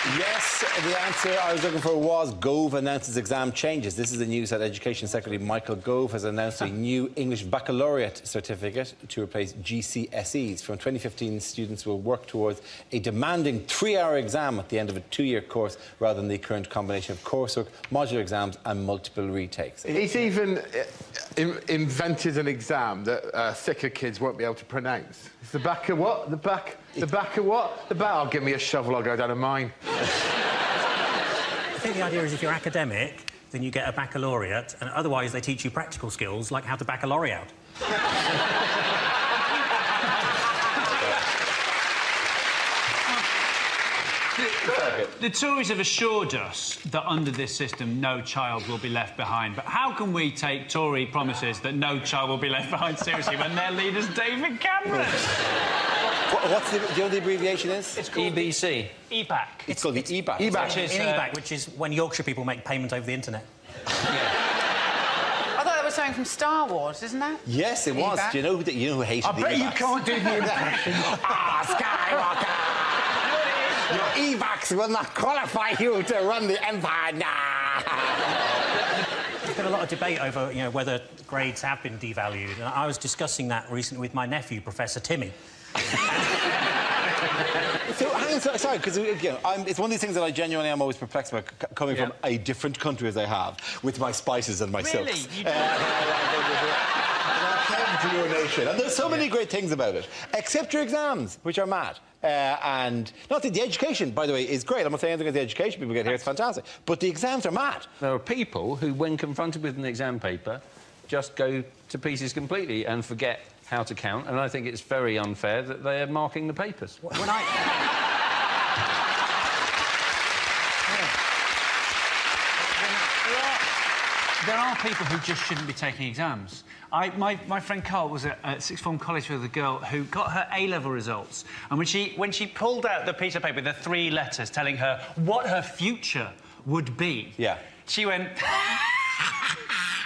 Yes, the answer I was looking for was Gove announces exam changes. This is the news that Education Secretary Michael Gove has announced a new English baccalaureate certificate to replace GCSEs. From 2015, students will work towards a demanding 3-hour exam at the end of a 2-year course rather than the current combination of coursework, modular exams and multiple retakes. He's even invented an exam that thicker kids won't be able to pronounce. It's the back of what? The back of what? The back. Oh, give me a shovel, I'll go down to mine. I think the idea is if you're academic, then you get a baccalaureate, and otherwise they teach you practical skills like how to baccalaureate. The Tories have assured us that under this system no child will be left behind, but how can we take Tory promises that no child will be left behind seriously when their leader's David Cameron? What's the, do you know what the abbreviation is? It's called EBC. EBAC. It's called the EBAC. EBAC, which is when Yorkshire people make payment over the internet. I thought that was something from Star Wars, isn't that? Yes, it was. Do you know who hated the EBACs? I bet you can't do the impression. Skywalker! Your EBACs will not qualify you to run the Empire now. There's been a lot of debate over, whether grades have been devalued, and I was discussing that recently with my nephew, Professor Timmy. So, hang on, sorry, because it's one of these things that I genuinely am always perplexed about, coming from a different country as I have, with my spices and my silks. Really? To your nation. And there's so many great things about it, except your exams, which are mad. And not that the education, by the way, is great. I'm not saying anything about the education people get here, it's fantastic. But the exams are mad. There are people who, when confronted with an exam paper, just go to pieces completely and forget how to count, and I think it's very unfair that they are marking the papers. There are people who just shouldn't be taking exams. My friend Carl was at sixth form college with a girl who got her A-level results, and when she pulled out the piece of paper with the 3 letters telling her what her future would be, she went,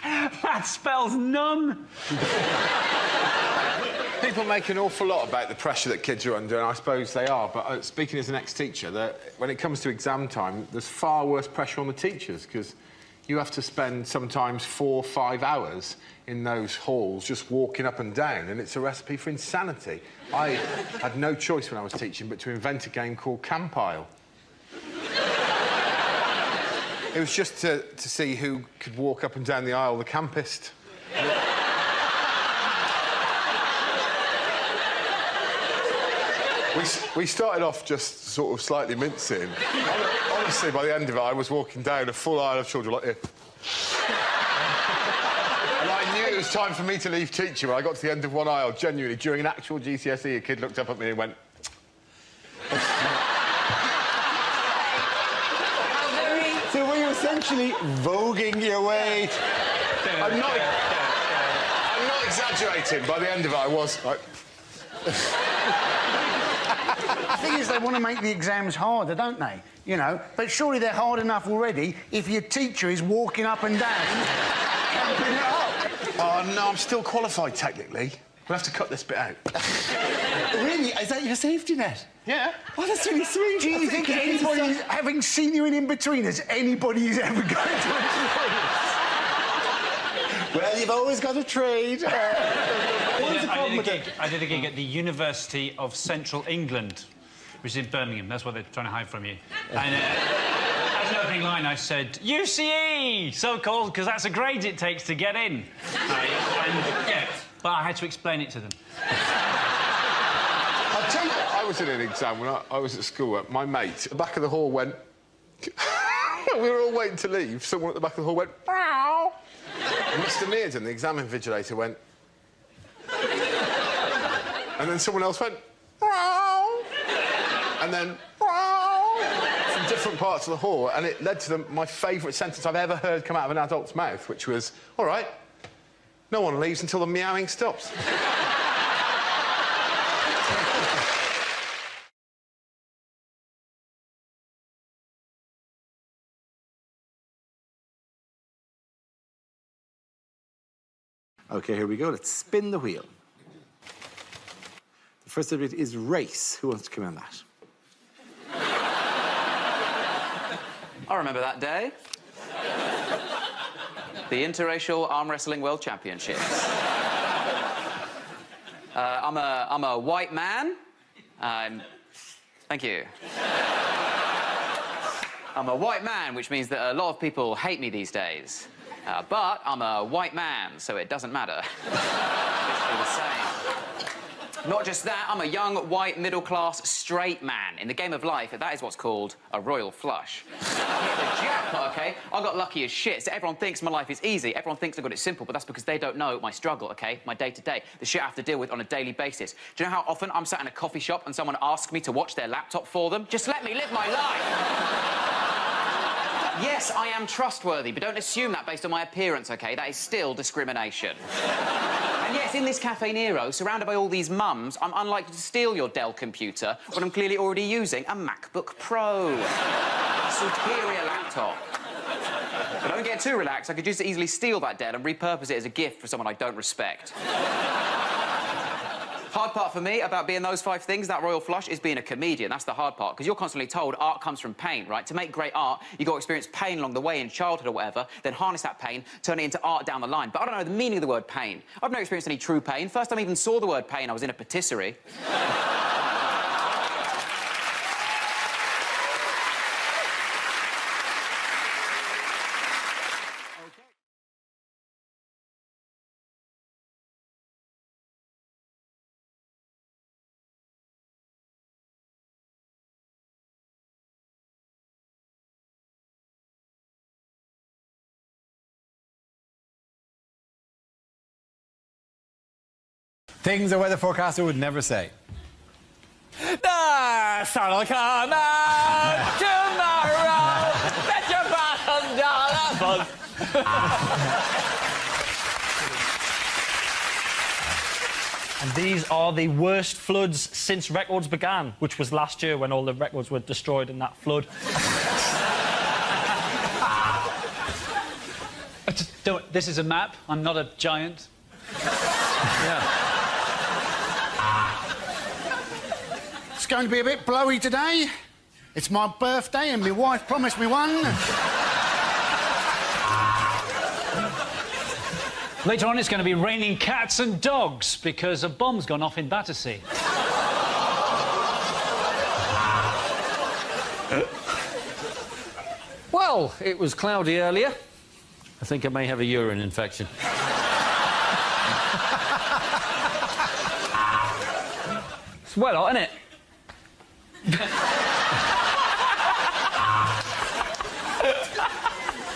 that spells none. People make an awful lot about the pressure that kids are under, and I suppose they are, but speaking as an ex-teacher, when it comes to exam time, there's far worse pressure on the teachers, because you have to spend sometimes 4 or 5 hours in those halls just walking up and down, and it's a recipe for insanity. I had no choice when I was teaching but to invent a game called Compile. It was just to see who could walk up and down the aisle the campest. We started off just sort of slightly mincing. Honestly, by the end of it, I was walking down a full aisle of children like this. And I knew it was time for me to leave teaching when I got to the end of one aisle, genuinely. During an actual GCSE, a kid looked up at me and went... So were you essentially voguing your way? I'm not exaggerating. By the end of it, I was like... The thing is, they want to make the exams harder, don't they? But surely they're hard enough already if your teacher is walking up and down, camping it up. Oh, no, I'm still qualified, technically. We'll have to cut this bit out. Really? Is that your safety net? Yeah. Oh, that's really sweet. Do you think anybody, having seen you in betweeners, anybody's ever going to Well, you've always got to trade. I did a gig at the University of Central England, which is in Birmingham. That's what they're trying to hide from you. And as an opening line, I said, UCE! So called because that's a grade it takes to get in. But I had to explain it to them. I'll tell you, I was in an exam when I was at school. My mate, at the back of the hall went... we were all waiting to leave. Someone at the back of the hall went... Meow. And Mr Mearden, the exam invigilator, went... And then someone else went... Meow. And then... Meow. From different parts of the hall, and it led to my favourite sentence I've ever heard come out of an adult's mouth, which was, all right, no one leaves until the meowing stops. OK, here we go. Let's spin the wheel. The first subject is race. Who wants to come on that? I remember that day. The Interracial Arm Wrestling World Championships. I'm a white man. Thank you. I'm a white man, which means that a lot of people hate me these days. But I'm a white man, so it doesn't matter. Literally the same. Not just that, I'm a young, white, middle-class, straight man. In the game of life, that is what's called a royal flush. I hit the jackpot, OK? I got lucky as shit, so everyone thinks my life is easy. Everyone thinks I've got it simple, but that's because they don't know my struggle, OK? My day-to-day, the shit I have to deal with on a daily basis. Do you know how often I'm sat in a coffee shop and someone asks me to watch their laptop for them? Just let me live my life! Yes, I am trustworthy, but don't assume that based on my appearance, OK? That is still discrimination. And yes, in this Cafe Nero, surrounded by all these mums, I'm unlikely to steal your Dell computer when I'm clearly already using a MacBook Pro. A superior laptop. But don't get too relaxed. I could just easily steal that Dell and repurpose it as a gift for someone I don't respect. Hard part for me about being those 5 things, that royal flush, is being a comedian. That's the hard part, because you're constantly told art comes from pain, right? To make great art, you've got to experience pain along the way in childhood or whatever, then harness that pain, turn it into art down the line. But I don't know the meaning of the word pain. I've never experienced any true pain. First time I even saw the word pain, I was in a patisserie. Things a weather forecaster would never say. The sun will come out tomorrow. Bet your $1,000 And these are the worst floods since records began, which was last year when all the records were destroyed in that flood. This is a map. I'm not a giant. Yeah. It's going to be a bit blowy today. It's my birthday and my wife promised me one. Later on, it's going to be raining cats and dogs because a bomb's gone off in Battersea. Well, it was cloudy earlier. I think I may have a urine infection. It's well hot, isn't it?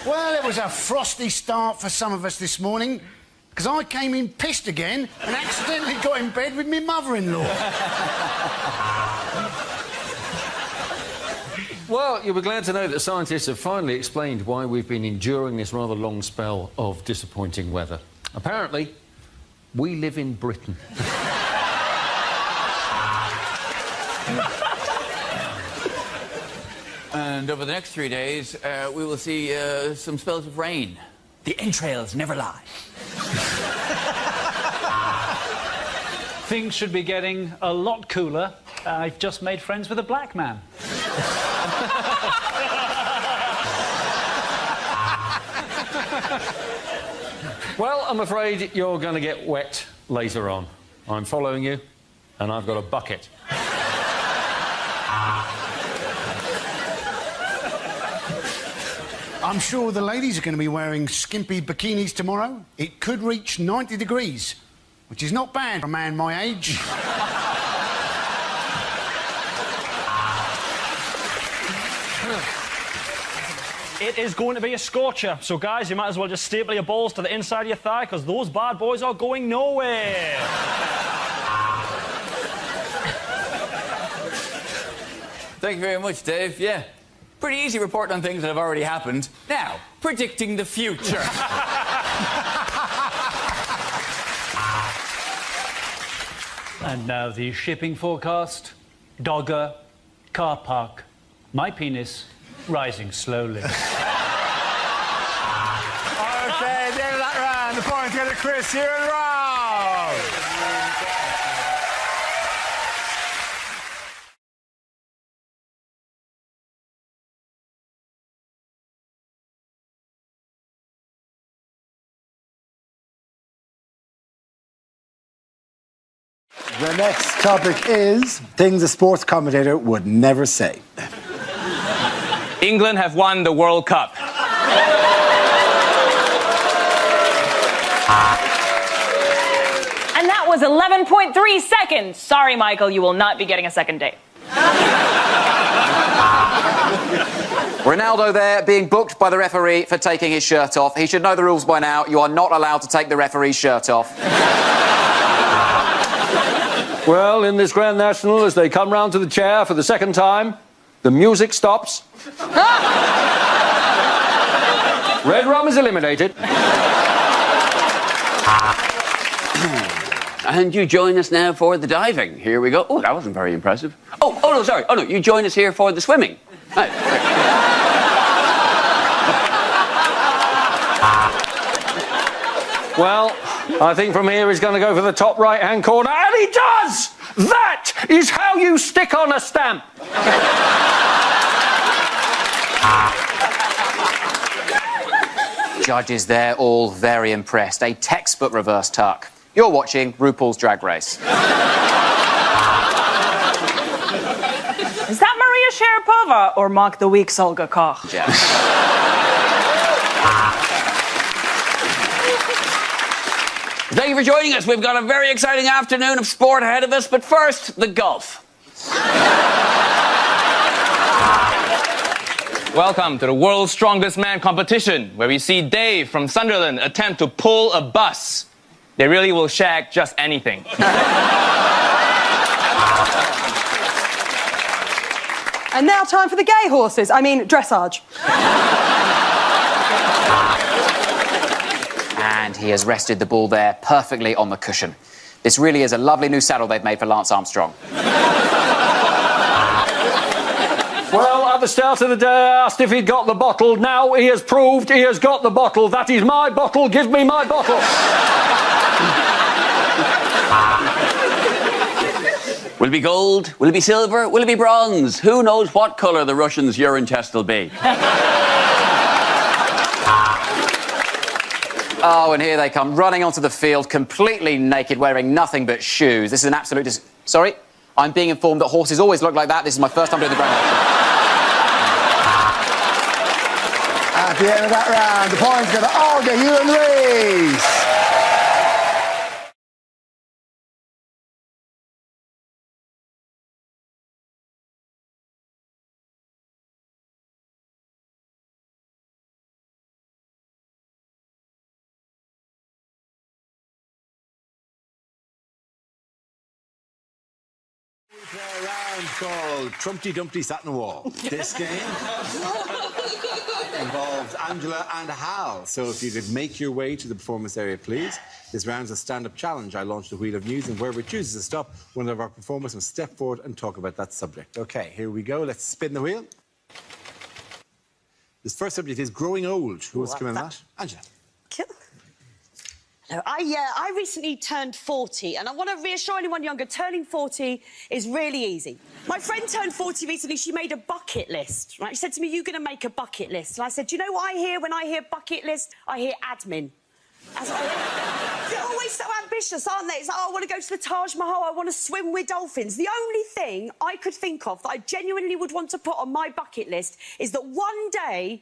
Well, it was a frosty start for some of us this morning, because I came in pissed again and accidentally got in bed with my mother-in-law. Well, you'll be glad to know that scientists have finally explained why we've been enduring this rather long spell of disappointing weather. Apparently, we live in Britain. And over the next 3 days, we will see some spells of rain. The entrails never lie. Things should be getting a lot cooler. I've just made friends with a black man. Well, I'm afraid you're going to get wet later on. I'm following you, and I've got a bucket. I'm sure the ladies are going to be wearing skimpy bikinis tomorrow. It could reach 90 degrees, which is not bad for a man my age. It is going to be a scorcher, so guys, you might as well just staple your balls to the inside of your thigh, because those bad boys are going nowhere. Thank you very much, Dave. Yeah. Pretty easy report on things that have already happened. Now, predicting the future. And now the shipping forecast. Dogger, car park, my penis rising slowly. OK, at the end of that round, the points go to Chris here and Rob. The next topic is things a sports commentator would never say. England have won the World Cup. And that was 11.3 seconds. Sorry, Michael, you will not be getting a second date. Ronaldo there being booked by the referee for taking his shirt off. He should know the rules by now. You are not allowed to take the referee's shirt off. Well, in this Grand National, as they come round to the chair for the second time, the music stops. Red rum is eliminated. And you join us now for the diving. Here we go. Oh, that wasn't very impressive. Oh, no, sorry. Oh, no, you join us here for the swimming. Right. Well, I think from here he's going to go for the top right-hand corner, and he does! That is how you stick on a stamp. Judges there, all very impressed. A textbook reverse tuck. You're watching RuPaul's Drag Race. Is that Maria Sharapova or Mark the Week's Olga Koch? Yeah. Thank you for joining us. We've got a very exciting afternoon of sport ahead of us, but first, the golf. Welcome to the World's Strongest Man competition, where we see Dave from Sunderland attempt to pull a bus. They really will shag just anything. And now time for the gay horses. I mean, dressage. And he has rested the ball there perfectly on the cushion. This really is a lovely new saddle they've made for Lance Armstrong. Well, at the start of the day, I asked if he'd got the bottle. Now he has proved he has got the bottle. That is my bottle. Give me my bottle. Will it be gold? Will it be silver? Will it be bronze? Who knows what colour the Russians' urine test will be? Oh, and here they come, running onto the field, completely naked, wearing nothing but shoes. This is an absolute... Sorry? I'm being informed that horses always look like that. This is my first time doing the Grand National. At the end of that round, the points go to Olga Huon-Reis. A round called Trumpty Dumpty Satnav. This game involves Angela and Hal. So if you could make your way to the performance area, please. This round's a stand-up challenge. I launched a wheel of news, and wherever it chooses to stop, one of our performers must step forward and talk about that subject. OK, here we go. Let's spin the wheel. This first subject is growing old. Who wants to come in that? Angela. I recently turned 40, and I want to reassure anyone younger, turning 40 is really easy. My friend turned 40 recently. She made a bucket list, right? She said to me, you're going to make a bucket list. And I said, do you know what I hear when I hear bucket list? I hear admin. They're always so ambitious, aren't they? It's like, oh, I want to go to the Taj Mahal, I want to swim with dolphins. The only thing I could think of that I genuinely would want to put on my bucket list is that one day,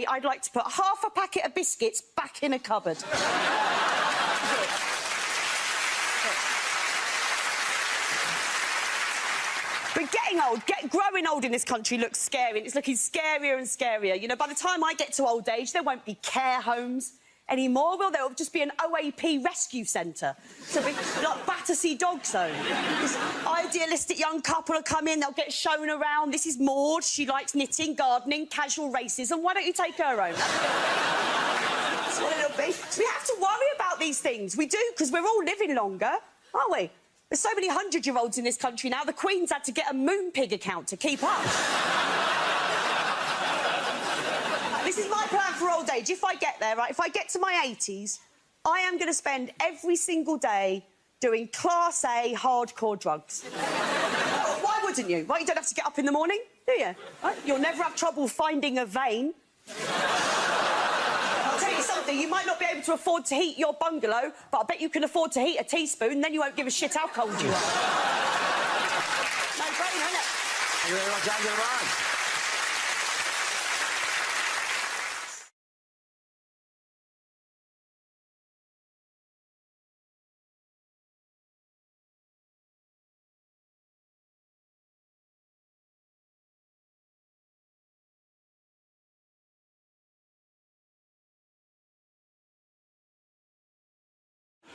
I'd like to put half a packet of biscuits back in a cupboard. But getting old, growing old in this country looks scary, and it's looking scarier and scarier. You know, by the time I get to old age, there won't be care homes anymore, will there? It'll just be an OAP rescue centre. So it'll be like Battersea Dog Zone. This idealistic young couple will come in, they'll get shown around. This is Maud, she likes knitting, gardening, casual racism. Why don't you take her home? That's what it'll be. So we have to worry about these things. We do, because we're all living longer, aren't we? There's so many 100-year-olds in this country now, the Queen's had to get a Moonpig account to keep up. This is my plan for old age. If I get there, right, if I get to my 80s, I am going to spend every single day doing Class A hardcore drugs. Why wouldn't you? Well, you don't have to get up in the morning, do you? Right? You'll never have trouble finding a vein. I'll tell you something. either. You might not be able to afford to heat your bungalow, but I bet you can afford to heat a teaspoon, then you won't give a shit how cold you are. No brainer, innit? Thank you very much, Angela Barnes.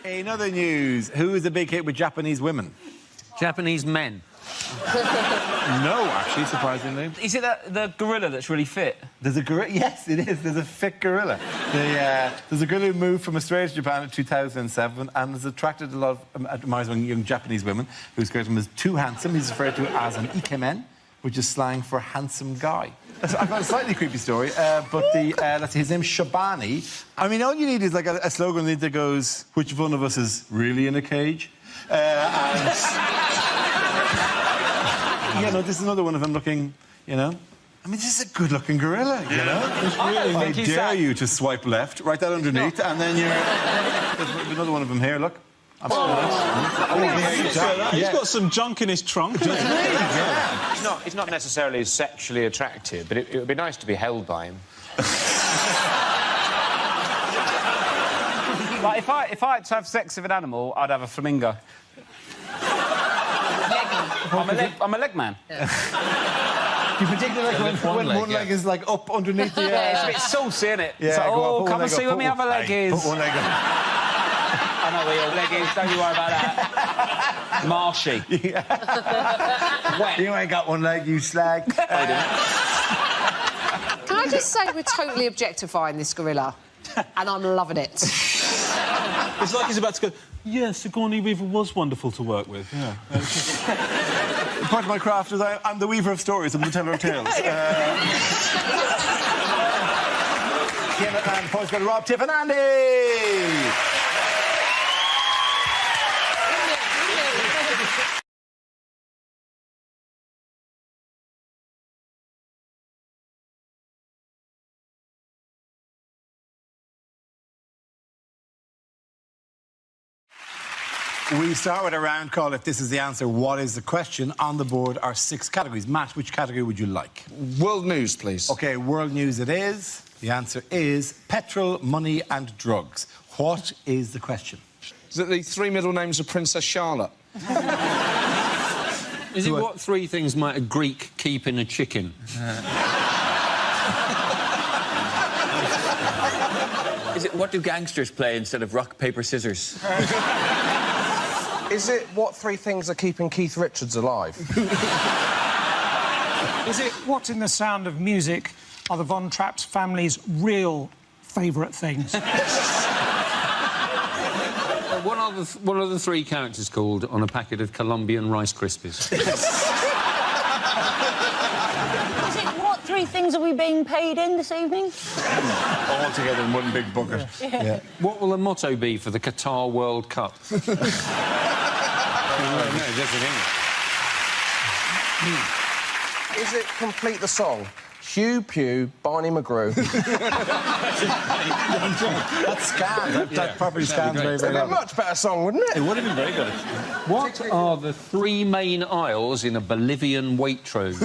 In other news, who is a big hit with Japanese women? Japanese men. No, actually, surprisingly. Is it the gorilla that's really fit? There's a gorilla. Yes, it is. There's a fit gorilla. There's a gorilla who moved from Australia to Japan in 2007 and has attracted a lot of admirers among young Japanese women who describe him as too handsome. He's referred to as an ikemen, which is slang for handsome guy. I've got a slightly creepy story, but let's see, his name's Shabani. I mean, all you need is like a slogan that goes, "Which one of us is really in a cage?" You know, this is another one of them looking, you know. I mean, this is a good-looking gorilla, you know. I dare you to swipe left, write that underneath, and then you're... There's another one of them here, look. He's got some junk in his trunk, doesn't he? Yeah. He's not necessarily sexually attractive, but it would be nice to be held by him. Like, if I had to have sex with an animal, I'd have a flamingo. I'm a leg man. Yeah. You particularly like when one leg is like up underneath the... Yeah, it's a bit saucy, isn't it? Yeah, it's like, on, come and see where my other leg is. Put one leg up. I know where your leg is, don't you worry about that. Marshy. Wet. You ain't got one leg, you slag. Can I just say we're totally objectifying this gorilla, and I'm loving it. It's like he's about to go, yes, Sigourney Weaver was wonderful to work with, yeah. Part of my craft is I'm the weaver of stories, I'm the teller of tales. Kim and points go to Rob, Tiff and Andy! We start with a round call. If this is the answer, what is the question? On the board are 6 categories. Matt, which category would you like? World news, please. OK, world news it is. The answer is petrol, money and drugs. What is the question? Is it the 3 middle names of Princess Charlotte? Is it what 3 things might a Greek keep in a chicken? Is it what do gangsters play instead of rock, paper, scissors? Is it what 3 things are keeping Keith Richards alive? Is it what in the sound of music are the Von Trapp's family's real favourite things? What are the 3 characters called on a packet of Colombian Rice Krispies? Is it what 3 things are we being paid in this evening? All together in one big bucket. Yeah. What will the motto be for the Qatar World Cup? Is it complete the song? Hugh Pew, Barney McGrew. That scans. That probably scans very, very well. well. A much better song, wouldn't it? It would have been very good. What are the 3 main aisles in a Bolivian Waitrose?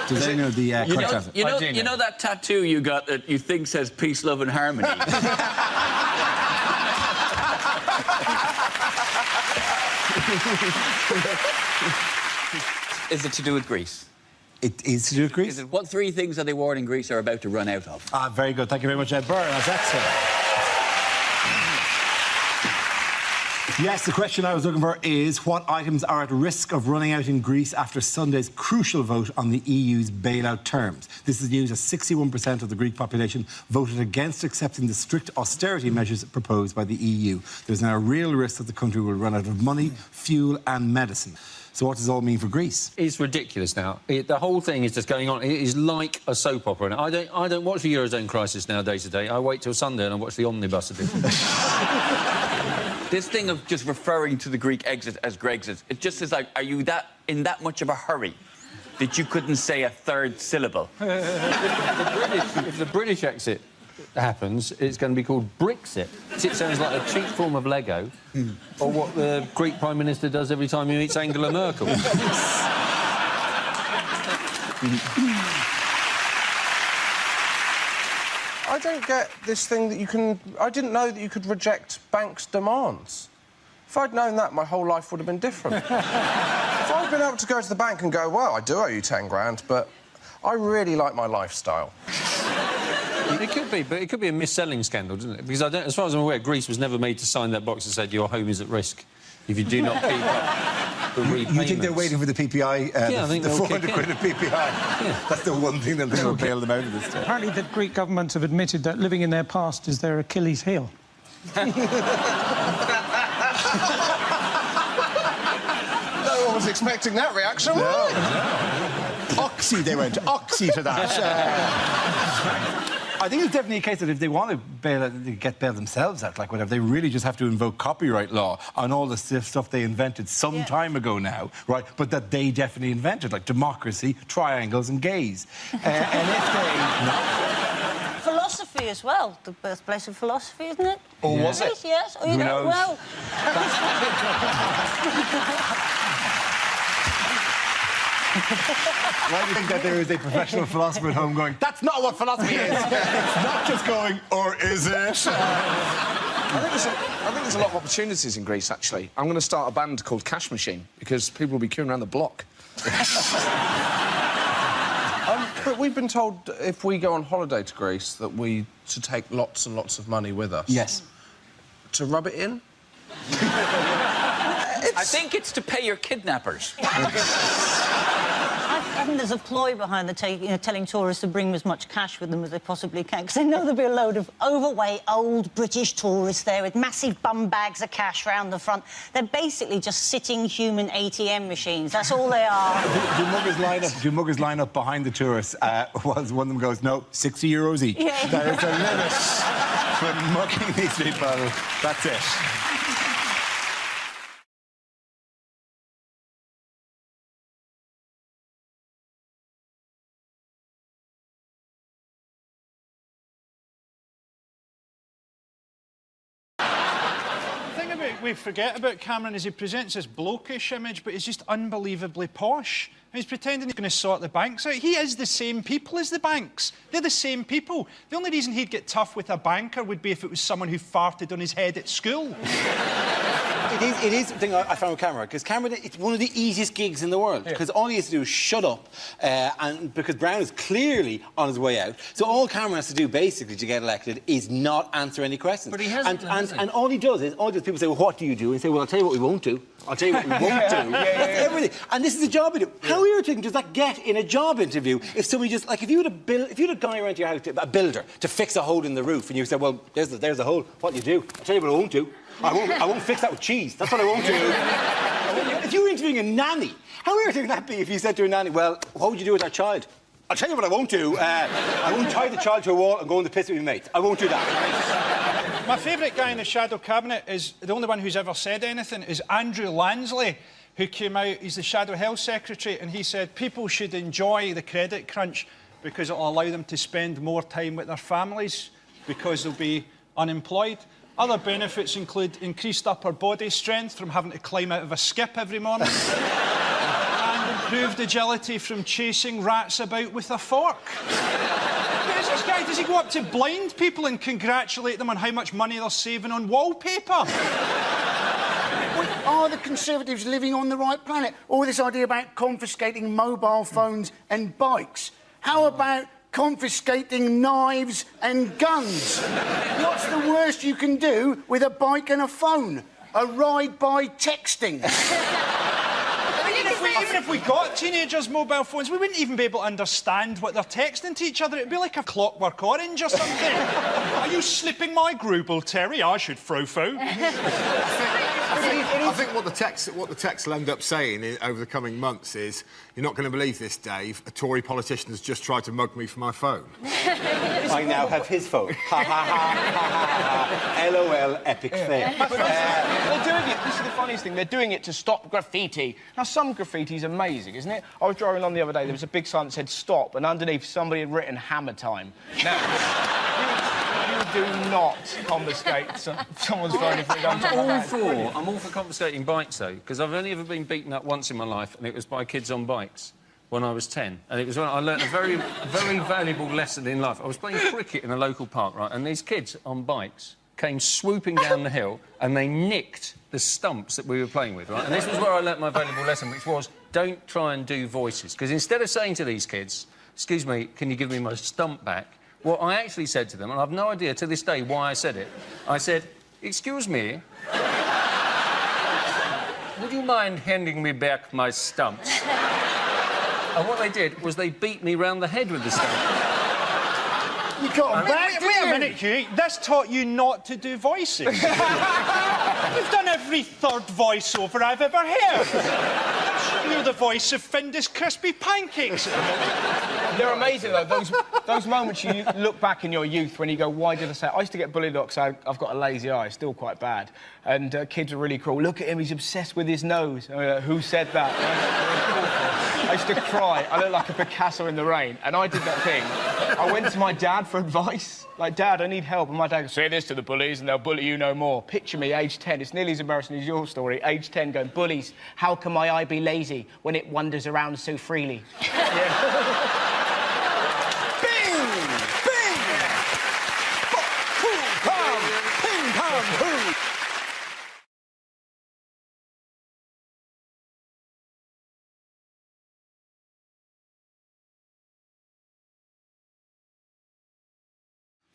Do they know the correct answer? You know that tattoo you got that you think says peace, love and harmony? Is it to do with Greece? It is to do with Greece. What 3 things that they wore in Greece are about to run out of? Ah, very good. Thank you very much, Ed Byrne. That's excellent. Yes, the question I was looking for is what items are at risk of running out in Greece after Sunday's crucial vote on the EU's bailout terms. This is news as 61% of the Greek population voted against accepting the strict austerity measures proposed by the EU. There's now a real risk that the country will run out of money, fuel and medicine. So what does it all mean for Greece? It's ridiculous now. The whole thing is just going on. It is like a soap opera. And I don't watch the Eurozone crisis now day to day. I wait till Sunday and I watch the omnibus edition. This thing of just referring to the Greek exit as Gregxit, it just is like, are you in that much of a hurry? that you couldn't say a third syllable. If the British exit happens, it's going to be called Brexit. It sounds like a cheap form of Lego, or what the Greek Prime Minister does every time he meets Angela Merkel. I don't get this thing that you can... I didn't know that you could reject banks' demands. If I'd known that, my whole life would have been different. If I'd been able to go to the bank and go, well, I do owe you 10 grand, but I really like my lifestyle. It could be, but it could be a mis-selling scandal, doesn't it? Because as far as I'm aware, Greece was never made to sign that box that said your home is at risk if you do not keep up the repayments. You think they're waiting for the PPI? Yeah, I think the they'll 400 quid of PPI. Yeah. That's the one thing that'll bail them out of this. Apparently, the Greek government have admitted that living in their past is their Achilles heel. No one was expecting that reaction. No. Oxy, they went. Oxy to that. I think it's definitely a case that if they want to get bail themselves out, like whatever, they really just have to invoke copyright law on all the stuff they invented some time ago now, right? But that they definitely invented, like democracy, triangles and gays. And if they... Philosophy as well, the birthplace of philosophy, isn't it? Or was it? Yes. Or, Who knows? Well... Why do you think that there is a professional philosopher at home going, that's not what philosophy is? It's not just going, or is it? I think there's a lot of opportunities in Greece, actually. I'm going to start a band called Cash Machine, because people will be queuing around the block. But we've been told if we go on holiday to Greece that we should take lots and lots of money with us. Yes. To rub it in? I think it's to pay your kidnappers. I think there's a ploy behind the telling tourists to bring as much cash with them as they possibly can, because they know there'll be a load of overweight, old British tourists there with massive bum bags of cash round the front. They're basically just sitting human ATM machines. That's all they are. Do muggers line up behind the tourists? One of them goes, no, €60 each. Yeah. There is a limit for mugging these people. That's it. We forget about Cameron is he presents this blokish image, but he's just unbelievably posh. And he's pretending he's going to sort the banks out. He is the same people as the banks. They're the same people. The only reason he'd get tough with a banker would be if it was someone who farted on his head at school. It is the thing I found with Cameron, because Cameron, it's one of the easiest gigs in the world, because all he has to do is shut up, and because Brown is clearly on his way out, so all Cameron has to do, basically, to get elected is not answer any questions. But he hasn't, and all he does is, people say, well, what do you do? And he say, well, I'll tell you what we won't do. I'll tell you what we won't do. Everything. And this is a job interview. How irritating does that get in a job interview if somebody just, like, if you had a guy around to your house, a builder, to fix a hole in the roof, and you said, well, there's the hole, what do you do? I'll tell you what I won't do. I won't fix that with cheese. That's what I won't do. If you were interviewing a nanny, how irritating would that be if you said to a nanny, well, what would you do with that child? I'll tell you what I won't do. I won't tie the child to a wall and go on the piss with my mates. I won't do that. My favourite guy in the Shadow Cabinet is, the only one who's ever said anything, is Andrew Lansley, who came out, he's the Shadow Health Secretary, and he said people should enjoy the credit crunch because it'll allow them to spend more time with their families because they'll be unemployed. Other benefits include increased upper body strength from having to climb out of a skip every morning and improved agility from chasing rats about with a fork. Who's this guy? Does he go up to blind people and congratulate them on how much money they're saving on wallpaper? Are the Conservatives living on the right planet? All this idea about confiscating mobile phones and bikes. How about confiscating knives and guns? What's the worst you can do with a bike and a phone? A ride by texting. Even if we got teenagers' mobile phones, we wouldn't even be able to understand what they're texting to each other. It'd be like a Clockwork Orange or something. Are you slipping my Grubel, Terry? I should throw food. I think what the text will end up saying over the coming months is, you're not going to believe this, Dave. A Tory politician has just tried to mug me for my phone. I now have his phone. Ha ha ha ha ha. LOL, epic fail. They're doing it. This is the funniest thing. They're doing it to stop graffiti. Now, some graffiti's amazing, isn't it? I was driving along the other day. There was a big sign that said "Stop," and underneath somebody had written "Hammer Time." Now, you do not confiscate someone's phone if they don't. I'm all for confiscating bikes though, because I've only ever been beaten up once in my life, and it was by kids on bikes when I was 10. And it was when I learnt a very, very valuable lesson in life. I was playing cricket in a local park, right, and these kids on bikes came swooping down the hill and they nicked the stumps that we were playing with, right? And this was where I learnt my valuable lesson, which was don't try and do voices. Because instead of saying to these kids, excuse me, can you give me my stump back? What I actually said to them, and I've no idea to this day why I said it, I said, excuse me, would you mind handing me back my stumps? And what they did was they beat me round the head with the stump. You got him back, wait a minute, Hugh. This taught you not to do voices. You've done every third voiceover I've ever heard. You're the voice of Findus Crispy Pancakes. They're amazing, though. Those moments you look back in your youth when you go, why did I say it? I used to get bullied a lot because I've got a lazy eye, still quite bad. And kids are really cruel. Look at him, he's obsessed with his nose. Who said that? I used to cry. I looked like a Picasso in the rain. And I did that thing. I went to my dad for advice. Like, Dad, I need help. And my dad goes, say this to the bullies and they'll bully you no more. Picture me, age 10. It's nearly as embarrassing as your story. Age 10 going, bullies, how can my eye be lazy when it wanders around so freely? Yeah.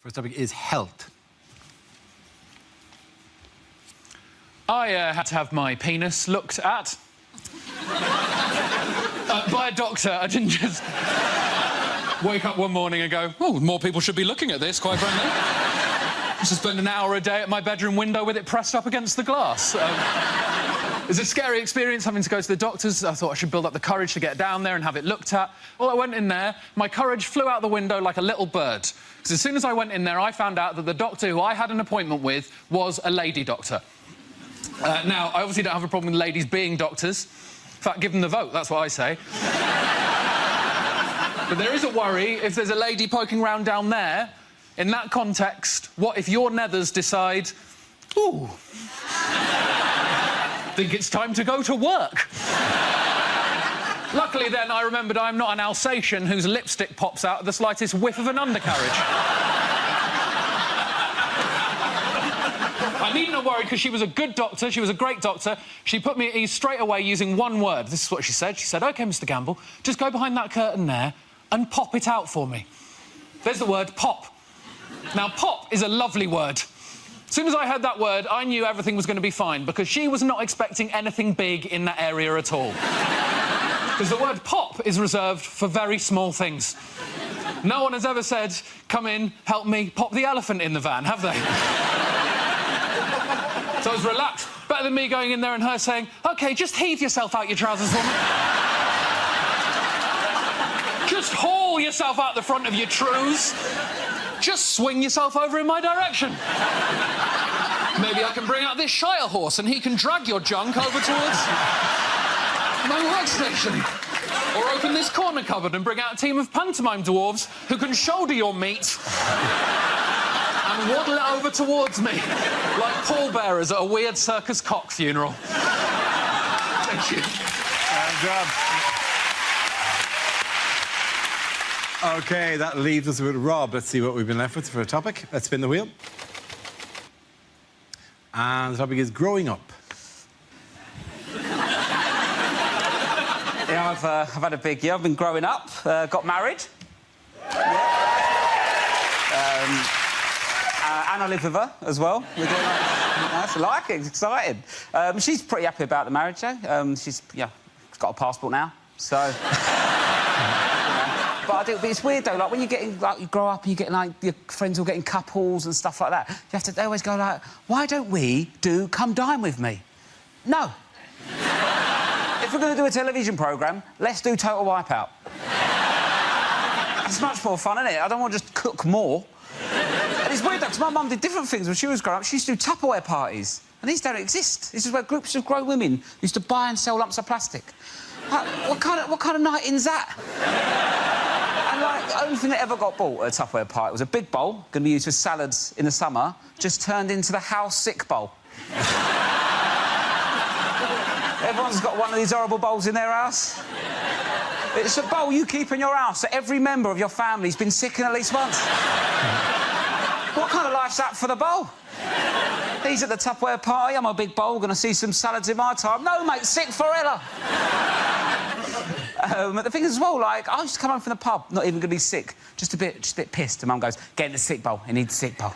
First topic is health. I had to have my penis looked at. By a doctor. I didn't just wake up one morning and go, oh, more people should be looking at this, quite frankly. I used to spend an hour a day at my bedroom window with it pressed up against the glass. It was a scary experience having to go to the doctors. I thought I should build up the courage to get down there and have it looked at. Well, I went in there, my courage flew out the window like a little bird. Because as soon as I went in there, I found out that the doctor who I had an appointment with was a lady doctor. Now, I obviously don't have a problem with ladies being doctors. In fact, give them the vote, that's what I say. But there is a worry if there's a lady poking around down there. In that context, what if your nethers decide, ooh, think it's time to go to work? Luckily, then, I remembered I'm not an Alsatian whose lipstick pops out at the slightest whiff of an undercarriage. I needn't have worried because she was a good doctor, she was a great doctor. She put me at ease straight away using one word. This is what she said. She said, OK, Mr Gamble, just go behind that curtain there and pop it out for me. There's the word pop. Now, pop is a lovely word. As soon as I heard that word, I knew everything was going to be fine because she was not expecting anything big in that area at all. Because the word pop is reserved for very small things. No one has ever said, come in, help me, pop the elephant in the van, have they? So I was relaxed. Better than me going in there and her saying, OK, just heave yourself out your trousers for me. Just haul yourself out the front of your trews. Just swing yourself over in my direction. Maybe I can bring out this Shire horse and he can drag your junk over towards my workstation. Or open this corner cupboard and bring out a team of pantomime dwarves who can shoulder your meat and waddle it over towards me like pallbearers at a weird circus cock funeral. Thank you. OK, that leaves us with Rob. Let's see what we've been left with for a topic. Let's spin the wheel. And the topic is growing up. Yeah, I've had a big year. I've been growing up, got married. Yeah. And I live with her as well. We're doing nice. I like it. It's exciting. She's pretty happy about the marriage, though. She's got a passport now, so. But it's weird though. Like when you're getting, like, you grow up and you get like your friends all getting couples and stuff like that. They always go like, "Why don't we do come dine with me?" No. If we're going to do a television programme, let's do Total Wipeout. It's much more fun, isn't it? I don't want to just cook more. And it's weird, though, because my mum did different things when she was growing up. She used to do Tupperware parties. And these don't exist. This is where groups of grown women used to buy and sell lumps of plastic. What kind of night in's that? And, like, the only thing that ever got bought at a Tupperware party was a big bowl, going to be used for salads in the summer, just turned into the house sick bowl. Everyone's got one of these horrible bowls in their house. It's a bowl you keep in your house that every member of your family's been sick in at least once. What kind of life's that for the bowl? He's at the Tupperware party, I'm a big bowl, going to see some salads in my time. No, mate, sick forever. The thing is, as well, like, I used to come home from the pub, not even going to be sick, just a bit pissed. And Mum goes, get in the sick bowl, you need the sick bowl.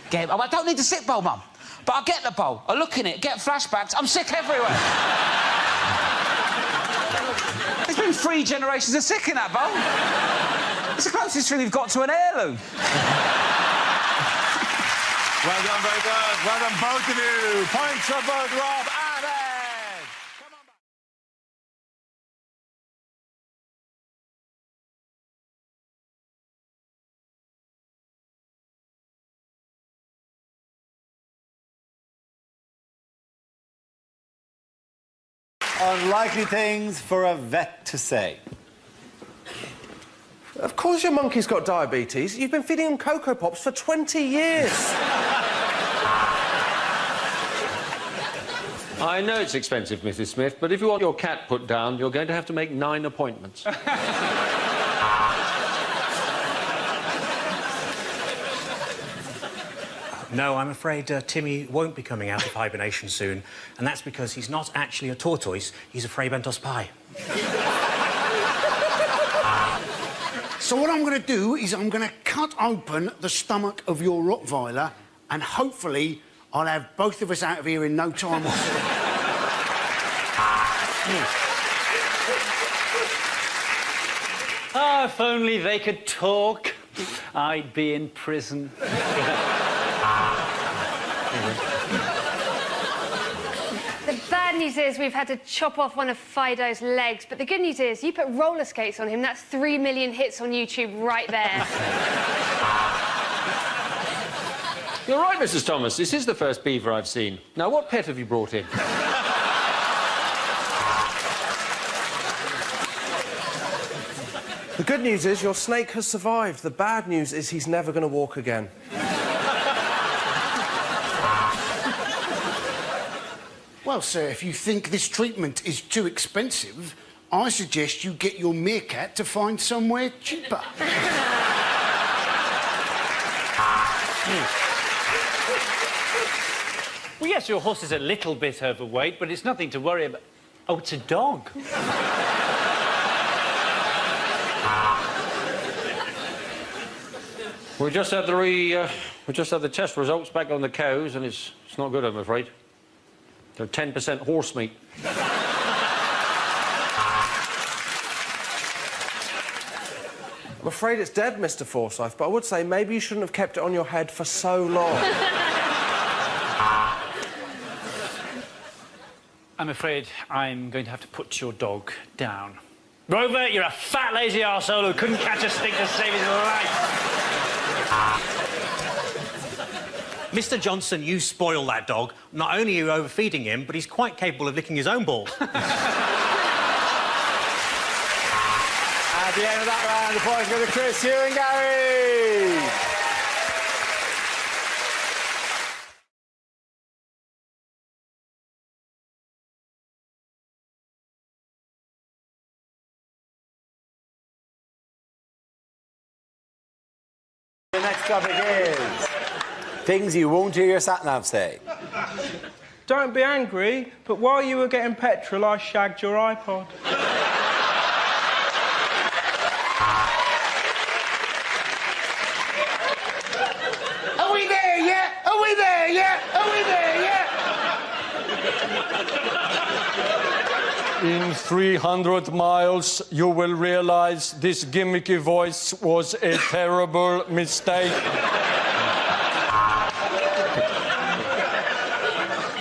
Get it. Oh, I don't need the sick bowl, Mum. But I get the bowl, I look in it, get flashbacks, I'm sick everywhere. There's been 3 generations of sick in that bowl. It's the closest thing we've got to an heirloom. Well done, very good. Well done, both of you. Points for both Rob and Ed. Unlikely things for a vet to say. Of course your monkey's got diabetes. You've been feeding him Cocoa Pops for 20 years. I know it's expensive, Mrs. Smith, but if you want your cat put down, you're going to have to make 9 appointments. No, I'm afraid Timmy won't be coming out of hibernation soon, and that's because he's not actually a tortoise, he's a Freybentos pie. So what I'm going to do is I'm going to cut open the stomach of your Rottweiler and hopefully I'll have both of us out of here in no time whatsoever. Oh, if only they could talk, I'd be in prison. The bad news is we've had to chop off one of Fido's legs, but the good news is you put roller skates on him, that's 3 million hits on YouTube right there. You're right, Mrs. Thomas. This is the first beaver I've seen. Now, what pet have you brought in? The good news is your snake has survived. The bad news is he's never going to walk again. Well, sir, if you think this treatment is too expensive, I suggest you get your meerkat to find somewhere cheaper. Well, yes, your horse is a little bit overweight, but it's nothing to worry about. Oh, it's a dog. We just had the test results back on the cows, and it's not good, I'm afraid. They're 10% horse meat. I'm afraid it's dead, Mr. Forsyth, but I would say maybe you shouldn't have kept it on your head for so long. I'm afraid I'm going to have to put your dog down. Rover, you're a fat, lazy arsehole who couldn't catch a stick to save his life. Mr. Johnson, you spoil that dog. Not only are you overfeeding him, but he's quite capable of licking his own balls. At the end of that round, the points go to Chris, Hugh and Gary. The next topic is things you won't hear your Satnav say. Don't be angry, but while you were getting petrol, I shagged your iPod. Are we there yet? Are we there yet? Are we there yet? In 300 miles, you will realize this gimmicky voice was a terrible mistake.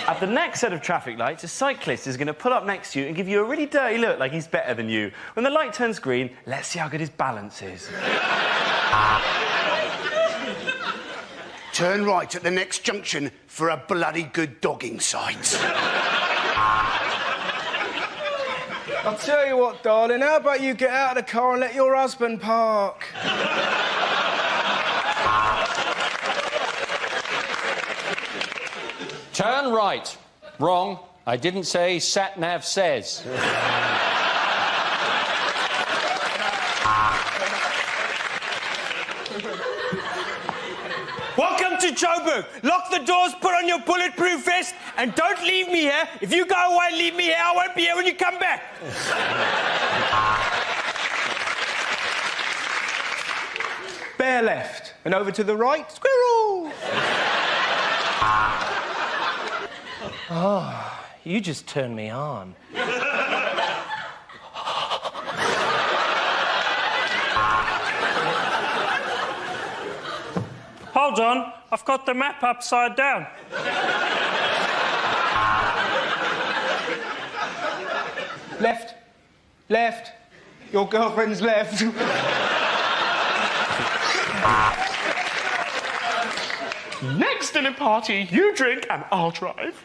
At the next set of traffic lights, a cyclist is going to pull up next to you and give you a really dirty look like he's better than you. When the light turns green, let's see how good his balance is. Turn right at the next junction for a bloody good dogging site. I'll tell you what, darling, how about you get out of the car and let your husband park? Turn right. Wrong. I didn't say Satnav says. Welcome to Joburg. Lock the doors, put on your bulletproof vest, and don't leave me here. If you go away and leave me here, I won't be here when you come back. Bear left, and over to the right, squirrel. Oh, you just turned me on. Hold on, I've got the map upside down. Left. Left. Your girlfriend's left. Next dinner party, you drink and I'll drive.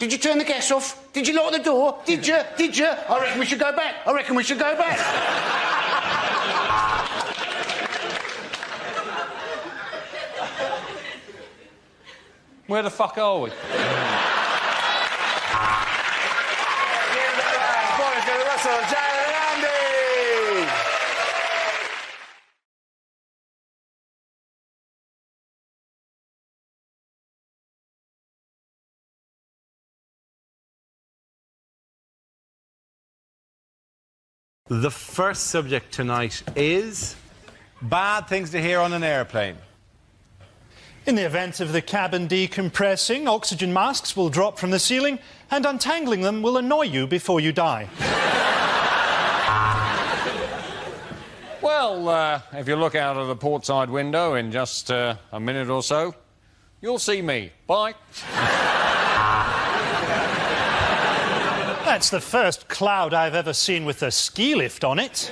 Did you turn the gas off? Did you lock the door? Did you? Did you? I reckon we should go back. I reckon we should go back. Where the fuck are we? The first subject tonight is bad things to hear on an airplane. In the event of the cabin decompressing, oxygen masks will drop from the ceiling and untangling them will annoy you before you die. Well, if you look out of the portside window in just a minute or so, you'll see me. Bye. That's the first cloud I've ever seen with a ski lift on it.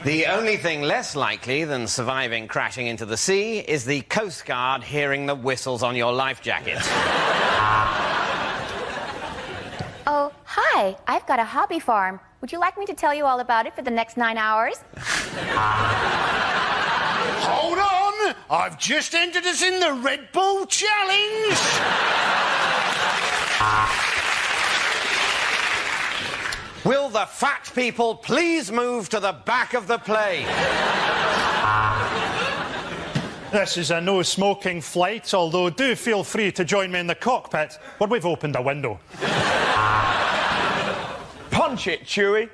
The only thing less likely than surviving crashing into the sea is the Coast Guard hearing the whistles on your life jacket. Oh, hi. I've got a hobby farm. Would you like me to tell you all about it for the next 9 hours? Hold on! I've just entered us in the Red Bull Challenge! Will the fat people please move to the back of the plane? This is a no-smoking flight, although do feel free to join me in the cockpit when we've opened a window. Punch it, Chewie.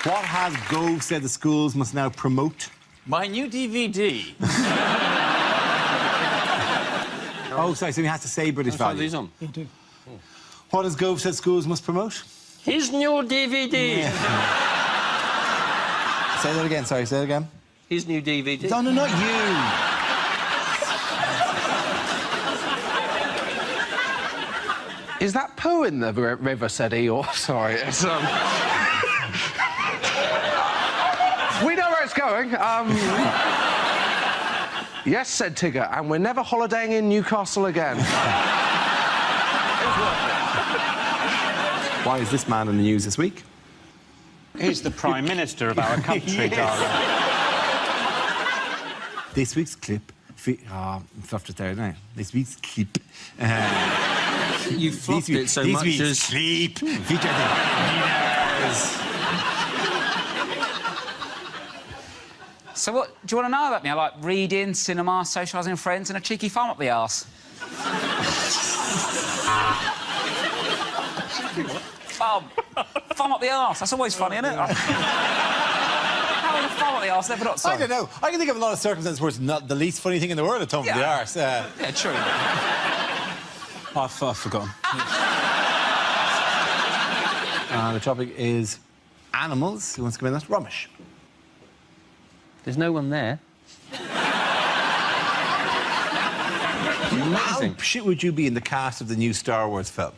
What has Gove said the schools must now promote? My new DVD. Oh, sorry, so he has to say British values. What has Gove said schools must promote? His new DVD. Yeah. Say that again, sorry, say that again. His new DVD. No, no, not you. Is that poo in the river, said he, or... Sorry, it's, We know where it's going. Yes, said Tigger, and we're never holidaying in Newcastle again. Why is this man in the news this week? He's the Prime Minister of our country, darling. This week's clip... I'm fluffed it there now. This week's clip... You fluffed it so much as... This week's clip featured the... So what do you want to know about me? I like reading, cinema, socialising with friends and a cheeky farm up the arse. Farm up the arse. That's always funny, isn't it? How going to fall at the arse, never not so. I don't know. I can think of a lot of circumstances where it's not the least funny thing in the world at home for the arse. Yeah, true. I've forgotten. The topic is animals. Who wants to come in? That's Ramesh. There's no one there. How shit would you be in the cast of the new Star Wars film?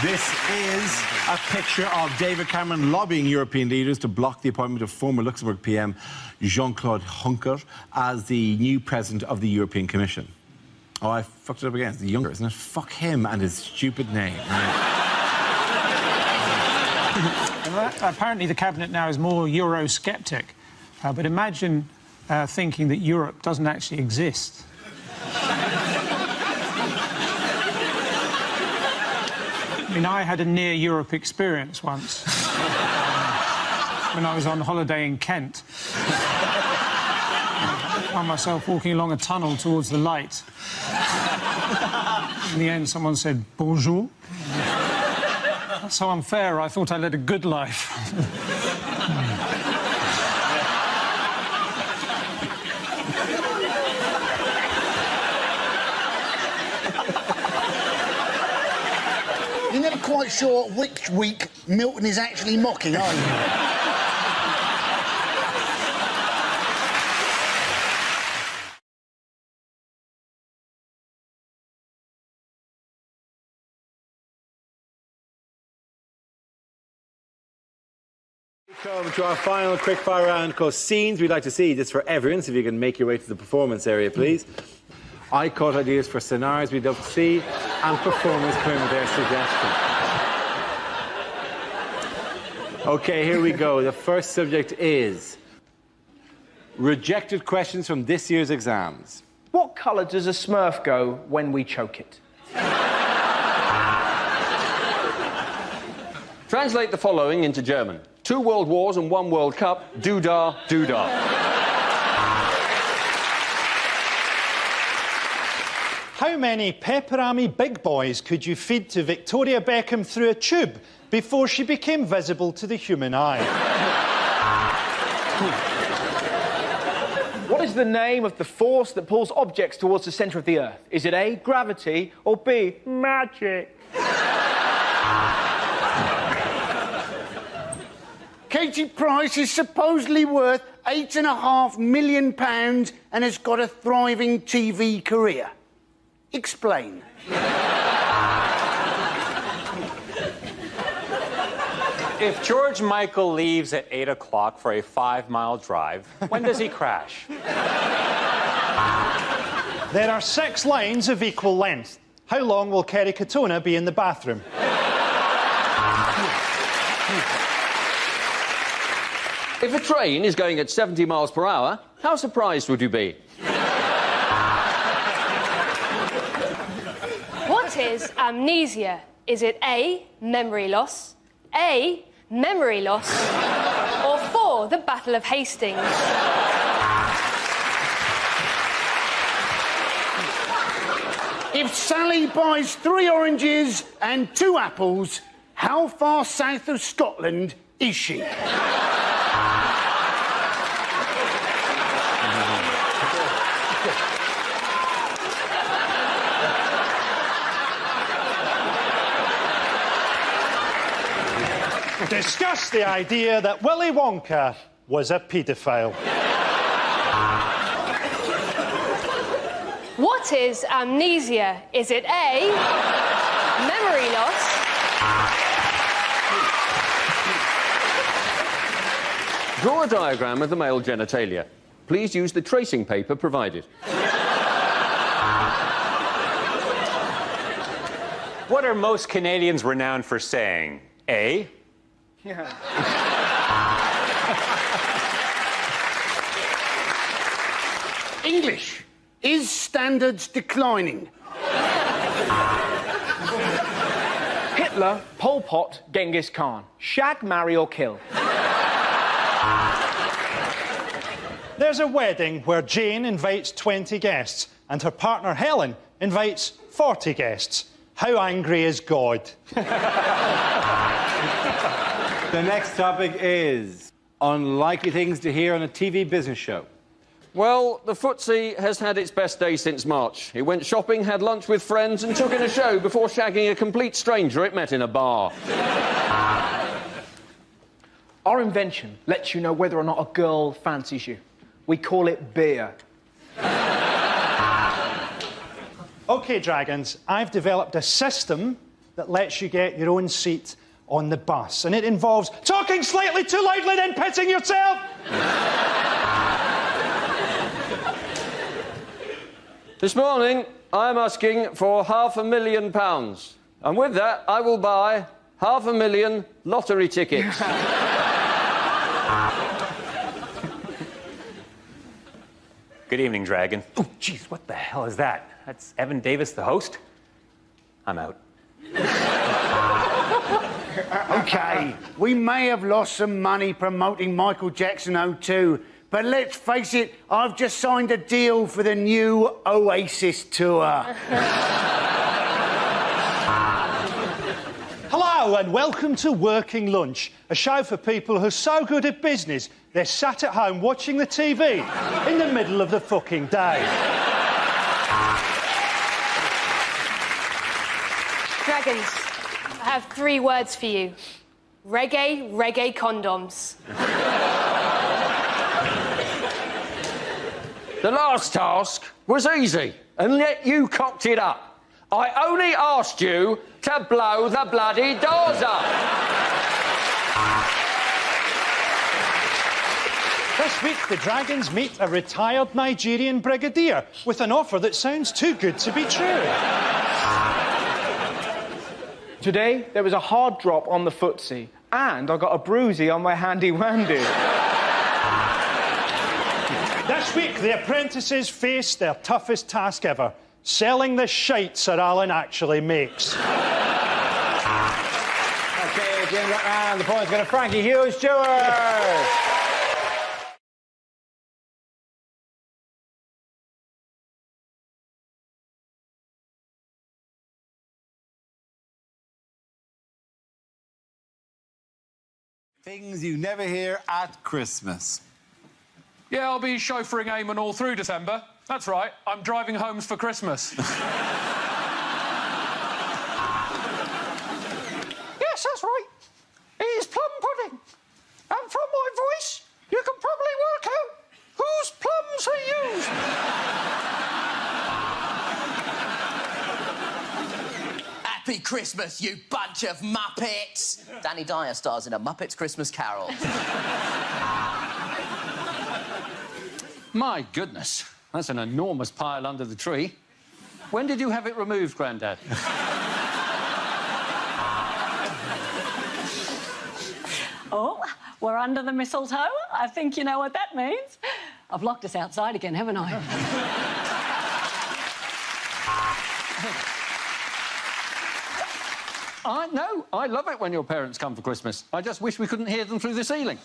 This is a picture of David Cameron lobbying European leaders to block the appointment of former Luxembourg PM Jean-Claude Juncker as the new president of the European Commission. Oh, I fucked it up again. It's the Juncker, isn't it? Fuck him and his stupid name. Apparently, the cabinet now is more Eurosceptic. But imagine thinking that Europe doesn't actually exist. I mean, I had a near Europe experience once when I was on holiday in Kent. I found myself walking along a tunnel towards the light. In the end, someone said, bonjour. That's so unfair, I thought I led a good life. You're never quite sure which week Milton is actually mocking, are you? Welcome to our final quickfire round called Scenes We'd Like to See. This is for everyone, so if you can make your way to the performance area, please. I caught ideas for scenarios we'd love to see, and performers came with their suggestions. OK, here we go. The first subject is rejected questions from this year's exams. What colour does a Smurf go when we choke it? Translate the following into German. 2 World Wars and 1 World Cup. Doo-dah, doo-dah. How many pepperami big boys could you feed to Victoria Beckham through a tube before she became visible to the human eye? What is the name of the force that pulls objects towards the centre of the Earth? Is it A, gravity, or B, magic? Katie Price is supposedly worth £8.5 million and has got a thriving TV career. Explain. If George Michael leaves at 8 o'clock for a 5-mile drive, when does he crash? There are 6 lines of equal length. How long will Kerry Katona be in the bathroom? If a train is going at 70 miles per hour, how surprised would you be? What is amnesia? Is it A, memory loss, A, memory loss, or 4, the Battle of Hastings? If Sally buys 3 oranges and 2 apples, how far south of Scotland is she? Discuss the idea that Willy Wonka was a paedophile. What is amnesia? Is it A, memory loss, Draw a diagram of the male genitalia. Please use the tracing paper provided. What are most Canadians renowned for saying? A. English. Is standards declining? Hitler, Pol Pot, Genghis Khan. Shag, marry or kill? There's a wedding where Jane invites 20 guests and her partner Helen invites 40 guests. How angry is God? The next topic is unlikely things to hear on a TV business show. Well, the footsie has had its best day since March. It went shopping, had lunch with friends and took in a show before shagging a complete stranger it met in a bar. Our invention lets you know whether or not a girl fancies you. We call it beer. OK, Dragons, I've developed a system that lets you get your own seat on the bus, and it involves talking slightly too loudly, then pissing yourself. This morning, I'm asking for £500,000. And with that, I will buy 500,000 lottery tickets. Good evening, Dragon. Oh, jeez, what the hell is that? That's Evan Davis, the host? I'm out. OK, we may have lost some money promoting Michael Jackson 02, but let's face it, I've just signed a deal for the new Oasis tour. Hello and welcome to Working Lunch, a show for people who are so good at business they're sat at home watching the TV in the middle of the fucking day. Dragons, I have 3 words for you. Reggae, reggae condoms. The last task was easy, and yet you cocked it up. I only asked you to blow the bloody doors up. This week, the Dragons meet a retired Nigerian brigadier with an offer that sounds too good to be true. Today, there was a hard drop on the footsie, and I got a bruisey on my handy-wandy. This week, the apprentices face their toughest task ever, selling the shite Sir Alan actually makes. OK, again, and the point's going to Frankie Hughes Stewart. Things you never hear at Christmas. Yeah, I'll be chauffeuring Eamon all through December. That's right, I'm driving homes for Christmas. Yes, that's right. It is plum pudding. And from my voice, you can probably work out whose plums are used. Happy Christmas, you bunch of Muppets! Danny Dyer stars in A Muppets Christmas Carol. My goodness, that's an enormous pile under the tree. When did you have it removed, Grandad? Oh, we're under the mistletoe. I think you know what that means. I've locked us outside again, haven't I? I know. I love it when your parents come for Christmas. I just wish we couldn't hear them through the ceiling.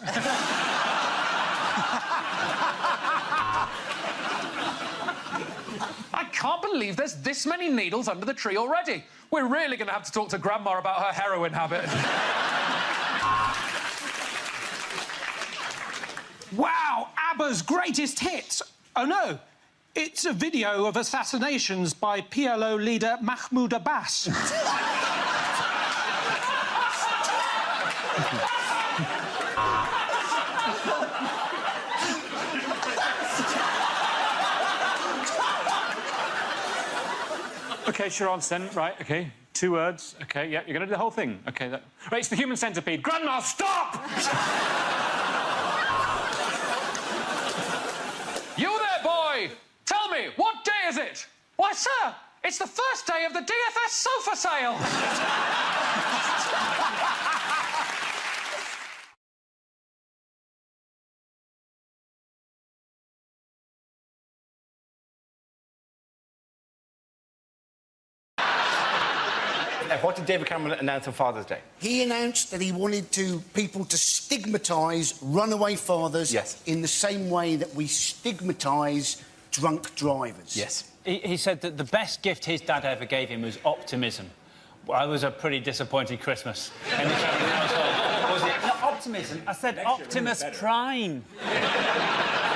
I can't believe there's this many needles under the tree already. We're really going to have to talk to Grandma about her heroin habit. Wow, ABBA's greatest hits. Oh, no. It's a video of assassinations by PLO leader Mahmoud Abbas. OK, Sharon's then. Right, OK. 2 words. OK, yeah, you're going to do the whole thing. OK, that... Right, it's the human centipede. Grandma, stop! You there, boy! Tell me, what day is it? Why, sir, it's the first day of the DFS sofa sale. What did David Cameron announce on Father's Day? He announced that he wanted people to stigmatise runaway fathers in the same way that we stigmatise drunk drivers. Yes. He said that the best gift his dad ever gave him was optimism. Well, I was a pretty disappointed Christmas. In the Cameron household. Was it? Not optimism. I said Optimus Prime.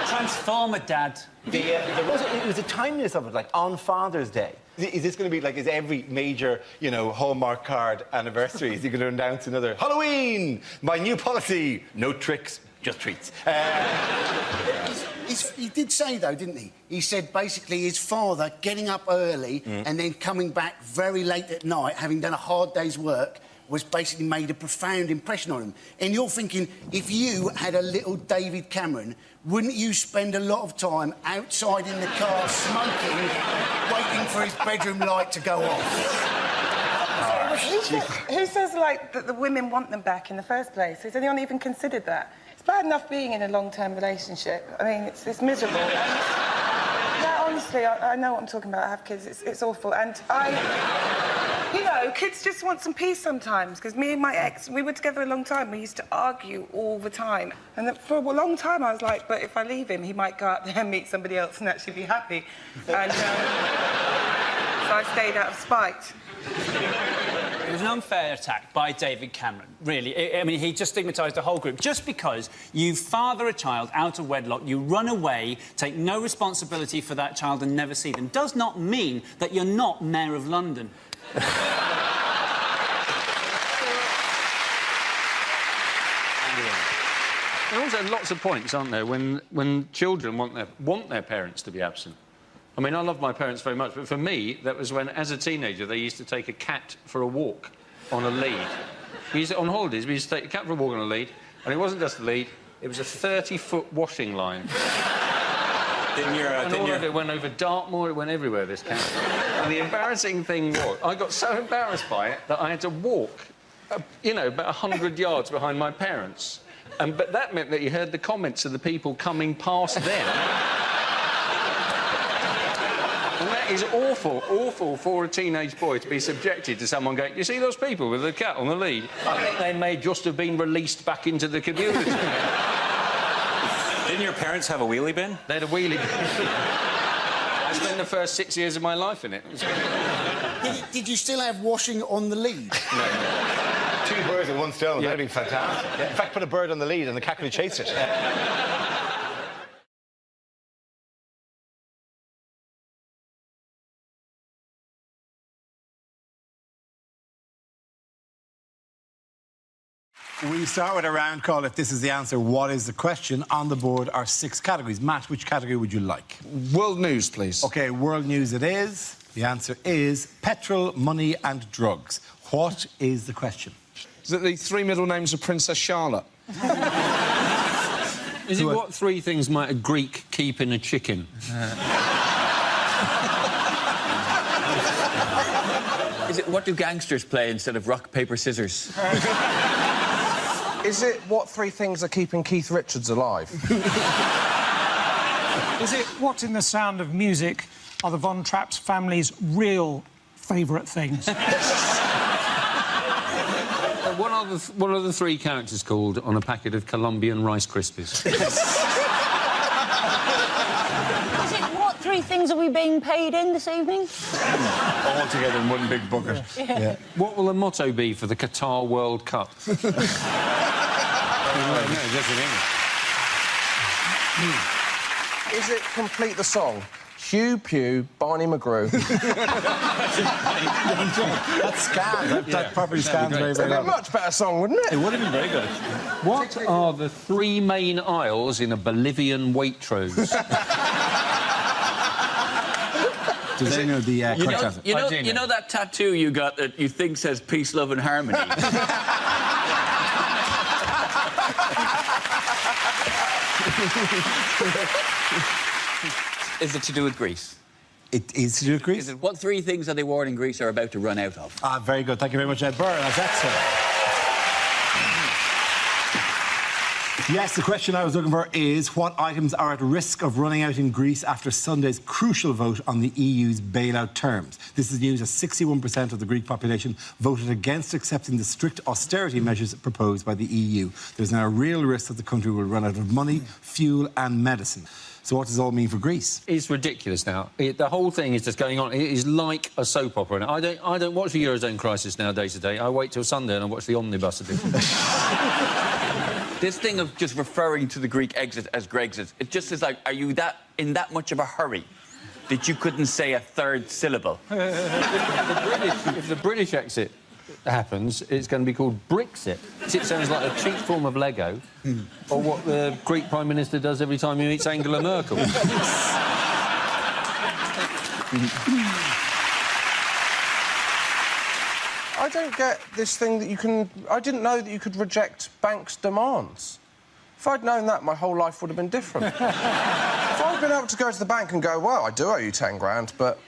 Transformer, Dad. It was the timeliness of it, like, on Father's Day. Is this going to be like, is every major, you know, Hallmark card anniversary, is he going to announce another Halloween, my new policy, no tricks, just treats? He did say, though, didn't he? He said, basically, his father getting up early and then coming back very late at night, having done a hard day's work, was basically made a profound impression on him. And you're thinking, if you had a little David Cameron, wouldn't you spend a lot of time outside in the car smoking, waiting for his bedroom light to go off? Who says, like, that the women want them back in the first place? Has anyone even considered that? It's bad enough being in a long-term relationship. I mean, it's miserable. Yeah, honestly, I know what I'm talking about. I have kids. It's awful. And you know, kids just want some peace sometimes, because me and my ex, we were together a long time. We used to argue all the time. And for a long time, I was like, but if I leave him, he might go out there and meet somebody else and actually be happy. And so I stayed out of spite. It was an unfair attack by David Cameron, really. I mean, he just stigmatised the whole group. Just because you father a child out of wedlock, you run away, take no responsibility for that child and never see them, does not mean that you're not Mayor of London. There are also lots of points, aren't there, when children want their parents to be absent. I mean, I love my parents very much, but for me, that was when, as a teenager, they used to take a cat for a walk on a lead. On holidays, we used to take a cat for a walk on a lead, and it wasn't just a lead, it was a 30-foot washing line. It went over Dartmoor, it went everywhere, this cat. And the embarrassing thing was, I got so embarrassed by it that I had to walk, you know, about 100 yards behind my parents. But that meant that you heard the comments of the people coming past them. And that is awful, awful for a teenage boy to be subjected to someone going, you see those people with the cat on the lead? I think they may just have been released back into the community. Didn't your parents have a wheelie bin? They had a wheelie bin. I spent the first 6 years of my life in it. Did you still have washing on the lead? No. 2 birds with 1 stone. That'd be fantastic. In fact, put a bird on the lead and the cat could chase it. We start with a round call. If this is the answer, what is the question? On the board are 6 categories. Matt, which category would you like? World news, please. OK, world news it is. The answer is petrol, money and drugs. What is the question? Is it the 3 middle names of Princess Charlotte? Is it what 3 things might a Greek keep in a chicken? Is it what do gangsters play instead of rock, paper, scissors? Is it what 3 things are keeping Keith Richards alive? Is it what in The Sound of Music are the Von Trapp's family's real favourite things? What are the 3 characters called on a packet of Colombian Rice Krispies? Is it what 3 things are we being paid in this evening? All together in one big bucket. Yeah. What will the motto be for the Qatar World Cup? Is it complete the song? Hugh Pew, Barney McGrew. That scans. That properly scans very, very well. It's a much better song, wouldn't it? It would have been very good. What are the 3 main aisles in a Bolivian Waitrose? Does anyone know the correct answer? You know that tattoo you got that you think says peace, love and harmony? Is it to do with Greece? It is to do with Greece. Is it what 3 things that they wore in Greece are about to run out of? Ah, very good. Thank you very much, Ed Burr. That's excellent. Yes, the question I was looking for is what items are at risk of running out in Greece after Sunday's crucial vote on the EU's bailout terms. This is news as 61% of the Greek population voted against accepting the strict austerity measures proposed by the EU. There's now a real risk that the country will run out of money, fuel and medicine. So what does it all mean for Greece? It's ridiculous now. The whole thing is just going on. It is like a soap opera. And I don't watch the Eurozone crisis now day to day. I wait till Sunday and I watch the omnibus edition. This thing of just referring to the Greek exit as Grexit, it just is like, are you in that much of a hurry that you couldn't say a third syllable? If the British exit happens, it's going to be called Brexit. It sounds like a cheap form of Lego, or what the Greek Prime Minister does every time he meets Angela Merkel. I don't get this thing that you can... I didn't know that you could reject banks' demands. If I'd known that, my whole life would have been different. If I'd been able to go to the bank and go, well, I do owe you 10 grand, but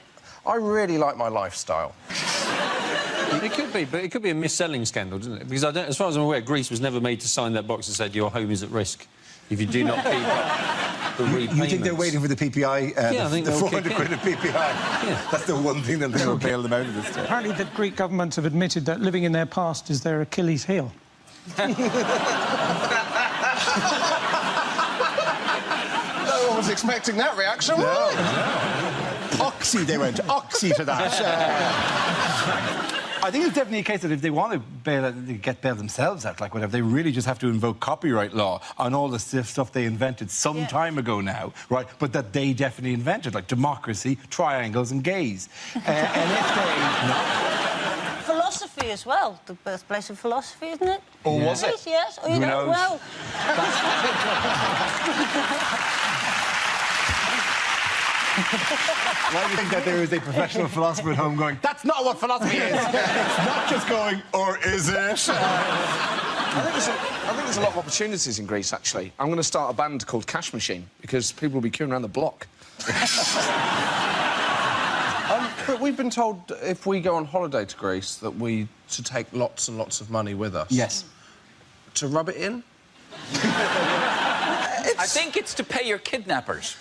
I really like my lifestyle. It could be, but it could be a mis-selling scandal, doesn't it? Because as far as I'm aware, Greece was never made to sign that box that said your home is at risk if you do not keep up the repayments. You think they're waiting for the PPI, I think the they'll 400 quid of PPI? Yeah. That's the one thing that will bail them out of this stuff. Apparently the Greek government have admitted that living in their past is their Achilles heel. No one was expecting that reaction. No. Oxy, they went. Oxy to that. I think it's definitely a case that if they want to bail out, they get bailed themselves out, like whatever. They really just have to invoke copyright law on all the stuff they invented some time ago now, right? But that they definitely invented, like democracy, triangles and gays. And if they... Philosophy as well, the birthplace of philosophy, isn't it? Or was it? Yes. Oh, you Who know, knows? well... Why do you think that there is a professional philosopher at home going, that's not what philosophy is? It's not just going, or is it? I think there's a lot of opportunities in Greece, actually. I'm going to start a band called Cash Machine, because people will be queuing around the block. But we've been told if we go on holiday to Greece that we should take lots and lots of money with us. Yes. To rub it in? I think it's to pay your kidnappers.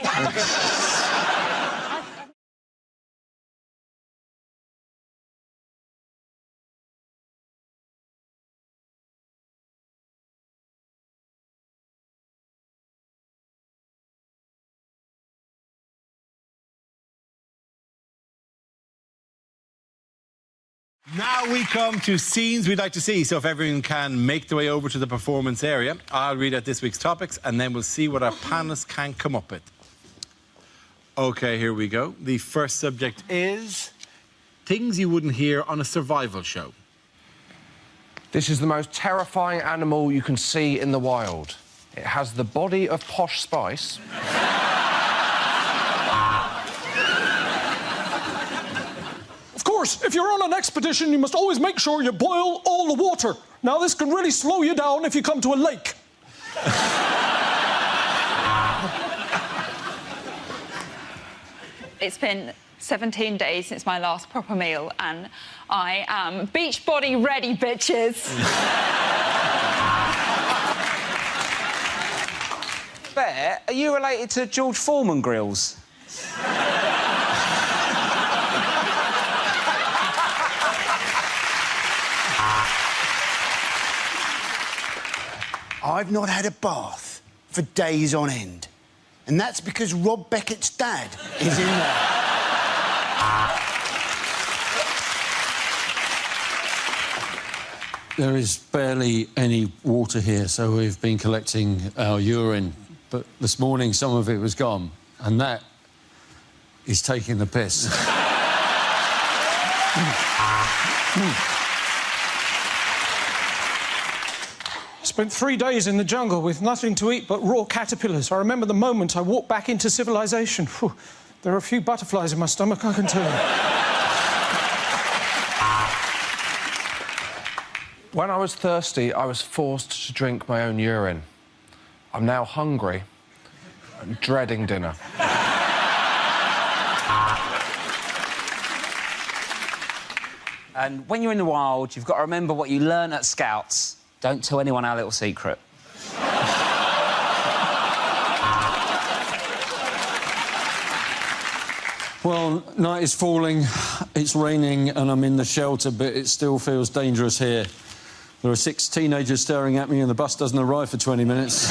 Now we come to scenes we'd like to see. So if everyone can make their way over to the performance area, I'll read out this week's topics and then we'll see what our panellists can come up with. OK, here we go. The first subject is things you wouldn't hear on a survival show. This is the most terrifying animal you can see in the wild. It has the body of Posh Spice. Of course, if you're on an expedition, you must always make sure you boil all the water. Now, this can really slow you down if you come to a lake. It's been 17 days since my last proper meal, and I am beach body ready, bitches. Bear, are you related to George Foreman grills? I've not had a bath for days on end. And that's because Rob Beckett's dad is in there. There is barely any water here, so we've been collecting our urine. But this morning, some of it was gone, and that is taking the piss. Spent 3 days in the jungle with nothing to eat but raw caterpillars. I remember the moment I walked back into civilization. Whew, there are a few butterflies in my stomach, I can tell you. When I was thirsty, I was forced to drink my own urine. I'm now hungry and dreading dinner. And when you're in the wild, you've got to remember what you learn at Scouts. Don't tell anyone our little secret. on, night is falling, it's raining, and I'm in the shelter, but it still feels dangerous here. There are 6 teenagers staring at me, and the bus doesn't arrive for 20 minutes.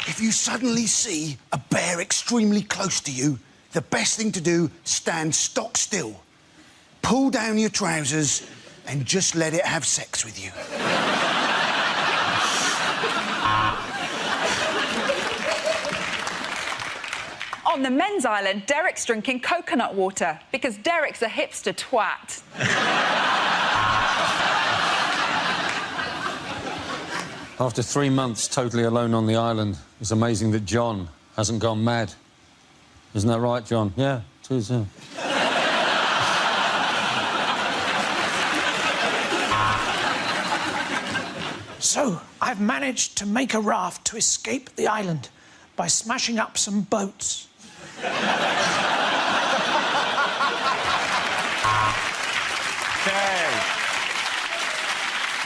If you suddenly see a bear extremely close to you, the best thing to do, stand stock still. Pull down your trousers and just let it have sex with you. On the men's island, Derek's drinking coconut water because Derek's a hipster twat. After 3 months totally alone on the island, it's amazing that John hasn't gone mad. Isn't that right, John? Yeah, it is, yeah. So, I've managed to make a raft to escape the island by smashing up some boats. Okay.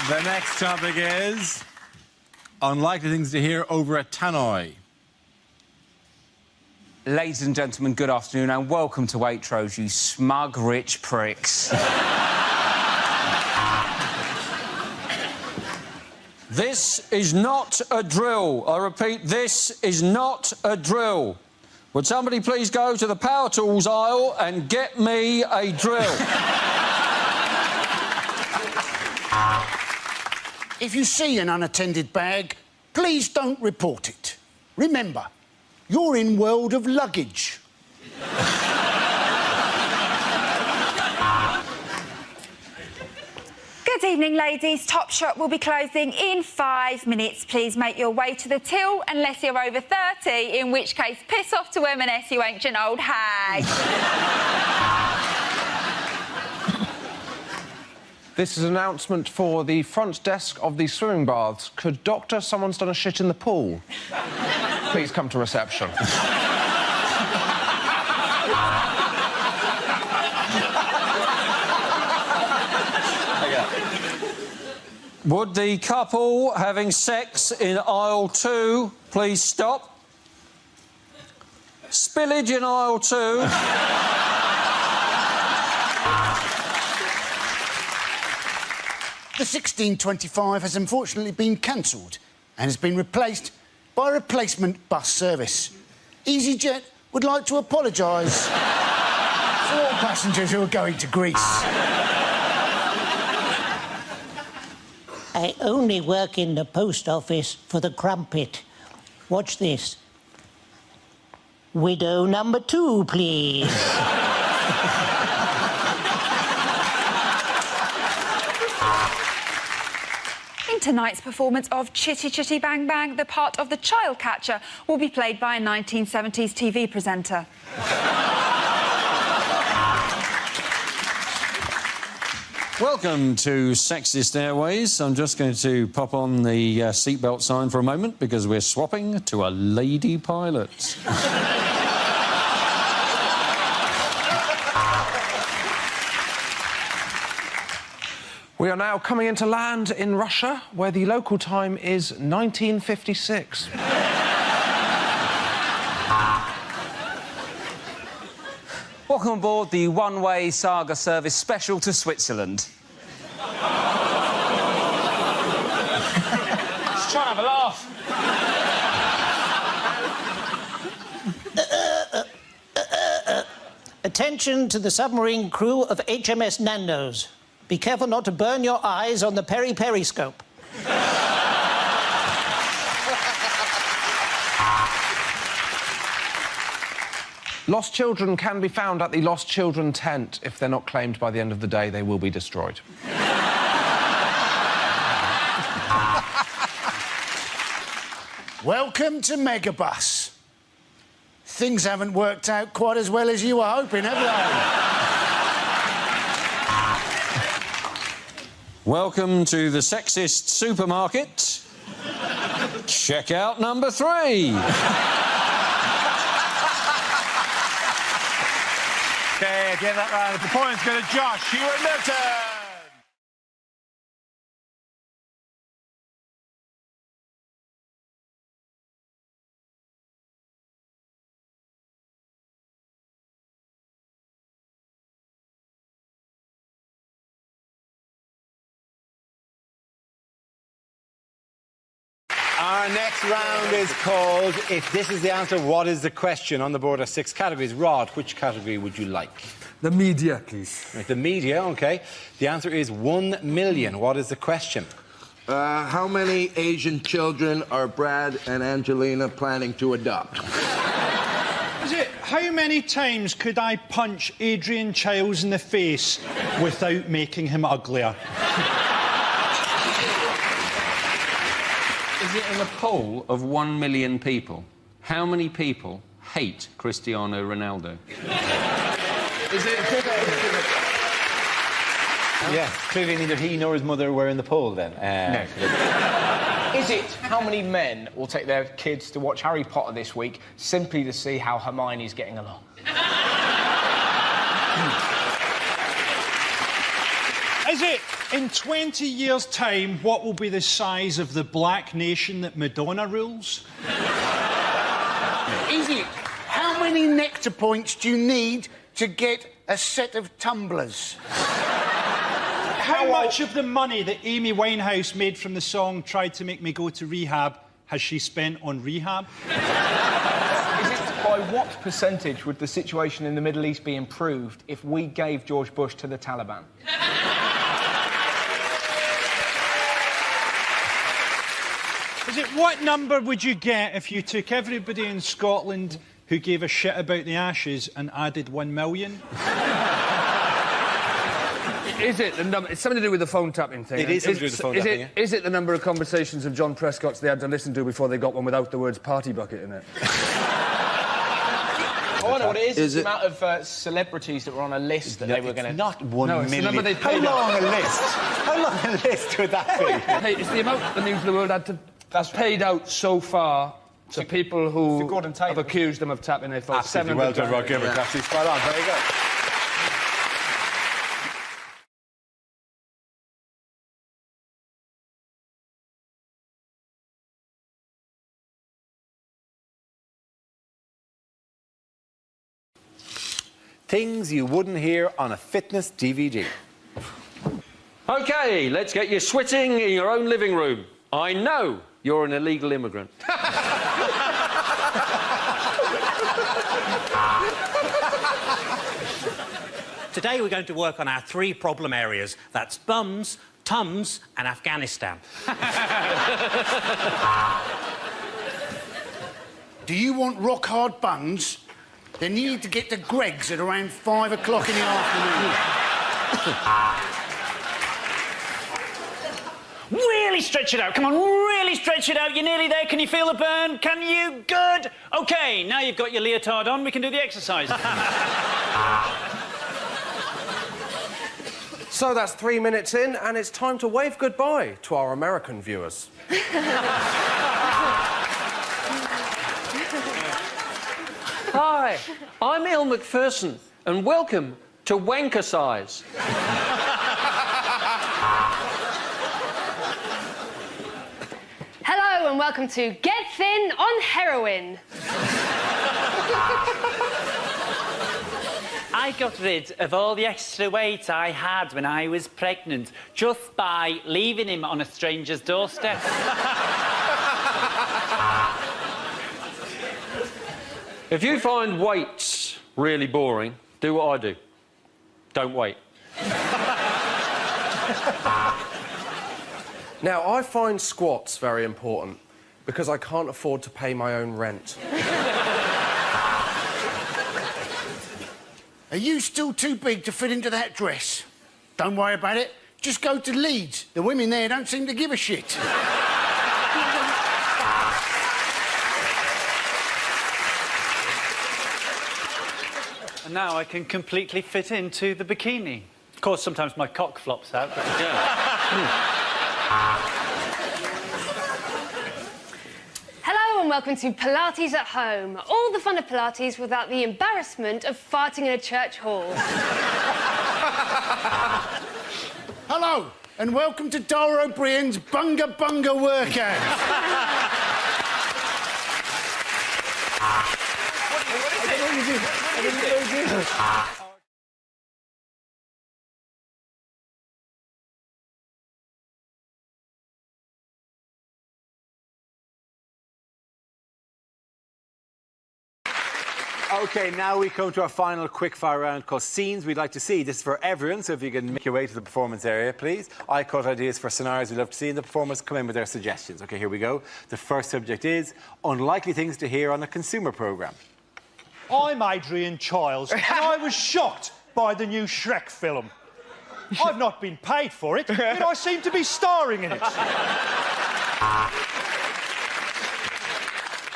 The next topic is unlikely things to hear over at Tannoy. Ladies and gentlemen, good afternoon and welcome to Waitrose, you smug, rich pricks. This is not a drill. I repeat, this is not a drill. Would somebody please go to the power tools aisle and get me a drill? If you see an unattended bag, please don't report it. Remember, you're in world of luggage. Good evening, ladies. Topshop will be closing in 5 minutes. Please make your way to the till unless you're over 30, in which case piss off to M&S, you ancient old hag. This is an announcement for the front desk of the swimming baths. Could doctor, someone's done a shit in the pool? Please come to reception. Would the couple having sex in aisle 2 please stop? Spillage in aisle 2. The 1625 has unfortunately been cancelled and has been replaced by replacement bus service. EasyJet would like to apologise for all passengers who are going to Greece. I only work in the post office for the crumpet. Watch this. Widow number 2, please. In tonight's performance of Chitty Chitty Bang Bang, the part of the child catcher will be played by a 1970s TV presenter. Welcome to Sexist Airways. I'm just going to pop on the seatbelt sign for a moment because we're swapping to a lady pilot. We are now coming into land in Russia, where the local time is 1956. Welcome aboard the one-way saga service special to Switzerland. Just trying to have a laugh. Attention to the submarine crew of HMS Nando's. Be careful not to burn your eyes on the periscope. Lost children can be found at the Lost Children tent. If they're not claimed by the end of the day, they will be destroyed. Welcome to Megabus. Things haven't worked out quite as well as you were hoping, have they? Welcome to the Sexist Supermarket. Checkout number 3. Okay, at the end of that round, the points go to Josh. You were Milton. Our next round is called If This Is the Answer, What Is the Question? On the board are 6 categories. Rod, which category would you like? The media, please. Right, the media, OK. The answer is 1 million. What is the question? How many Asian children are Brad and Angelina planning to adopt? Is it, how many times could I punch Adrian Chiles in the face without making him uglier? Is it in a poll of 1 million people? How many people hate Cristiano Ronaldo? Is it... Yes, clearly neither he nor his mother were in the poll then. No. Is it how many men will take their kids to watch Harry Potter this week simply to see how Hermione's getting along? Is it, in 20 years' time, what will be the size of the black nation that Madonna rules? Is it, how many nectar points do you need to get a set of tumblers? How much of the money that Amy Winehouse made from the song Tried to Make Me Go to Rehab has she spent on rehab? Is it by what percentage would the situation in the Middle East be improved if we gave George Bush to the Taliban? Is it, what number would you get if you took everybody in Scotland who gave a shit about the Ashes and added 1 million? Is it the number... It's something to do with the phone tapping thing. It is something to do with the phone tapping, yeah. Is it the number of conversations of John Prescott's they had to listen to before they got one without the words party bucket in it? Oh, I know what it is. It's the amount of celebrities that were on a list that they were going to... Not 1 million. It's the number they How paid long a list? How long a list would that be? Hey, it's the amount the News of the World had to... That's paid out so far to people who have accused them of tapping their phone. Absolutely well done, Rod Gilbert. Absolutely spot on. Very good. Things you wouldn't hear on a fitness DVD. OK, let's get you sweating in your own living room. I know you're an illegal immigrant. Today we're going to work on our 3 problem areas. That's bums, tums and Afghanistan. Do you want rock-hard buns? Then you need to get to Greg's at around 5 o'clock in the afternoon. Really stretch it out. Come on, really stretch it out. You're nearly there. Can you feel the burn? Can you? Good. OK, now you've got your leotard on, we can do the exercise. So that's 3 minutes in, and it's time to wave goodbye to our American viewers. Hi, I'm Il McPherson, and welcome to Wankercise. Hello and welcome to Get Thin on Heroin. I got rid of all the extra weight I had when I was pregnant just by leaving him on a stranger's doorstep. If you find weights really boring, do what I do. Don't wait. Now, I find squats very important because I can't afford to pay my own rent. Are you still too big to fit into that dress? Don't worry about it. Just go to Leeds. The women there don't seem to give a shit. And now I can completely fit into the bikini. Of course, sometimes my cock flops out, but... Hello and welcome to Pilates at Home. All the fun of Pilates without the embarrassment of farting in a church hall. Hello, and welcome to Dara O'Brien's Bunga Bunga workout. What did you do? OK, now we come to our final quick-fire round called Scenes We'd Like to See. This is for everyone, so if you can make your way to the performance area, please. I caught ideas for scenarios we'd love to see, and the performers come in with their suggestions. OK, here we go. The first subject is unlikely things to hear on a consumer programme. I'm Adrian Childs, and I was shocked by the new Shrek film. I've not been paid for it, yet I seem to be starring in it.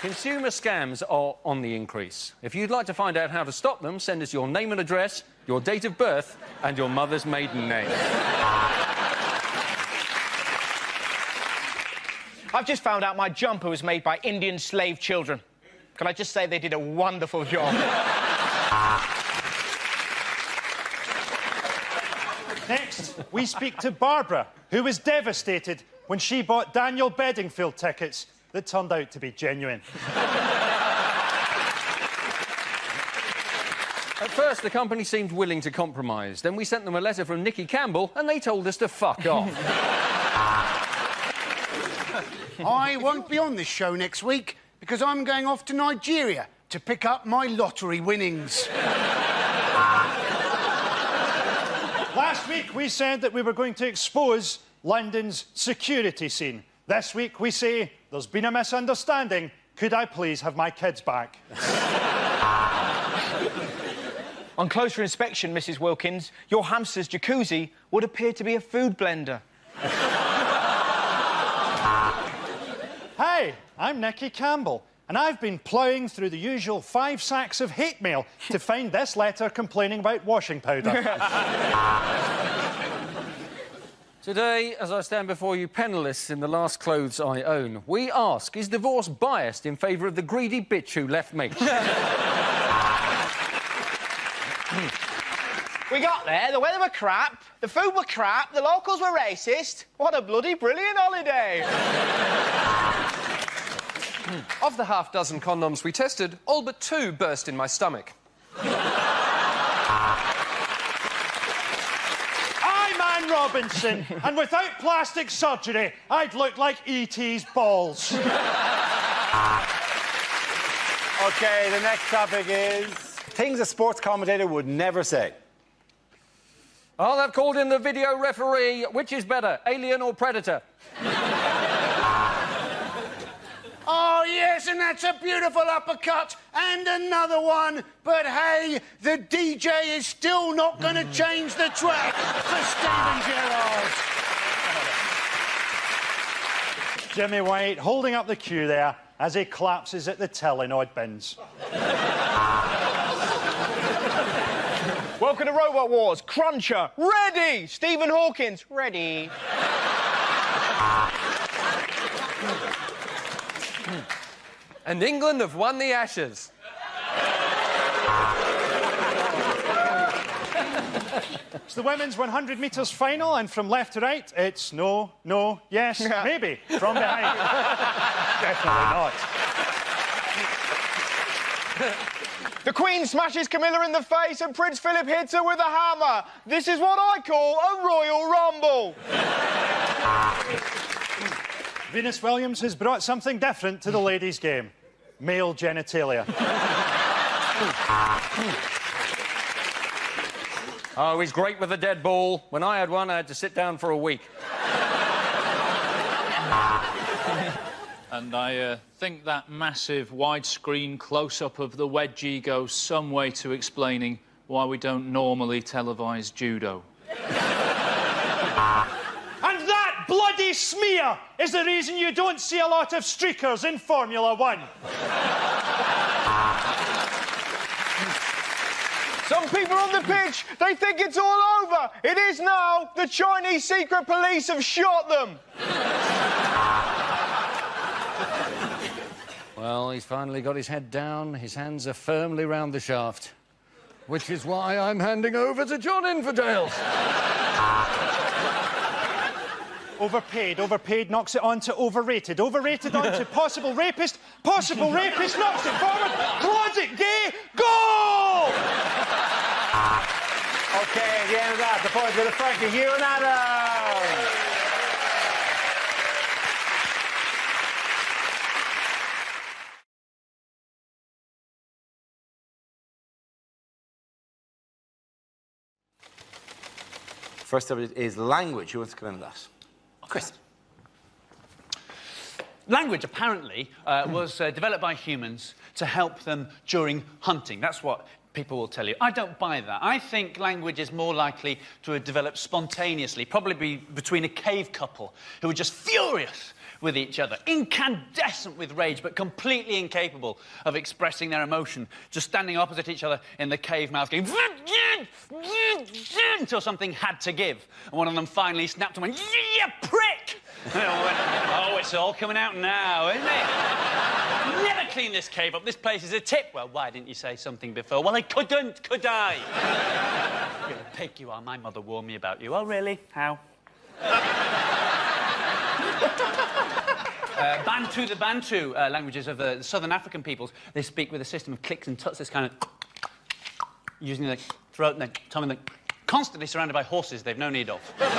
Consumer scams are on the increase. If you'd like to find out how to stop them, send us your name and address, your date of birth, and your mother's maiden name. I've just found out my jumper was made by Indian slave children. Can I just say they did a wonderful job? Next, we speak to Barbara, who was devastated when she bought Daniel Bedingfield tickets that turned out to be genuine. At first, the company seemed willing to compromise. Then we sent them a letter from Nicky Campbell, and they told us to fuck off. I won't be on this show next week because I'm going off to Nigeria to pick up my lottery winnings. Last week, we said that we were going to expose London's security scene. This week, we say, there's been a misunderstanding. Could I please have my kids back? On closer inspection, Mrs. Wilkins, your hamster's jacuzzi would appear to be a food blender. Hi, I'm Nicky Campbell, and I've been ploughing through the usual 5 sacks of hate mail to find this letter complaining about washing powder. Today, as I stand before you penniless in the last clothes I own, we ask, is divorce biased in favour of the greedy bitch who left me? We got there, the weather were crap, the food were crap, the locals were racist. What a bloody brilliant holiday! Of the half-dozen condoms we tested, all but 2 burst in my stomach. I'm Anne Robinson, and without plastic surgery, I'd look like E.T.'s balls. OK, the next topic is things a sports commentator would never say. Oh, they've called in the video referee. Which is better, Alien or Predator? Oh, yes, and that's a beautiful uppercut. And another one. But, hey, the DJ is still not going to change the track for Stephen Gerrard. Jimmy White holding up the cue there as he collapses at the Telenoid bins. Welcome to Robot Wars. Cruncher, ready! Stephen Hawkins, ready. And England have won the Ashes. It's the women's 100 metres final, and from left to right, it's no, no, yes, maybe, from behind. Definitely not. The Queen smashes Camilla in the face and Prince Philip hits her with a hammer. This is what I call a Royal Rumble. Venus Williams has brought something different to the ladies' game. Male genitalia. Oh, he's great with a dead ball. When I had one, I had to sit down for a week. And I think that massive widescreen close-up of the wedgie goes some way to explaining why we don't normally televise judo. And that bloody smear is the reason you don't see a lot of streakers in Formula 1. Some people on the pitch, they think it's all over. It is now. The Chinese secret police have shot them. Well, he's finally got his head down. His hands are firmly round the shaft. Which is why I'm handing over to John Infidel. Overpaid knocks it on to overrated. Overrated on to possible rapist knocks it forward. Closet gay, goal! OK, at the end of that, the point to Frankie, you and Adam. First subject is language. Who wants to come in with that? Chris. Language, apparently, was developed by humans to help them during hunting. That's what people will tell you. I don't buy that. I think language is more likely to have developed spontaneously, probably between a cave couple who were just furious with each other, incandescent with rage, but completely incapable of expressing their emotion, just standing opposite each other in the cave mouth, going until something had to give. And one of them finally snapped and went, "You prick!" And they all went, "Oh, it's all coming out now, isn't it? Never clean this cave up. This place is a tip." "Well, why didn't you say something before?" "Well, I couldn't, could I?" "You're a pig, you are. My mother warned me about you." "Oh, really? How?" Bantu, the Bantu languages of the southern African peoples, they speak with a system of clicks and tuts, this kind of using their throat and their tongue, and they're constantly surrounded by horses they've no need of. It's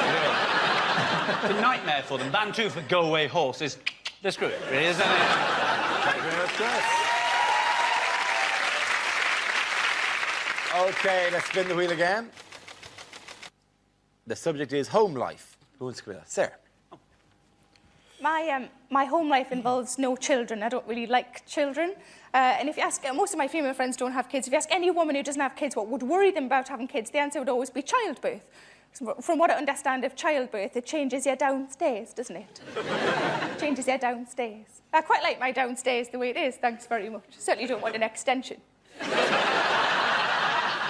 a nightmare for them. Bantu for go away horses. They're screwed, really, isn't it? Thank you very much, Chris. OK, let's spin the wheel again. The subject is home life. Who wants to come in with that? Sarah. My home life involves no children. I don't really like children. And if you ask, most of my female friends don't have kids. If you ask any woman who doesn't have kids what would worry them about having kids, the answer would always be childbirth. So from what I understand of childbirth, it changes you downstairs, doesn't it? It changes you downstairs. I quite like my downstairs the way it is, thanks very much. Certainly don't want an extension.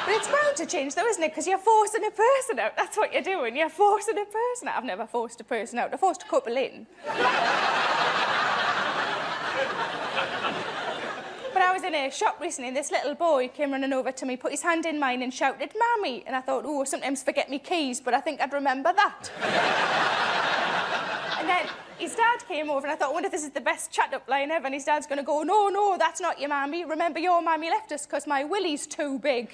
But it's bound to change, though, isn't it? Because you're forcing a person out. That's what you're doing. You're forcing a person out. I've never forced a person out. I forced a couple in. But I was in a shop recently, and this little boy came running over to me, put his hand in mine and shouted, "Mammy!" And I thought, oh, sometimes forget me keys, but I think I'd remember that. And then his dad came over, and I thought, I wonder if this is the best chat-up line ever. And his dad's going to go, "No, no, that's not your mammy. Remember, your mammy left us because my willy's too big."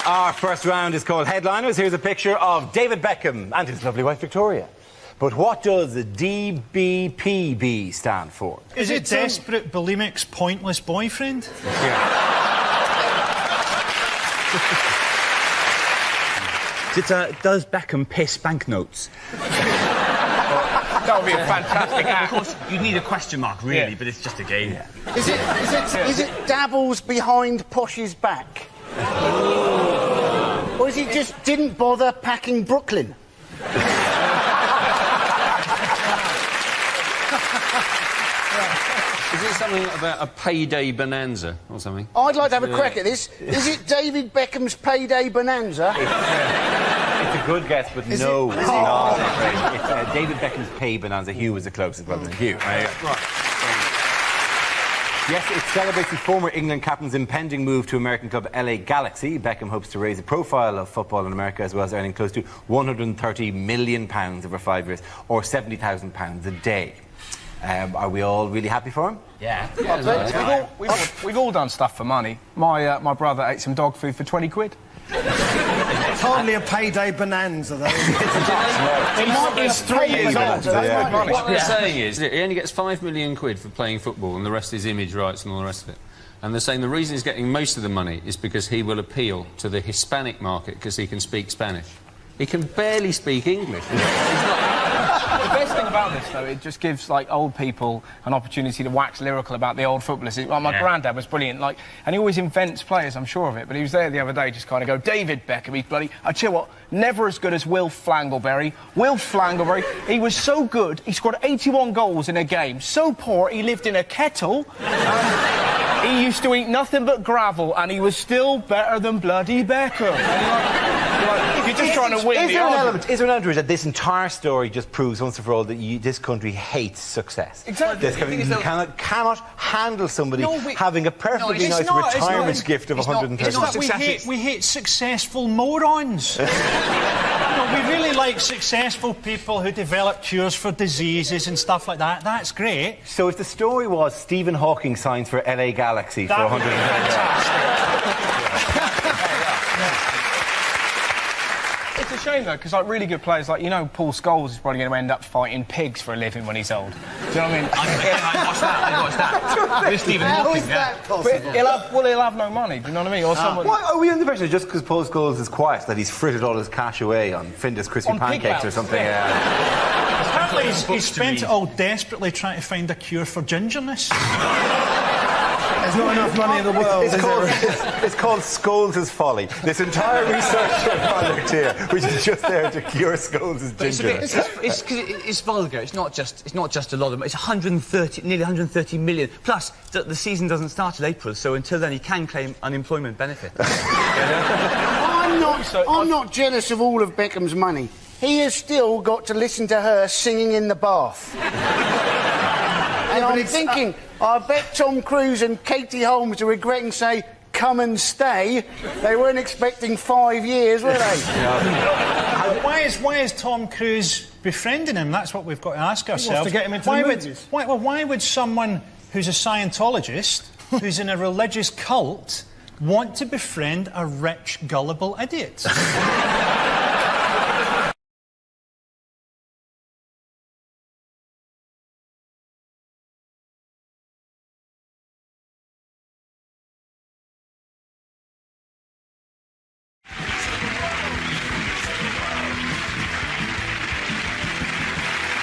Our first round is called Headliners. Here's a picture of David Beckham and his lovely wife, Victoria. But what does the DBPB stand for? Is it desperate, bulimic, pointless boyfriend? Yeah. Does Beckham piss banknotes? That would be a fantastic act. Of course, you'd need a question mark, really, but it's just a game. Yeah. Is it dabbles behind Posh's back? Or is it just didn't bother packing Brooklyn? Is it something about a payday bonanza or something? I'd like to have a crack at this. Is it David Beckham's payday bonanza? It's a good guess, but no, it's not. It's David Beckham's pay bonanza. Hugh was the closest brother than Hugh. Right. Yes, it celebrates the former England captain's impending move to American club LA Galaxy. Beckham hopes to raise the profile of football in America, as well as earning close to £130 million over 5 years, or £70,000 a day. Are we all really happy for him? Yeah. We've all done stuff for money. My brother ate some dog food for 20 quid. It's hardly a payday bonanza, though. It's 3 years old. What they're saying is he only gets £5 million for playing football, and the rest is image rights and all the rest of it. And they're saying the reason he's getting most of the money is because he will appeal to the Hispanic market because he can speak Spanish. He can barely speak English. The best thing about this, though, it just gives, like, old people an opportunity to wax lyrical about the old footballers. Like, my granddad was brilliant, like, and he always invents players, I'm sure of it, but he was there the other day just kind of go, David Beckham, he's bloody... I tell you what, never as good as Will Flangleberry. Will Flangleberry, he was so good, he scored 81 goals in a game. So poor, he lived in a kettle. He used to eat nothing but gravel, and he was still better than bloody Beckham. You're just trying to win the argument. Is there an element that this entire story just proves once and for all that this country hates success? Exactly. You cannot handle somebody having a perfectly nice retirement gift of 130. We hate successful morons. We really like successful people who develop cures for diseases and stuff like that. That's great. So if the story was Stephen Hawking signs for LA Galaxy for 130... a shame, though, because, like, really good players, like, you know, Paul Scholes is probably going to end up fighting pigs for a living when he's old. Do you know what I mean? I watched that. With Stephen How Hawking, is that possible? But he'll have no money, do you know what I mean? Or someone... Why are we under pressure just because Paul Scholes is quiet that he's frittered all his cash away on Findus crispy On pig pancakes or belts, something? Apparently he's spent it all desperately trying to find a cure for gingerness. There's not enough money in the world. It's called Scholes' Folly. This entire research project here, which is just there to cure Scholes' gingerness. It's vulgar. It's not just a lot of money. It's nearly 130 million. Plus, the season doesn't start till April, so until then he can claim unemployment benefit. I'm not jealous of all of Beckham's money. He has still got to listen to her singing in the bath. And I'm thinking, I bet Tom Cruise and Katie Holmes are regretting say, come and stay. They weren't expecting 5 years, were they? Why is Tom Cruise befriending him? That's what we've got to ask ourselves. He wants to get him into the movies. Why would someone who's a Scientologist, who's in a religious cult, want to befriend a rich, gullible idiot?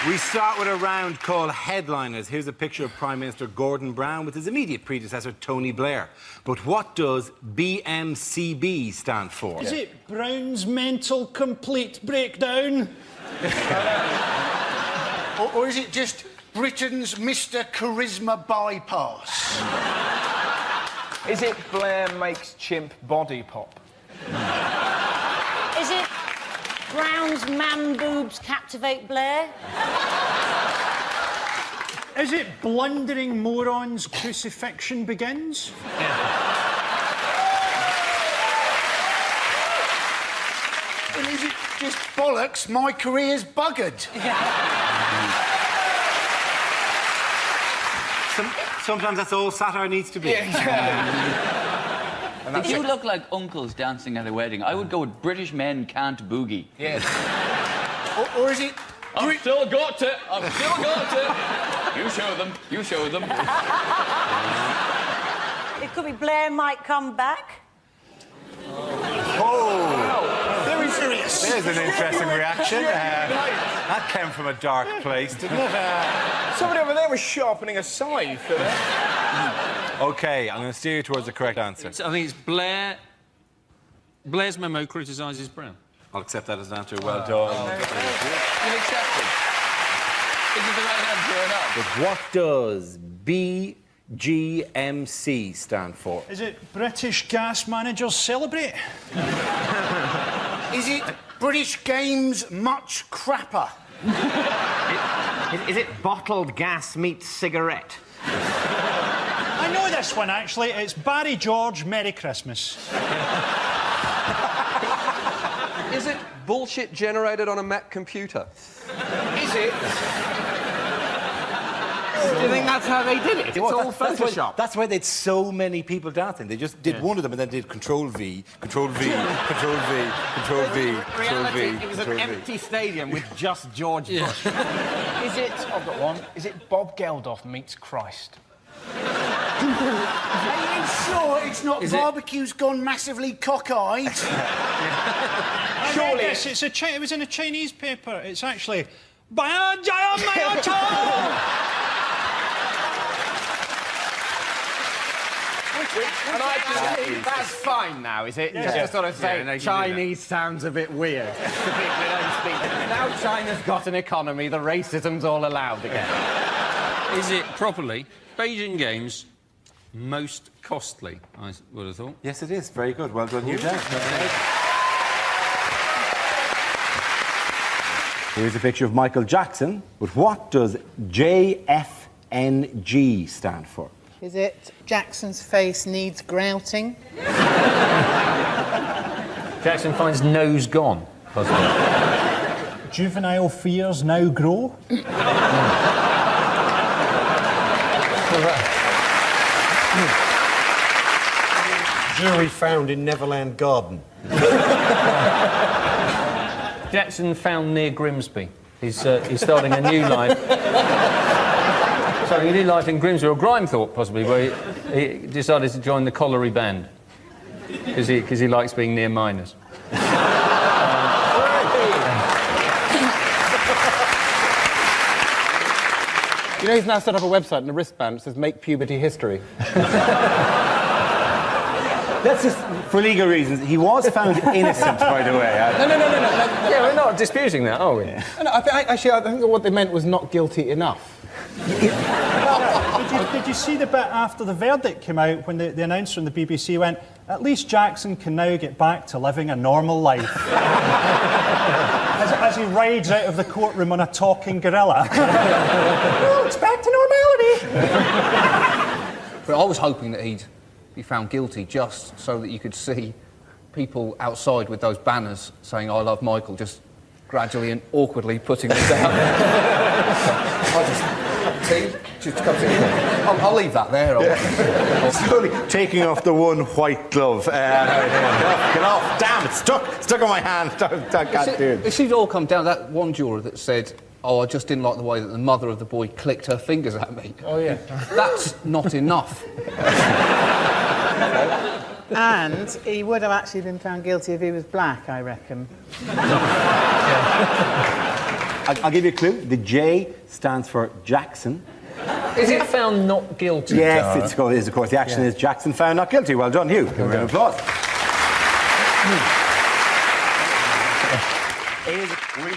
We start with a round called Headliners. Here's a picture of Prime Minister Gordon Brown with his immediate predecessor, Tony Blair. But what does BMCB stand for? Is it Brown's Mental Complete Breakdown? or is it just Britain's Mr. Charisma Bypass? Is it Blair makes chimp body pop? Is it Brown's man boobs captivate Blair? Is it Blundering Morons Crucifixion Begins? And is it just bollocks, my career's buggered? Sometimes that's all satire needs to be. If you look like uncles dancing at a wedding, I would go with British men can't boogie. Yes. or is it... I've still got it! I've still got it! You show them. You show them. It could be Blair might come back. Oh! Very serious. There's an interesting reaction. That came from a dark place, didn't it? Somebody over there was sharpening a scythe. OK, I'm going to steer you towards the correct answer. I think it's Blair. Blair's memo criticises Brown. I'll accept that as an answer. Well done. You'll accept it. Is it the right answer or not? But what does BGMC stand for? Is it British Gas Managers Celebrate? Is it British Games Much Crapper? Is it bottled gas meets cigarette? I know this one, actually. It's Barry George, Merry Christmas. Is it bullshit generated on a Mac computer? Is it? Do you think that's how they did it? It's all Photoshop. That's why they had so many people dancing. They just did one of them and then did Control-V, Control-V, Control-V, Control-V, Control-V, It was an empty stadium with just George Bush. Is it... I've got one. Is it Bob Geldof meets Christ? Are you sure it's not barbecue's gone massively cockeyed? Surely it was in a Chinese paper. It's actually That's fine now, is it? Yeah. Just to sort of say they can do Chinese sounds a bit weird. Now China's got an economy, the racism's all allowed again. Is it properly Beijing Games most costly, I would have thought? Yes, it is. Very good. Well done, you, Dan. Here's a picture of Michael Jackson. But what does JFNG stand for? Is it Jackson's face needs grouting? Jackson finds nose gone, possibly. Juvenile fears now grow. Jury found in Neverland Garden. Jackson found near Grimsby. He's starting a new life. Starting a new life in Grimsby, or Grimethorpe, possibly, where he decided to join the colliery band. Because he likes being near miners. You know, he's now set up a website and a wristband that says "Make Puberty History." That's just for legal reasons. He was found innocent, by the way. No. Yeah, we're not disputing that, are we? No, I think what they meant was not guilty enough. Did you see the bit after the verdict came out when the announcer on the BBC went, "At least Jackson can now get back to living a normal life." as he rides out of the courtroom on a talking gorilla. "Oh, it's back to normality." But I was hoping that he'd be found guilty just so that you could see people outside with those banners saying "I love Michael," just gradually and awkwardly putting them down. I'll leave that there. Slowly taking off the one white glove. Get off. Damn, it's stuck on my hand. It seemed to all come down to that one juror that said, "Oh, I just didn't like the way that the mother of the boy clicked her fingers at me." Oh, yeah. That's not enough. And he would have actually been found guilty if he was black, I reckon. I'll give you a clue. The J stands for Jackson. Is it found not guilty? Yes, it is, of course. The action is Jackson found not guilty. Well done, Hugh. Give him an applause. We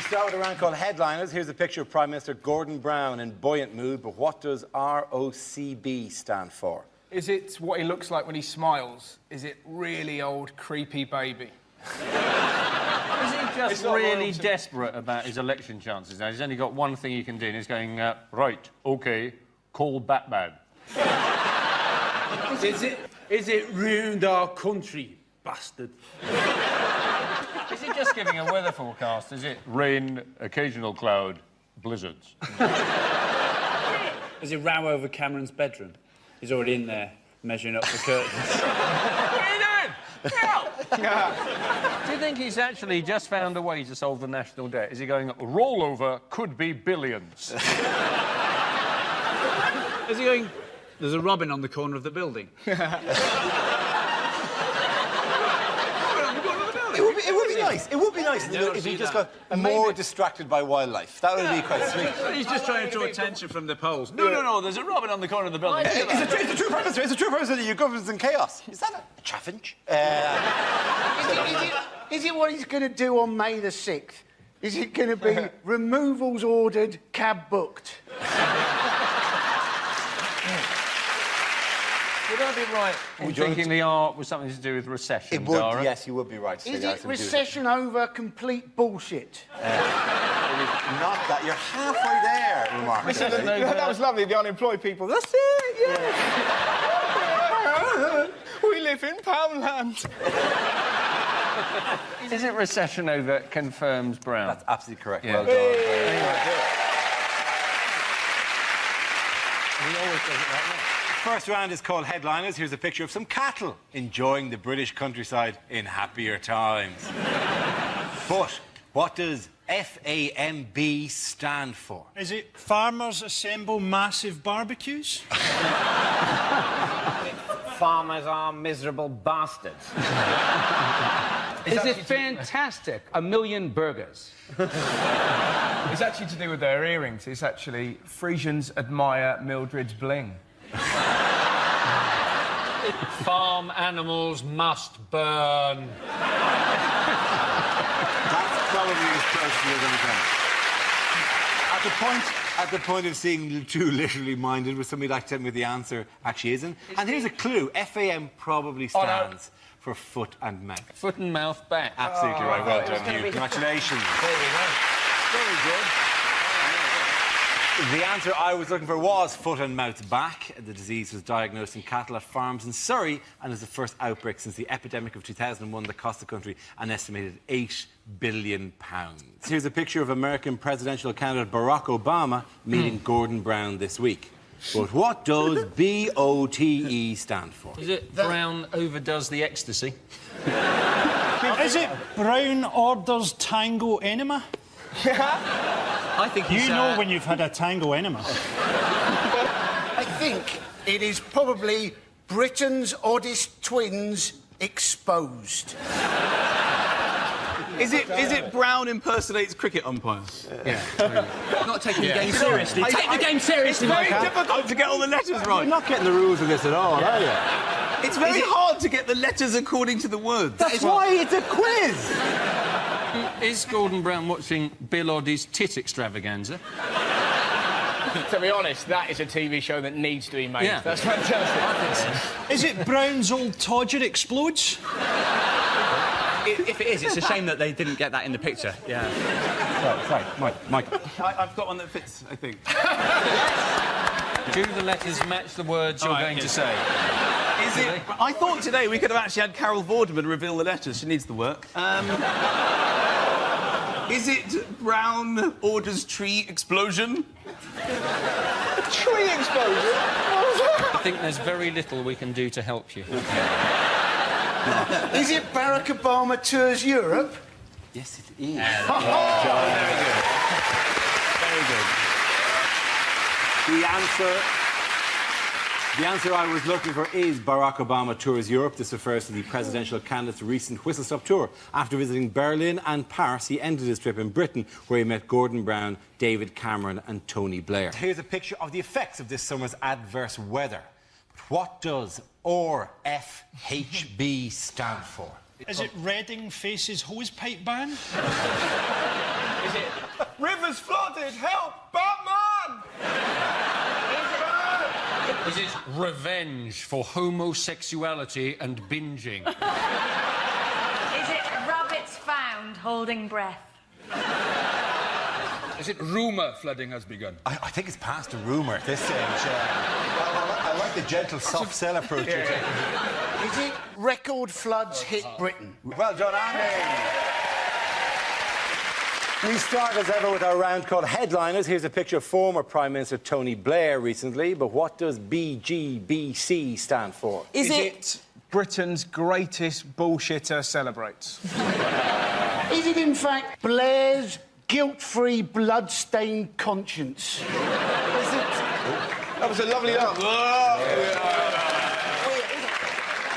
start with a round called Headliners. Here's a picture of Prime Minister Gordon Brown in buoyant mood, but what does ROCB stand for? Is it what he looks like when he smiles? Is it really old, creepy baby? Is he just really desperate about his election chances now? He's only got one thing he can do, and he's going, right, OK, call Batman. Is it ruined our country, bastard? Is he just giving a weather forecast? Is it rain, occasional cloud, blizzards? Is it row over Cameron's bedroom? He's already in there, measuring up the curtains. Do you think he's actually just found a way to solve the national debt? Is he going, rollover could be billions? Is he going, there's a robin on the corner of the building? It would be nice. It would be nice if he just got more distracted by wildlife. That would be quite sweet. He's just trying to draw attention from the polls. No, there's a robin on the corner of the building. It's a true purpose. It's a true purpose that your government's in chaos. Is that a chaffinch? Is it what he's going to do on May the 6th? Is it going to be removals ordered, cab booked? Would I be right in thinking the art was something to do with recession, It would, Dara? yes, you would be right. Is it recession over complete bullshit? It is not that. You're halfway there, remarkably. Listen, that was lovely, the unemployed people. That's it, yeah. We live in Poundland. Is it recession over confirms Brown? That's absolutely correct. Yeah. Well done. He always does it like that. First round is called Headliners. Here's a picture of some cattle enjoying the British countryside in happier times. But what does FAMB stand for? Is it Farmers Assemble Massive Barbecues? Farmers are miserable bastards. Is it fantastic? 1,000,000 burgers. It's actually to do with their earrings. It's actually Frisians admire Mildred's bling. Farm animals must burn. That's probably as close to as any time. At the point of seeing too literally minded, with somebody like to tell me the answer actually isn't. And here's a clue: FAM probably stands for foot and mouth. Foot and mouth back. Absolutely right. Well done, Hugh. Congratulations. There you go. Very good. The answer I was looking for was foot and mouth back. The disease was diagnosed in cattle at farms in Surrey and is the first outbreak since the epidemic of 2001 that cost the country an estimated £8 billion. Here's a picture of American presidential candidate Barack Obama meeting Gordon Brown this week. But what does BOTE stand for? Is it Brown overdoes the ecstasy? Is it Brown orders tango enema? I think you know when you've had a tango enema. I think it is probably Britain's oddest twins exposed. Is it Brown impersonates cricket umpires? Yeah. Not taking the game seriously. Take the game seriously, It's very Micah. difficult to get all the letters right. You're not getting the rules of this at all, are you? It's very hard to get the letters according to the words. That's why it's a quiz. Is Gordon Brown watching Bill Oddie's tit extravaganza? To be honest, that is a TV show that needs to be made. Yeah. That's fantastic. Is it Brown's old Todger explodes? If it is, it's a shame that they didn't get that in the picture. Yeah. Sorry, Mike. I've got one that fits, I think. Do the letters match the words you're going to say? Is it? I thought today we could have actually had Carol Vorderman reveal the letters. She needs the work. Is it Brown orders tree explosion? Tree explosion? I think there's very little we can do to help you. Is it Barack Obama tours Europe? Yes, it is. Very good. Very good. The answer I was looking for is Barack Obama tours Europe. This refers to the presidential candidate's recent whistle-stop tour. After visiting Berlin and Paris, he ended his trip in Britain, where he met Gordon Brown, David Cameron and Tony Blair. Here's a picture of the effects of this summer's adverse weather. What does RFHB stand for? Is it Reading faces hosepipe ban? Is it Rivers flooded? Help! Batman! Is it revenge for homosexuality and binging? Is it rabbits found holding breath? Is it rumour flooding has begun? I think it's past a rumour at this stage. I like the gentle, soft sell approach you're taking. Is it record floods hit Britain? Well done, Andy. We start, as ever, with our round called Headliners. Here's a picture of former Prime Minister Tony Blair recently. But what does BGBC stand for? Is it Britain's greatest bullshitter celebrates? Is it, in fact, Blair's guilt-free, blood-stained conscience? That was a lovely answer.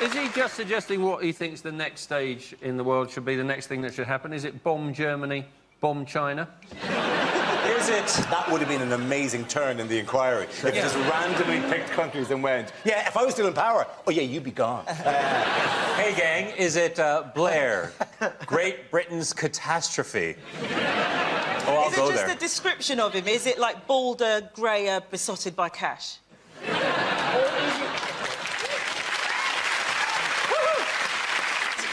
Is he just suggesting what he thinks the next stage in the world should be, the next thing that should happen? Is it bomb Germany, bomb China? Is it? That would have been an amazing turn in the inquiry. If it just randomly picked countries and went, yeah, if I was still in power, oh, yeah, you'd be gone. Hey, gang, is it Blair? Great Britain's catastrophe. Oh, I'll go there. Is it just a description of him? Is it like balder, greyer, besotted by cash?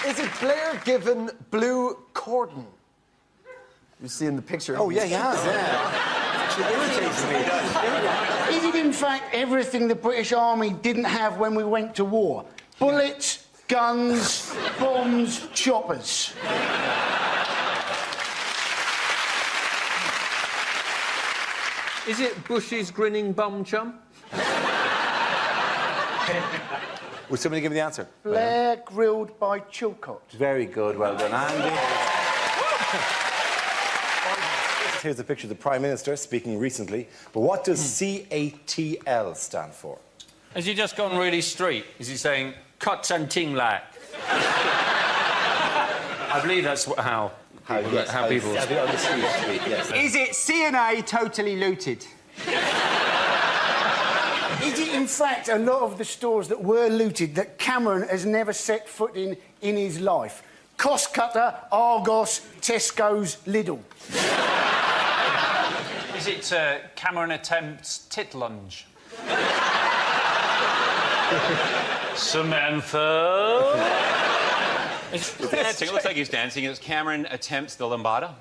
Is it Blair given blue cordon? You see in the picture. Oh, yeah, he has, yeah. Actually irritates me. Is it, in fact, everything the British Army didn't have when we went to war? Bullets, guns, bombs, choppers. Is it Bush's grinning bum chum? Will somebody give me the answer? Blair grilled by Chilcott. Very good, well done, Andy. Here's a picture of the Prime Minister speaking recently. But what does CATL stand for? Has he just gone really street? Is he saying, cuts and ting like? I believe that's how people... Yes. Is it CNA totally looted? Is it, in fact, a lot of the stores that were looted that Cameron has never set foot in his life? Costcutter, Argos, Tesco's, Lidl. Is it Cameron attempts tit lunge? Samantha? He's dancing. It looks like he's dancing. It's Cameron attempts the lambada.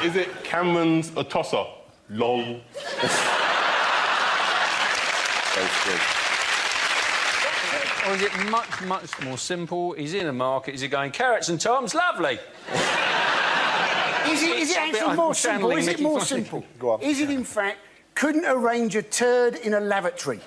Is it Cameron's a tosser? Lol. Or is it much, much more simple? He's in a market, is he going, carrots and toms, lovely? Is it actually more simple? Is it more simple? Go on. Is it, in fact, couldn't arrange a turd in a lavatory?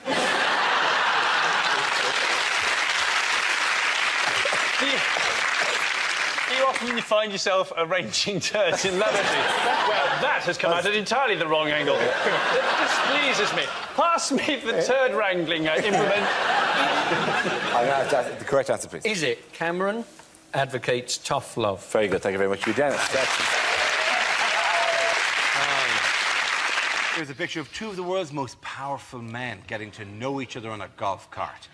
when you find yourself arranging turds in lavatory. Well, that has come out at entirely the wrong angle. This pleases me. Pass me the turd wrangling implement. The correct answer, please. Is it Cameron advocates tough love? Very good. Thank you very much, Dennis. Here's a picture of two of the world's most powerful men getting to know each other on a golf cart.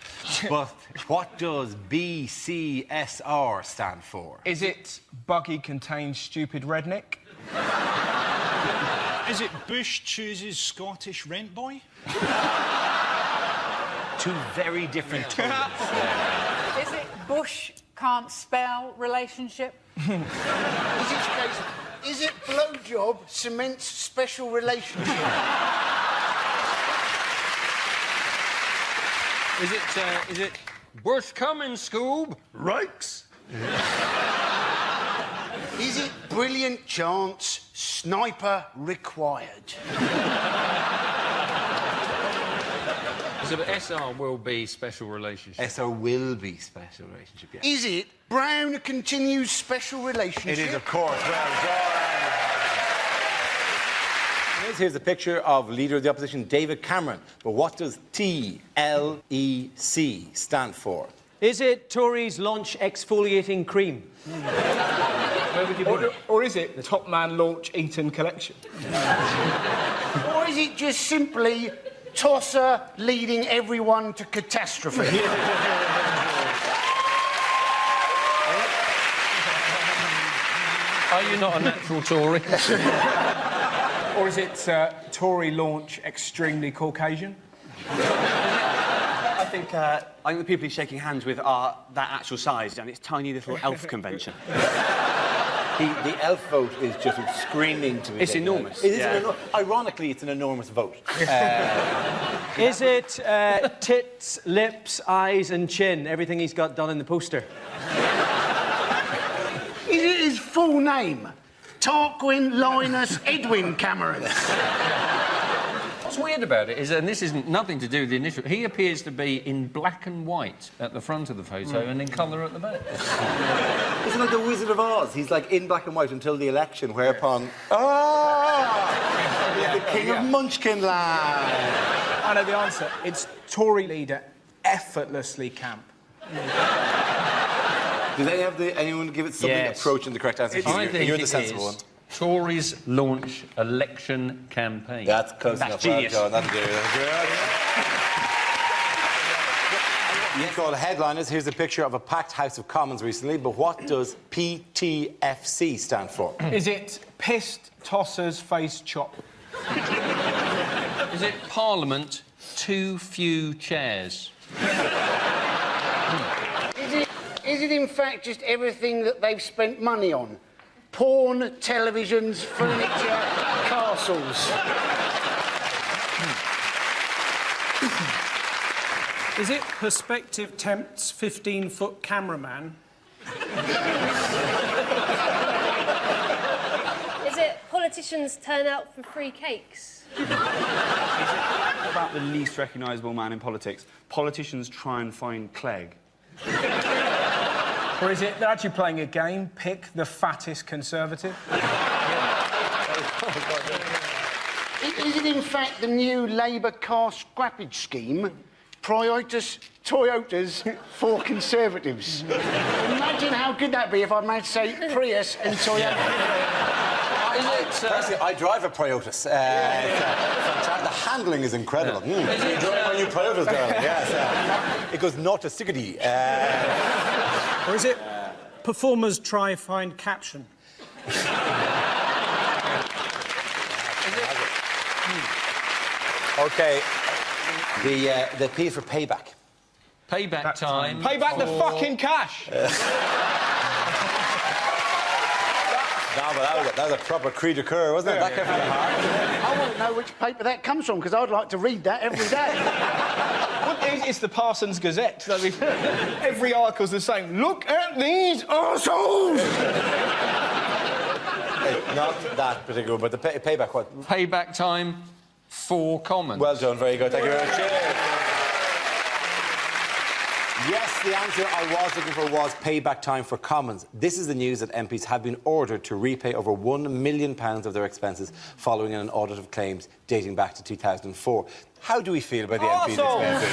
But what does BCSR stand for? Is it buggy contains stupid redneck? Is it Bush chooses Scottish rent boy? Two very different terms. Is it Bush can't spell relationship? Is it blowjob cements special relationship? Is it Bush coming, Scoob? Rikes. Is it brilliant chance, sniper required? So the SR will be special relationship. SR will be special relationship, yeah. Is it Brown continues special relationship? It is, of course. Well done. Here's a picture of Leader of the Opposition, David Cameron. But what does TLEC stand for? Is it Tories launch exfoliating cream? Where would you put it? Or is it the Top Man launch Eton collection? Or is it just simply Tosser leading everyone to catastrophe? Are you not a natural Tory? Or is it Tory launch extremely Caucasian? I think the people he's shaking hands with are that actual size, and it's tiny little elf convention. The elf vote is just screaming to me. It's enormous. It is ironically, it's an enormous vote. Is it tits, lips, eyes and chin? Everything he's got done in the poster. Is it his full name? Tarquin Linus Edwin Cameron. What's weird about it is, and this isn't nothing to do with the initial, he appears to be in black and white at the front of the photo and in colour at the back. It's like the Wizard of Oz. He's like in black and white until the election, whereupon... he's the king of Munchkinland. I know the answer. It's Tory leader effortlessly camp. Does anyone give it something approaching the correct answer? I think you're the sensible one. Tories launch election campaign. That's close enough. Genius. Well done. That's good. You call headliners. Here's a picture of a packed House of Commons recently, but what does PTFC stand for? Is it pissed tossers face chop? Is it Parliament too few chairs? Is it in fact just everything that they've spent money on? Porn, televisions, furniture, castles. Is it Perspective tempts 15-foot cameraman? Is it politicians turn out for free cakes? About the least recognisable man in politics. Politicians try and find Clegg. Or is it they're actually playing a game, pick the fattest Conservative? Is it in fact the new Labour car scrappage scheme? Toyotas for Conservatives. Imagine how good that'd be if I managed to say Prius and Toyota. Personally, I drive a Prius. The handling is incredible. You drive my new Prius, darling. Yes. It goes 0 to 60. Or is it performers try find caption? OK. The P for payback. Payback time. Pay back the fucking cash! No, but that was a proper cri de coeur, wasn't it? That came from the heart. I want to know which paper that comes from, because I'd like to read that every day. Well, it's the Parsons Gazette. I mean, every article's the same. Look at these arseholes! Not that particular, but the payback what? Payback time for Commons. Well done, very good. Thank you very much. Yes, the answer I was looking for was payback time for Commons. This is the news that MPs have been ordered to repay over £1 million of their expenses following an audit of claims dating back to 2004. How do we feel about the MPs' expenses?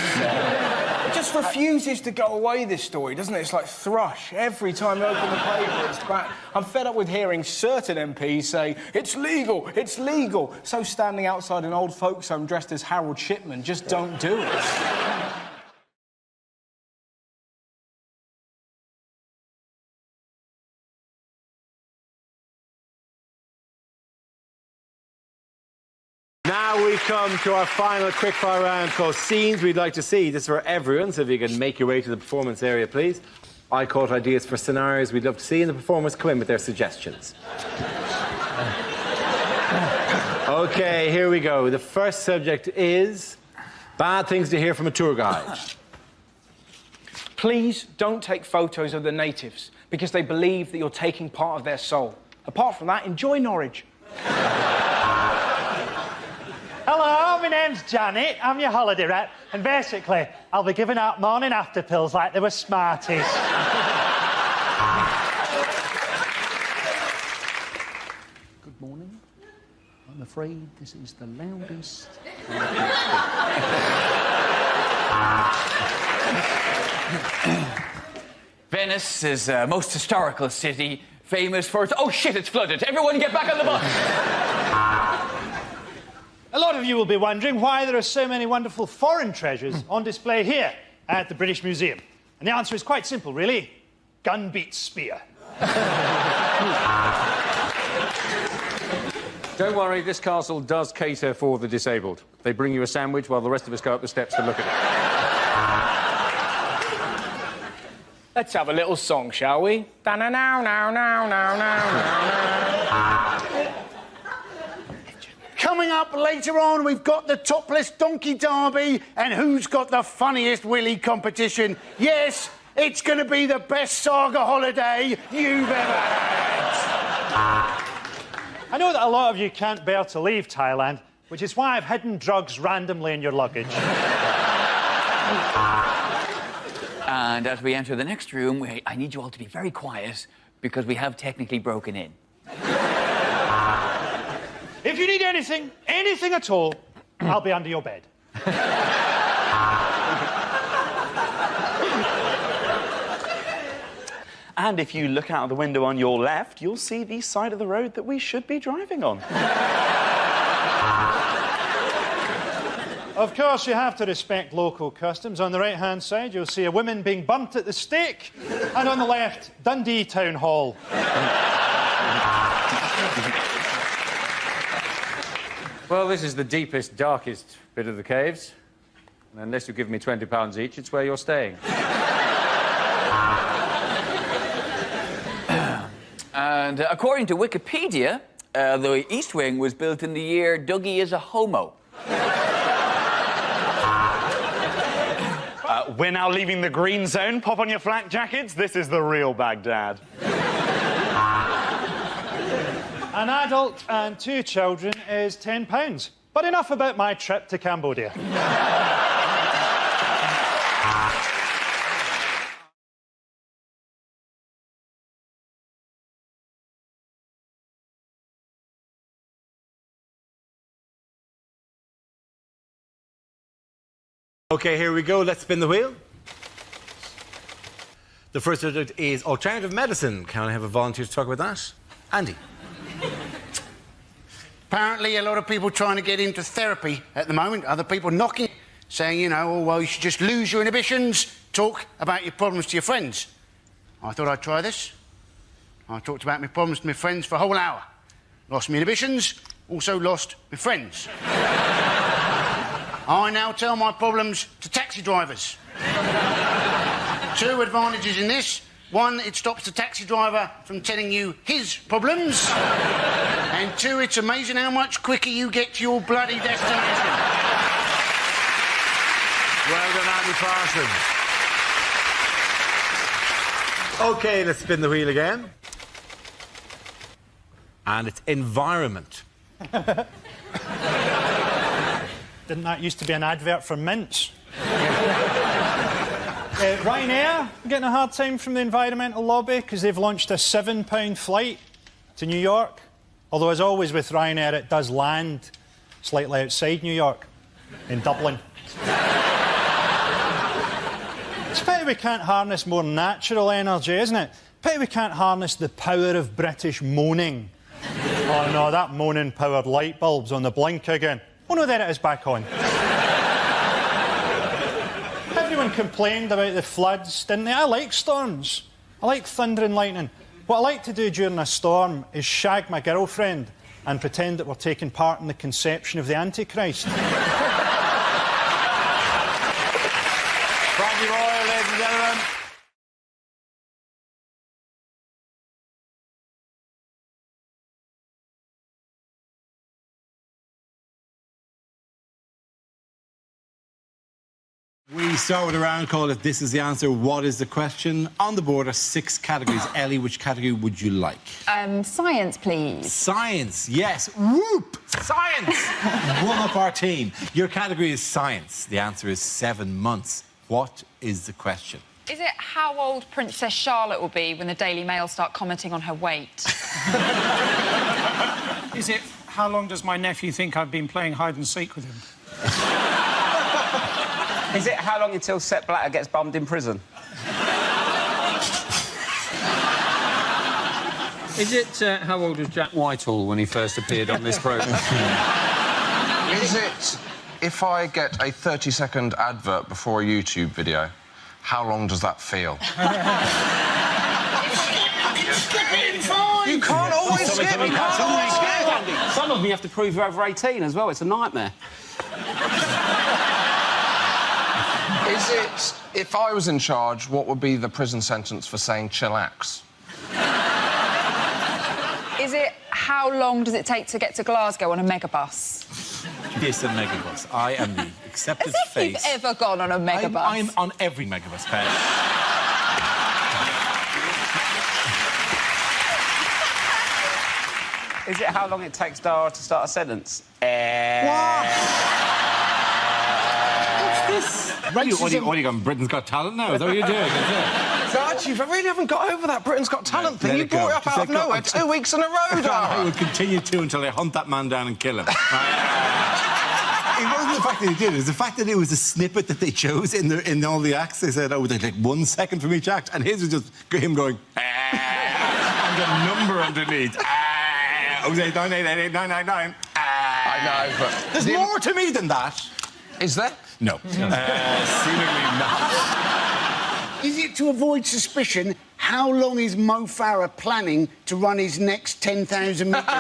It just refuses to go away, this story, doesn't it? It's like thrush. Every time you open the paper, it's back. I'm fed up with hearing certain MPs say, it's legal, it's legal. So standing outside an old folks' home dressed as Harold Shipman, just don't do it. Now we come to our final quickfire round called Scenes We'd Like to See. This is for everyone, so if you can make your way to the performance area, please. I caught ideas for scenarios we'd love to see, and the performers come in with their suggestions. OK, here we go. The first subject is bad things to hear from a tour guide. Please don't take photos of the natives, because they believe that you're taking part of their soul. Apart from that, enjoy Norwich. Hello, my name's Janet. I'm your holiday rep, and basically, I'll be giving out morning after pills like they were Smarties. Good morning. I'm afraid this is the loudest. Venice is a most historical city, famous for its... Oh, shit, it's flooded. Everyone get back on the bus. A lot of you will be wondering why there are so many wonderful foreign treasures on display here at the British Museum. And the answer is quite simple, really. Gun beats spear. Don't worry, this castle does cater for the disabled. They bring you a sandwich while the rest of us go up the steps to look at it. Let's have a little song, shall we? Coming up later on, we've got the topless donkey derby and who's got the funniest willy competition. Yes, it's going to be the best saga holiday you've ever had. I know that a lot of you can't bear to leave Thailand, which is why I've hidden drugs randomly in your luggage. And as we enter the next room, I need you all to be very quiet because we have technically broken in. If you need anything at all, I'll be under your bed. And if you look out of the window on your left, you'll see the side of the road that we should be driving on. Of course, you have to respect local customs. On the right-hand side, you'll see a woman being burnt at the stake, and on the left, Dundee Town Hall. Well, this is the deepest, darkest bit of the caves. And unless you give me £20 each, it's where you're staying. And according to Wikipedia, the East Wing was built in the year Dougie is a homo. We're now leaving the green zone. Pop on your flak jackets. This is the real Baghdad. An adult and 2 children is £10. But enough about my trip to Cambodia. OK, here we go. Let's spin the wheel. The first subject is alternative medicine. Can I have a volunteer to talk about that? Andy. Apparently, a lot of people trying to get into therapy at the moment. Other people knocking, saying, you know, oh, well, you should just lose your inhibitions, talk about your problems to your friends. I thought I'd try this. I talked about my problems to my friends for a whole hour. Lost my inhibitions, also lost my friends. I now tell my problems to taxi drivers. 2 advantages in this. 1, it stops the taxi driver from telling you his problems. And 2, it's amazing how much quicker you get to your bloody destination. Well done, Andy Parsons. OK, let's spin the wheel again. And it's environment. Didn't that used to be an advert for mints? Ryanair getting a hard time from the environmental lobby because they've launched a £7 flight to New York. Although, as always with Ryanair, it does land slightly outside New York, in Dublin. It's a pity we can't harness more natural energy, isn't it? Pity we can't harness the power of British moaning. Oh no, that moaning-powered light bulb's on the blink again. Oh no, there it is, back on. Everyone complained about the floods, didn't they? I like storms. I like thunder and lightning. What I like to do during a storm is shag my girlfriend and pretend that we're taking part in the conception of the Antichrist. Frankie Boyle, ladies and gentlemen. We start with a round called If This Is the Answer, What Is the Question? On the board are 6 categories. Ellie, which category would you like? Science, please. Science, yes. Whoop! Science! One up our team. Your category is science. The answer is 7 months. What is the question? Is it how old Princess Charlotte will be when the Daily Mail start commenting on her weight? Is it how long does my nephew think I've been playing hide and seek with him? Is it how long until Sepp Blatter gets bummed in prison? Is it how old was Jack Whitehall when he first appeared on this programme? Is it if I get a 30-second advert before a YouTube video, how long does that feel? You can't always skip. You can't always skip. Some of them you have to prove you're over 18 as well. It's a nightmare. Is it, if I was in charge, what would be the prison sentence for saying chillax? Is it how long does it take to get to Glasgow on a megabus? Yes, a megabus. I am the accepted As if face. you've ever gone on a megabus. I'm on every megabus, Pat. Is it how long it takes Dara to start a sentence? What's this? What are you going, Britain's Got Talent now? Is that what you're doing? So actually, I really haven't got over that Britain's Got Talent thing. You brought it up out of nowhere 2 weeks in a row, Dara. I would continue to until I hunt that man down and kill him. It wasn't the fact that he did it. It was the fact that it was a snippet that they chose in all the acts. They said, oh, they'd like 1 second from each act. And his was just him going, and the number underneath. 089888999. I know, but... There's more to me than that. Is there? No. Seemingly not. Is it to avoid suspicion, how long is Mo Farah planning to run his next 10,000 metres in?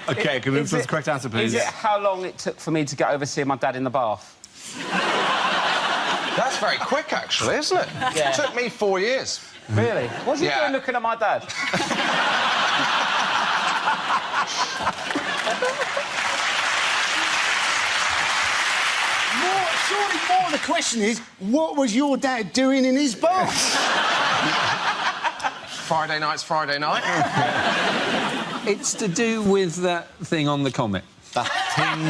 OK, can we move to the correct answer, please? Is it how long it took for me to get over seeing my dad in the bath? That's very quick, actually, isn't it? Yeah. It took me 4 years. Really? What's he doing looking at my dad? Surely more the question is, what was your dad doing in his bath? Friday Friday night. It's to do with that thing on the Comet. That thing...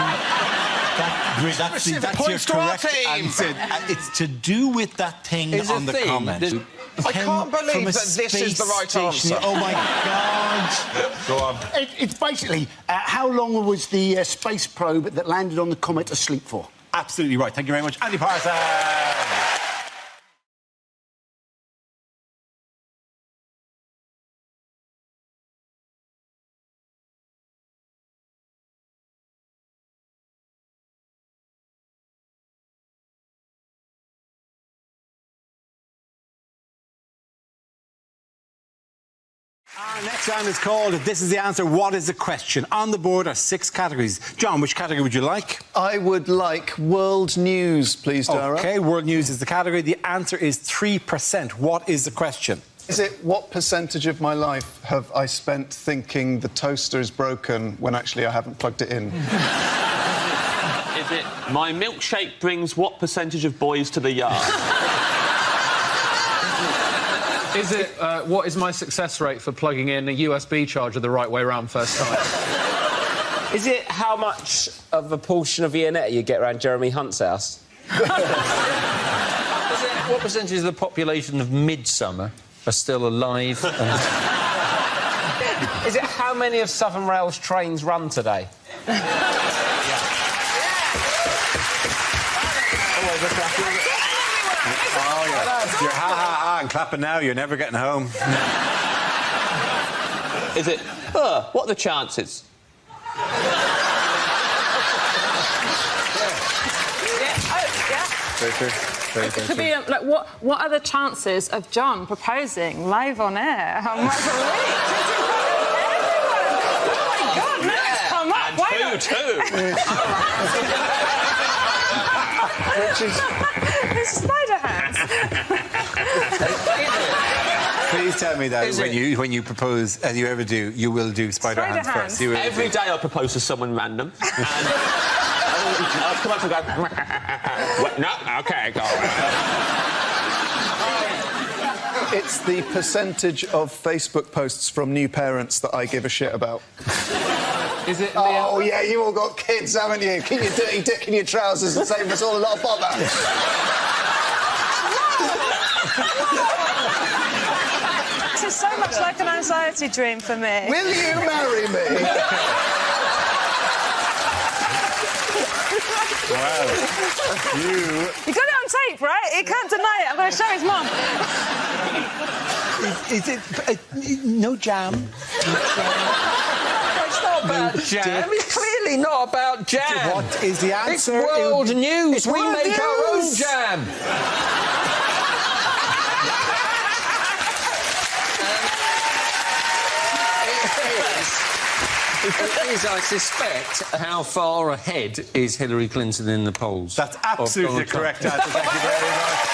That's your correct answer. It's to do with that thing on the Comet. I can't believe that this is the right answer. Oh, my God. Go on. It's basically, how long was the space probe that landed on the Comet asleep for? Absolutely right. Thank you very much, Andy Parsons. Our next round is called If This Is the Answer, What Is the Question? On the board are 6 categories. John, which category would you like? I would like world news, please, Dara. OK, world news is the category. The answer is 3%. What is the question? Is it what percentage of my life have I spent thinking the toaster is broken when actually I haven't plugged it in? Is it my milkshake brings what percentage of boys to the yard? Is it, what is my success rate for plugging in a USB charger the right way around first time? Is it how much of a portion of Viennetta you get around Jeremy Hunt's house? What percentage of the population of Midsummer are still alive? Is it how many of Southern Rail's trains run today? Oh, yeah. You're ha-ha-ha and clapping now, you're never getting home. Is it... what are the chances? Very true. Very, It very could true. be like, what are the chances of John proposing live on air? How much a week? Oh my God, Max, come up! Why not? Which is... There's spider hands. Please tell me that when you propose, and you ever do, you will do spider hands first. You will Every day I propose to someone random. And I'll come up and go... No, OK, go on. It's the percentage of Facebook posts from new parents that I give a shit about. Is it... Oh, yeah, you all got kids, haven't you? Keep your dirty dick in your trousers and save us all a lot of bother. This is so much like an anxiety dream for me. Will you marry me? Wow. You got it on tape, right? He can't deny it. I'm going to show his mum. Is it... no jam? It's not about jam. It's clearly not about jam. What is the answer? It's world news. It's we world make our own news. jam. It is, I suspect, how far ahead is Hillary Clinton in the polls? That's absolutely the correct answer. Thank you very much.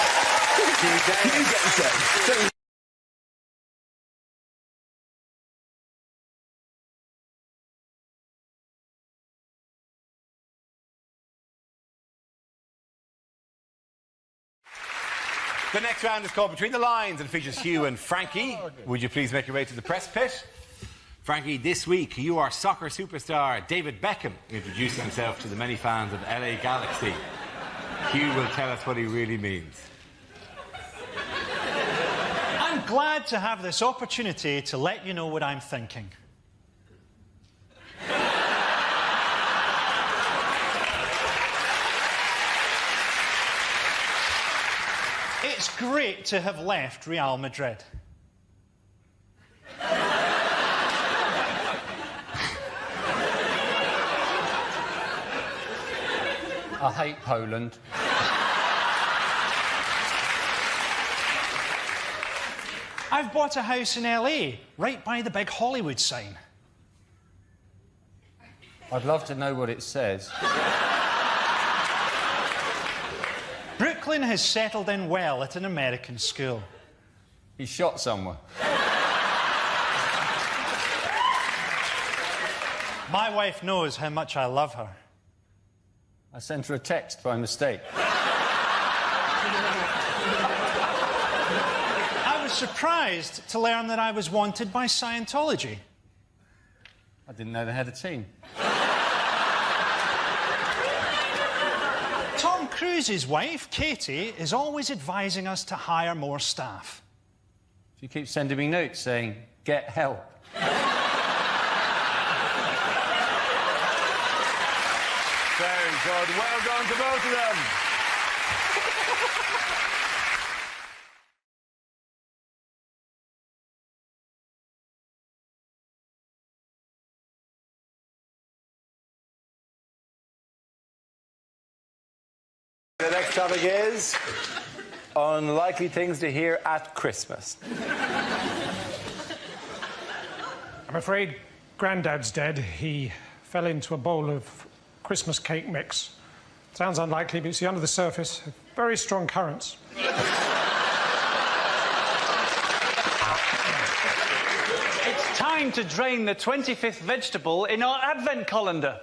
The next round is called Between the Lines and features Hugh and Frankie. Would you please make your way to the press pit? Frankie, this week you are soccer superstar David Beckham introducing himself to the many fans of LA Galaxy. Hugh will tell us what he really means. I'm glad to have this opportunity to let you know what I'm thinking. It's great to have left Real Madrid. I hate Poland. I've bought a house in LA, right by the big Hollywood sign. I'd love to know what it says. Brooklyn has settled in well at an American school. He shot someone. My wife knows how much I love her. I sent her a text by mistake. I was surprised to learn that I was wanted by Scientology. I didn't know they had a team. Tom Cruise's wife, Katie, is always advising us to hire more staff. She keeps sending me notes saying, get help. Very good. Well done to both of them. The next topic is unlikely things to hear at Christmas. I'm afraid Grandad's dead. He fell into a bowl of Christmas cake mix. Sounds unlikely, but you see under the surface, very strong currents. It's time to drain the 25th vegetable in our advent calendar.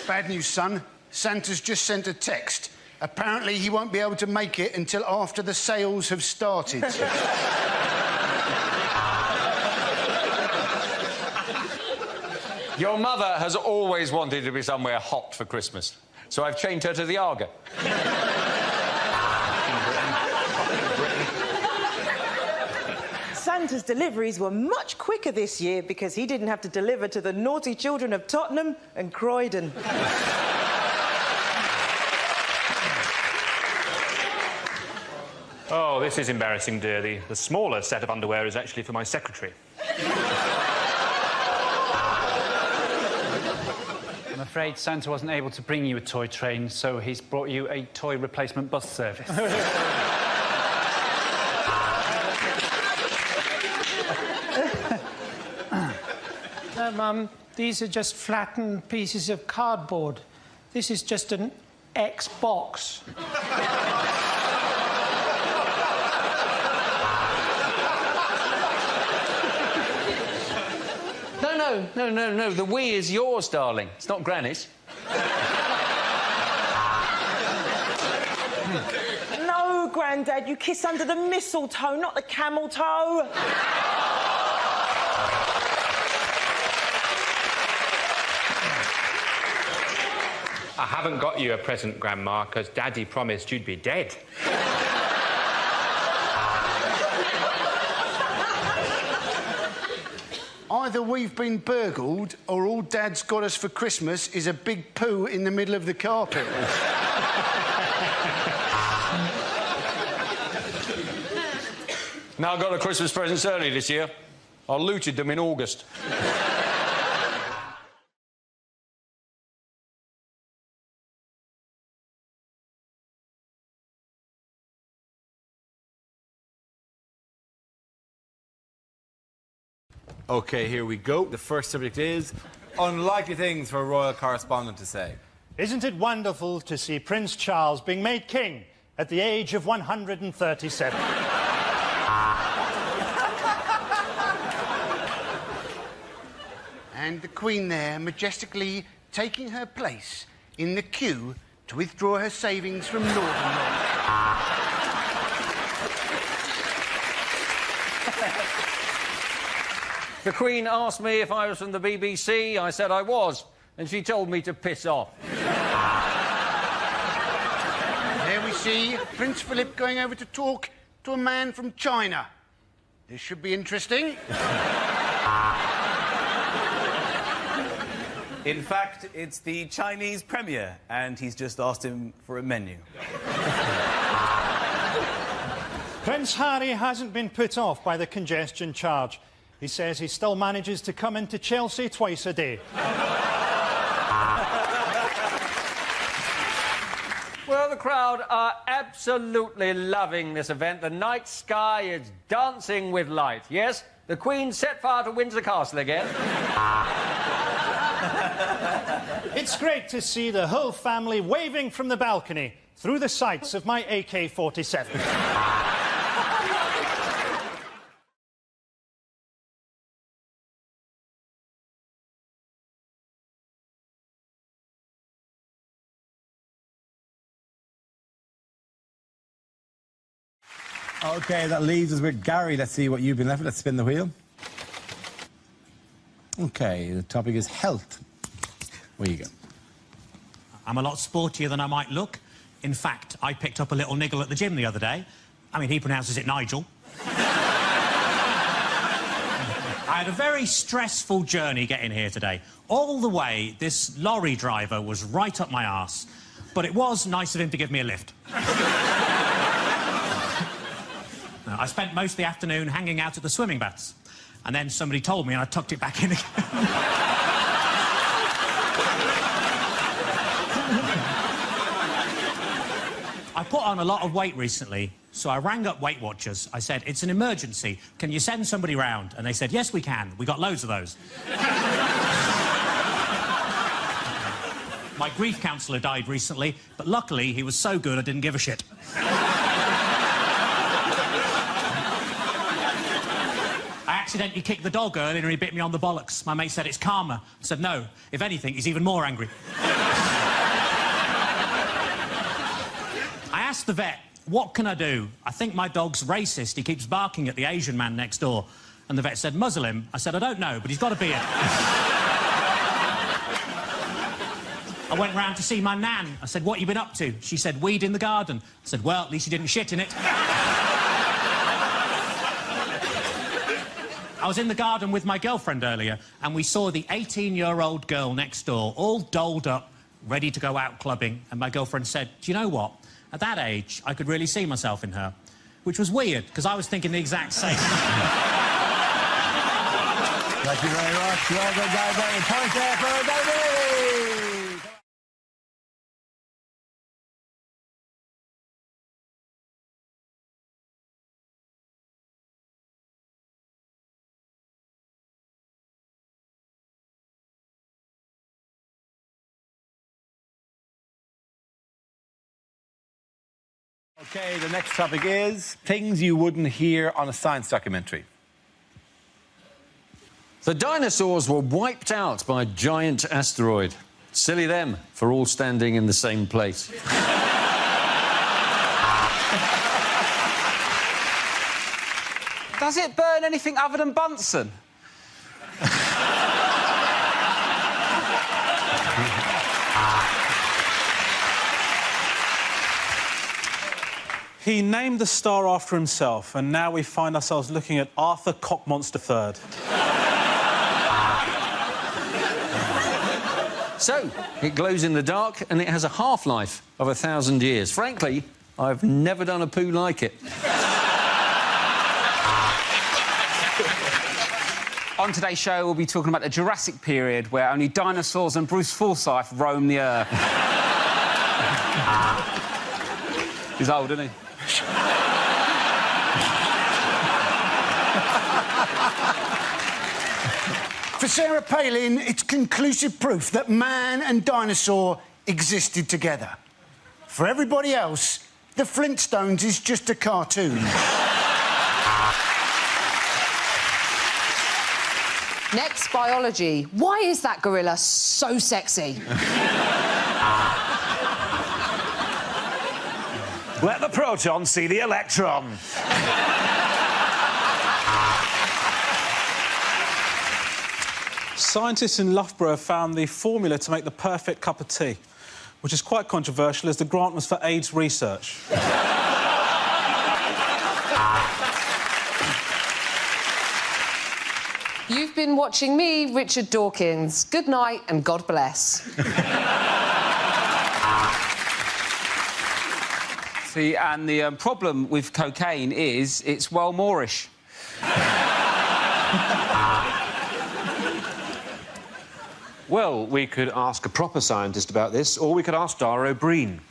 Bad news, son. Santa's just sent a text. Apparently, he won't be able to make it until after the sales have started. Your mother has always wanted to be somewhere hot for Christmas, so I've chained her to the Arga. Santa's deliveries were much quicker this year because he didn't have to deliver to the naughty children of Tottenham and Croydon. Oh, this is embarrassing, dear. The smaller set of underwear is actually for my secretary. I'm afraid Santa wasn't able to bring you a toy train, so he's brought you a toy replacement bus service. Mum, these are just flattened pieces of cardboard. This is just an Xbox. No. The Wii is yours, darling. It's not Granny's. No, Grandad, you kiss under the mistletoe, not the camel toe. I haven't got you a present, Grandma, because Daddy promised you'd be dead. Either we've been burgled or all Dad's got us for Christmas is a big poo in the middle of the carpet. Now I got the Christmas presents early this year. I looted them in August. OK, here we go. The first subject is unlikely things for a royal correspondent to say. Isn't it wonderful to see Prince Charles being made king at the age of 137? And the Queen there majestically taking her place in the queue to withdraw her savings from Northern Rock. The Queen asked me if I was from the BBC. I said I was, and she told me to piss off. There we see Prince Philip going over to talk to a man from China. This should be interesting. In fact, it's the Chinese Premier, and he's just asked him for a menu. Prince Harry hasn't been put off by the congestion charge. He says he still manages to come into Chelsea twice a day. Well, the crowd are absolutely loving this event. The night sky is dancing with light. Yes, the Queen set fire to Windsor Castle again. It's great to see the whole family waving from the balcony through the sights of my AK-47. OK, that leaves us with Gary. Let's see what you've been left with. Let's spin the wheel. OK, the topic is health. Where you go? I'm a lot sportier than I might look. In fact, I picked up a little niggle at the gym the other day. I mean, he pronounces it Nigel. I had a very stressful journey getting here today. All the way, this lorry driver was right up my arse. But it was nice of him to give me a lift. I spent most of the afternoon hanging out at the swimming baths. And then somebody told me and I tucked it back in again. I put on a lot of weight recently, so I rang up Weight Watchers. I said, it's an emergency. Can you send somebody round? And they said, yes, we can. We got loads of those. My grief counsellor died recently, but luckily he was so good I didn't give a shit. I accidentally kicked the dog earlier and he bit me on the bollocks. My mate said it's karma. I said no. If anything, he's even more angry. I asked the vet, what can I do? I think my dog's racist. He keeps barking at the Asian man next door. And the vet said, muzzle him. I said, I don't know, but he's got a beard. I went round to see my nan. I said, what you been up to? She said, weed in the garden. I said, well, at least you didn't shit in it. I was in the garden with my girlfriend earlier, and we saw the 18-year-old girl next door, all dolled up, ready to go out clubbing, and my girlfriend said, do you know what? At that age, I could really see myself in her. Which was weird, because I was thinking the exact same. Thank you very much. Well done, David. Point there for David. OK, the next topic is things you wouldn't hear on a science documentary. The dinosaurs were wiped out by a giant asteroid. Silly them for all standing in the same place. Does it burn anything other than Bunsen? He named the star after himself, and now we find ourselves looking at Arthur Cockmonster III. So, it glows in the dark, and it has a half-life of 1,000 years. Frankly, I've never done a poo like it. On today's show, we'll be talking about the Jurassic period, where only dinosaurs and Bruce Forsyth roam the earth. He's old, isn't he? For Sarah Palin, it's conclusive proof that man and dinosaur existed together. For everybody else, the Flintstones is just a cartoon. Next, biology. Why is that gorilla so sexy? Let the proton see the electron. Scientists in Loughborough found the formula to make the perfect cup of tea, which is quite controversial as the grant was for AIDS research. You've been watching me, Richard Dawkins. Good night and God bless. See, and the problem with cocaine is it's well Moorish. Well, we could ask a proper scientist about this, or we could ask Dara O'Brien.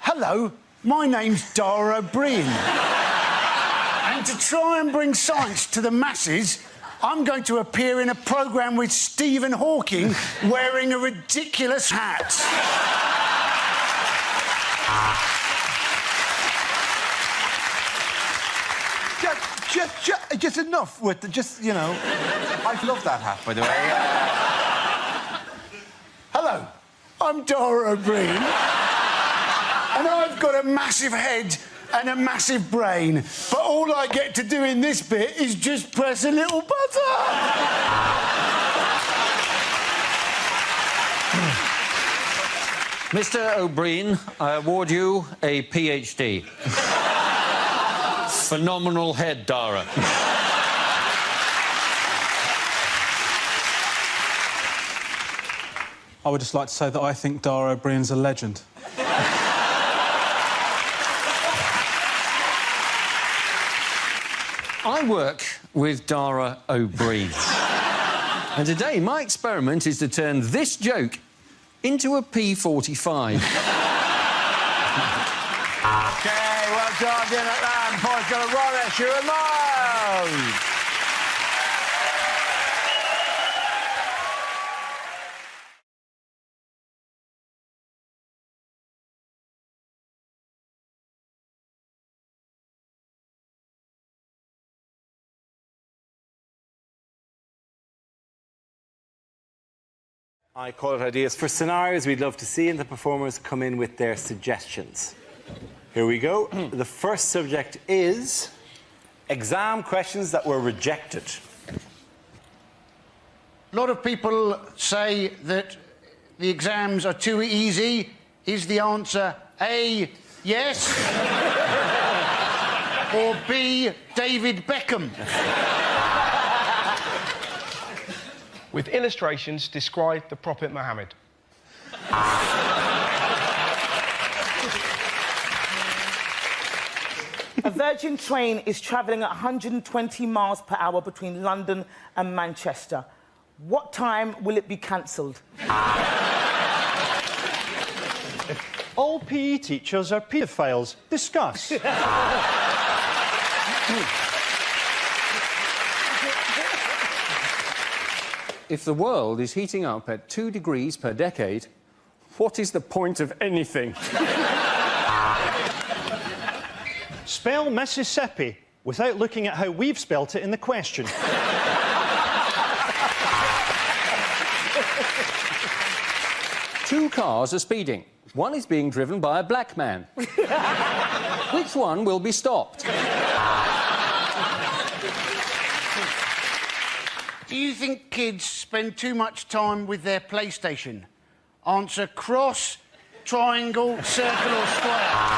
Hello, my name's Dara O'Brien. And to try and bring science to the masses, I'm going to appear in a programme with Stephen Hawking wearing a ridiculous hat. Just enough with the, you know... I love that hat, by the way. Hello, I'm Dara O'Brien. And I've got a massive head and a massive brain. But all I get to do in this bit is just press a little button. Mr. O'Brien, I award you a PhD. Phenomenal head, Dara. I would just like to say that I think Dara O'Brien's a legend. I work with Dara O'Brien. And today, my experiment is to turn this joke into a P45. OK, well done, dinner at that. Boys got a right at you and Miles. I call it ideas for scenarios we'd love to see, and the performers come in with their suggestions. Here we go. The first subject is exam questions that were rejected. A lot of people say that the exams are too easy. Is the answer A, yes? Or B, David Beckham? With illustrations, describe the Prophet Muhammad. A Virgin train is travelling at 120 miles per hour between London and Manchester. What time will it be cancelled? All PE teachers are paedophiles. Discuss. If the world is heating up at 2 degrees per decade, what is the point of anything? Spell Mississippi without looking at how we've spelt it in the question. Two cars are speeding. One is being driven by a black man. Which one will be stopped? Do you think kids spend too much time with their PlayStation? Answer cross, triangle, circle or square.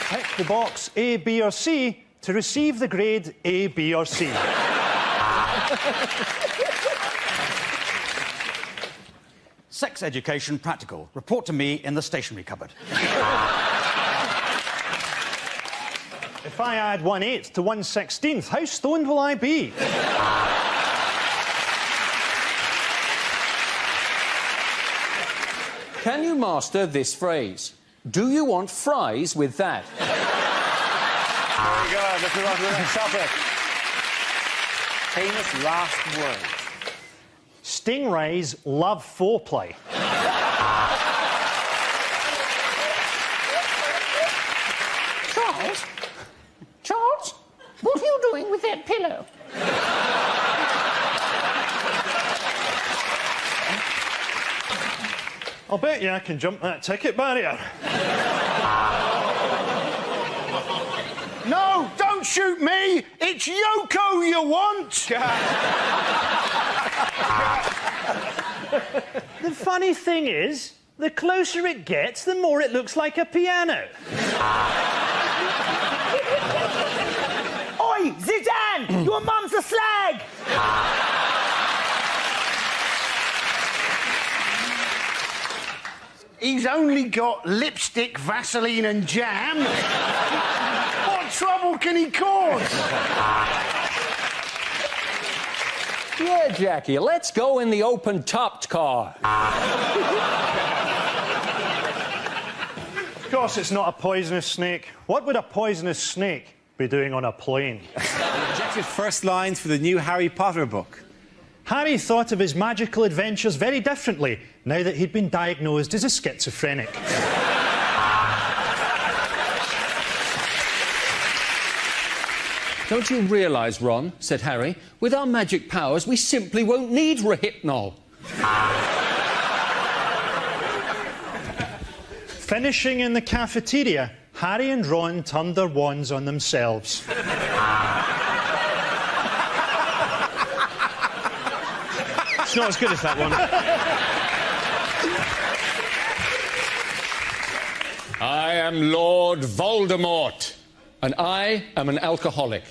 Tick the box A, B or C to receive the grade A, B or C. Sex education practical. Report to me in the stationery cupboard. If I add 1/8 to 1/16, how stoned will I be? Can you master this phrase? Do you want fries with that? There we go. Let's move on to the next topic. Famous last words. Stingrays love foreplay. Charles? Charles? What are you doing with that pillow? I'll bet you I can jump that ticket barrier. No, don't shoot me! It's Yoko you want! The funny thing is, the closer it gets, the more it looks like a piano. Oi, Zidane! Your mum's a slag! He's only got lipstick, Vaseline and jam. What trouble can he cause? Yeah, Jackie, let's go in the open-topped car. Of course it's not a poisonous snake. What would a poisonous snake be doing on a plane? Rejected first lines for the new Harry Potter book. Harry thought of his magical adventures very differently now that he'd been diagnosed as a schizophrenic. Don't you realise, Ron, said Harry, with our magic powers, we simply won't need Rohypnol. Finishing in the cafeteria, Harry and Ron turned their wands on themselves. It's not as good as that one. I am Lord Voldemort, and I am an alcoholic.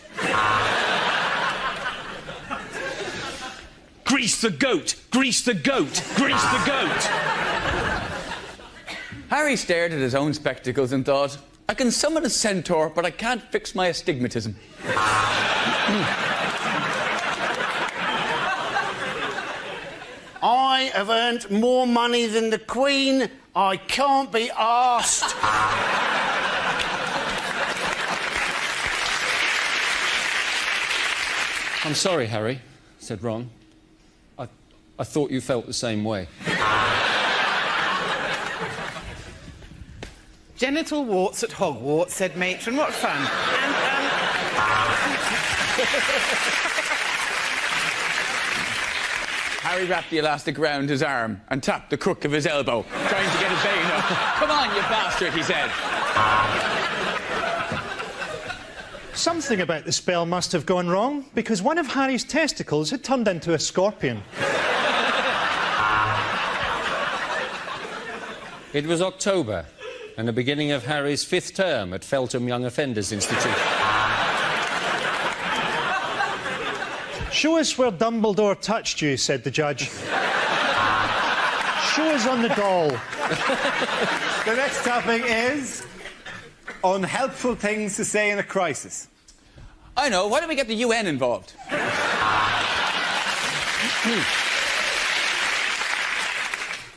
Grease the goat! Grease the goat! Grease the goat! Harry stared at his own spectacles and thought, I can summon a centaur, but I can't fix my astigmatism. I have earned more money than the Queen. I can't be arsed. I'm sorry, Harry, said Ron. I thought you felt the same way. Genital warts at Hogwarts, said Matron. What fun. Harry wrapped the elastic round his arm and tapped the crook of his elbow, trying to get his vein up. "Come on, you bastard," he said. Something about the spell must have gone wrong, because one of Harry's testicles had turned into a scorpion. It was October and the beginning of Harry's 5th term at Feltham Young Offenders Institute. "Show us where Dumbledore touched you," said the judge. "Show us on the doll." The next topic is unhelpful things to say in a crisis. I know, why don't we get the UN involved?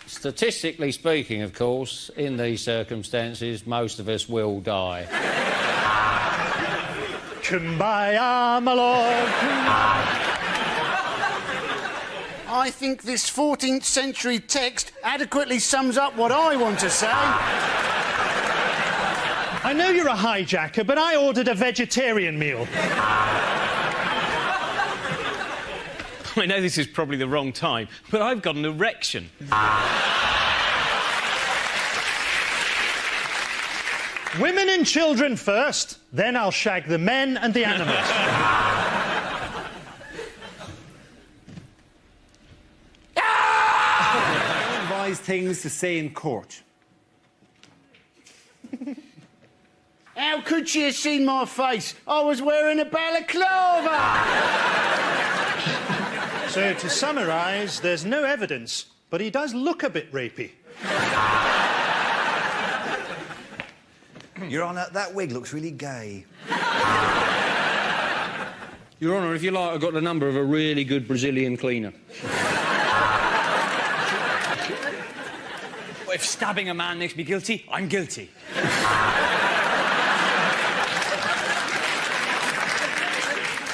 Statistically speaking, of course, in these circumstances, most of us will die. Kumbaya, my lord. I think this 14th century text adequately sums up what I want to say. I know you're a hijacker, but I ordered a vegetarian meal. I know this is probably the wrong time, but I've got an erection. Women and children first, then I'll shag the men and the animals. Advise things to say in court. How could she have seen my face? I was wearing a balaclava! So, to summarise, there's no evidence, but he does look a bit rapey. Your Honour, that wig looks really gay. Your Honour, if you like, I've got the number of a really good Brazilian cleaner. If stabbing a man makes me guilty, I'm guilty.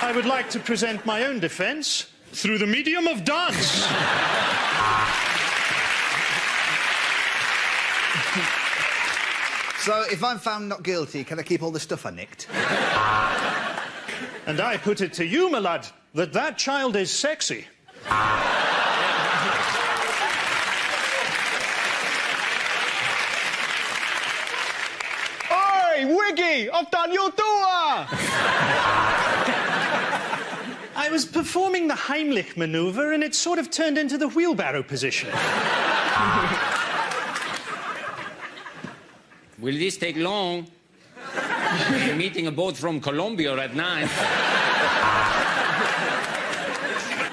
I would like to present my own defence through the medium of dance. So, if I'm found not guilty, can I keep all the stuff I nicked? And I put it to you, my lad, that child is sexy. Oi, Wiggy! I've done your door! I was performing the Heimlich manoeuvre and it sort of turned into the wheelbarrow position. Will this take long? We're meeting a boat from Colombia at 9.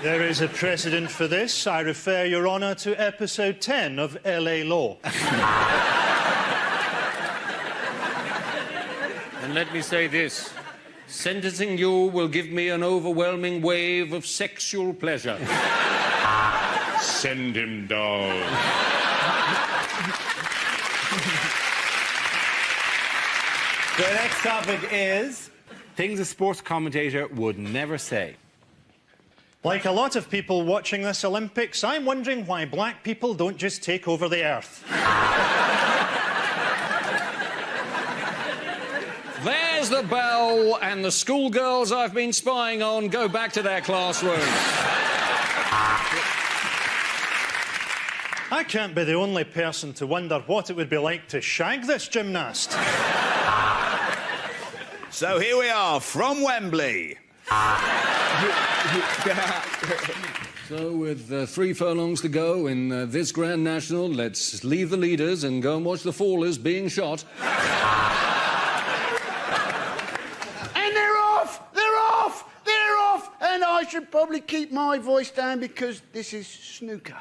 There is a precedent for this. I refer Your Honour to episode 10 of LA Law. And let me say this. Sentencing you will give me an overwhelming wave of sexual pleasure. Send him down. The next topic is things a sports commentator would never say. Like a lot of people watching this Olympics, I'm wondering why black people don't just take over the earth. There's the bell, and the schoolgirls I've been spying on go back to their classrooms. I can't be the only person to wonder what it would be like to shag this gymnast. So here we are, from Wembley. So, with 3 furlongs to go in this Grand National, let's leave the leaders and go and watch the fallers being shot. And they're off! They're off! They're off! And I should probably keep my voice down because this is snooker.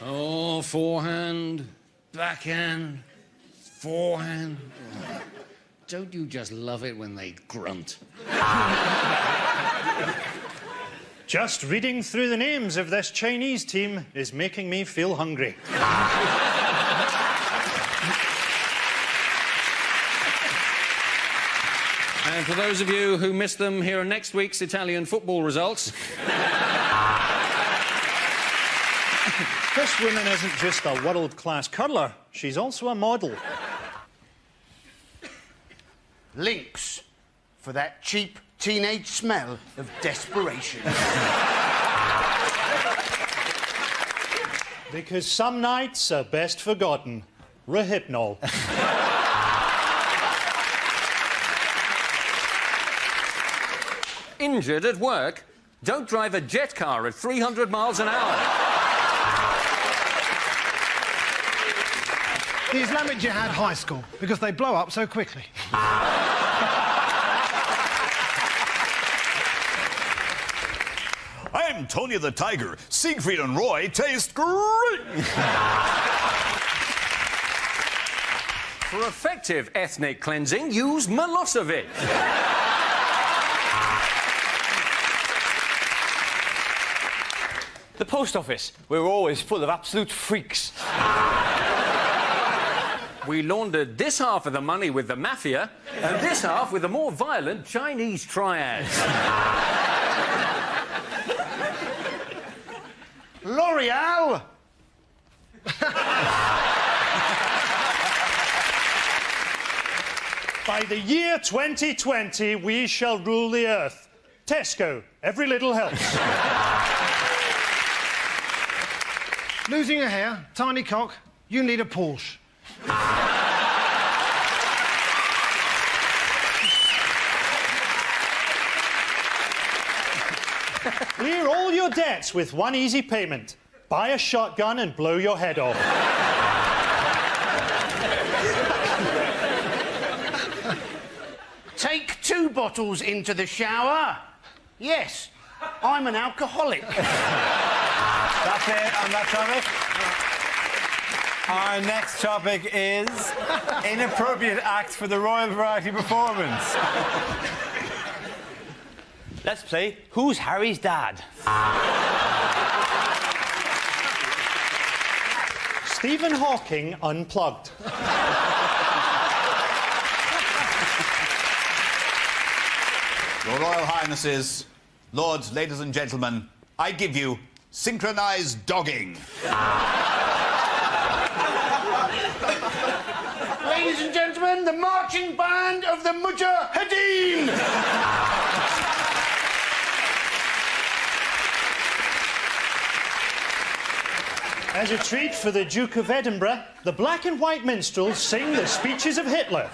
Oh, forehand, backhand, forehand. Don't you just love it when they grunt? Just reading through the names of this Chinese team is making me feel hungry. And for those of you who missed them, here are next week's Italian football results. This woman isn't just a world-class curler, she's also a model. Links for that cheap teenage smell of desperation. Because some nights are best forgotten. Rehypnol. Injured at work? Don't drive a jet car at 300 miles an hour. The Islamic Jihad High School, because they blow up so quickly. I'm Tony the Tiger. Siegfried and Roy taste great. For effective ethnic cleansing, use Milosevic. The post office. We're always full of absolute freaks. We laundered this half of the money with the mafia and this half with the more violent Chinese triads. L'Oreal! By the year 2020, we shall rule the earth. Tesco, every little helps. Losing a hair, tiny cock, you need a Porsche. Clear all your debts with one easy payment. Buy a shotgun and blow your head off. Take 2 bottles into the shower. Yes, I'm an alcoholic. That's it on that topic. Our next topic is inappropriate acts for the Royal Variety Performance. Let's play Who's Harry's Dad? Stephen Hawking unplugged. Your Royal Highnesses, lords, ladies and gentlemen, I give you synchronized dogging. Ladies and gentlemen, the marching band of the Mujahideen! As a treat for the Duke of Edinburgh, the black and white minstrels sing the speeches of Hitler.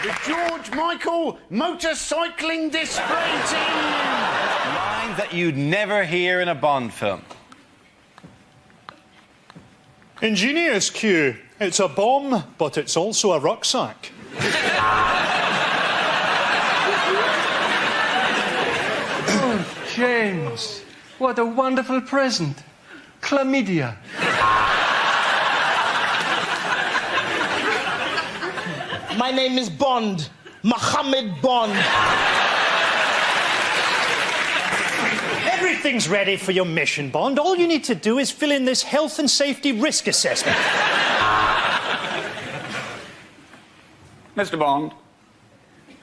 The George Michael motorcycling display team! Lines that you'd never hear in a Bond film. Engineer's cue. It's a bomb, but it's also a rucksack. James, what a wonderful present. Chlamydia. My name is Bond. Mohammed Bond. Everything's ready for your mission, Bond. All you need to do is fill in this health and safety risk assessment. Mr. Bond,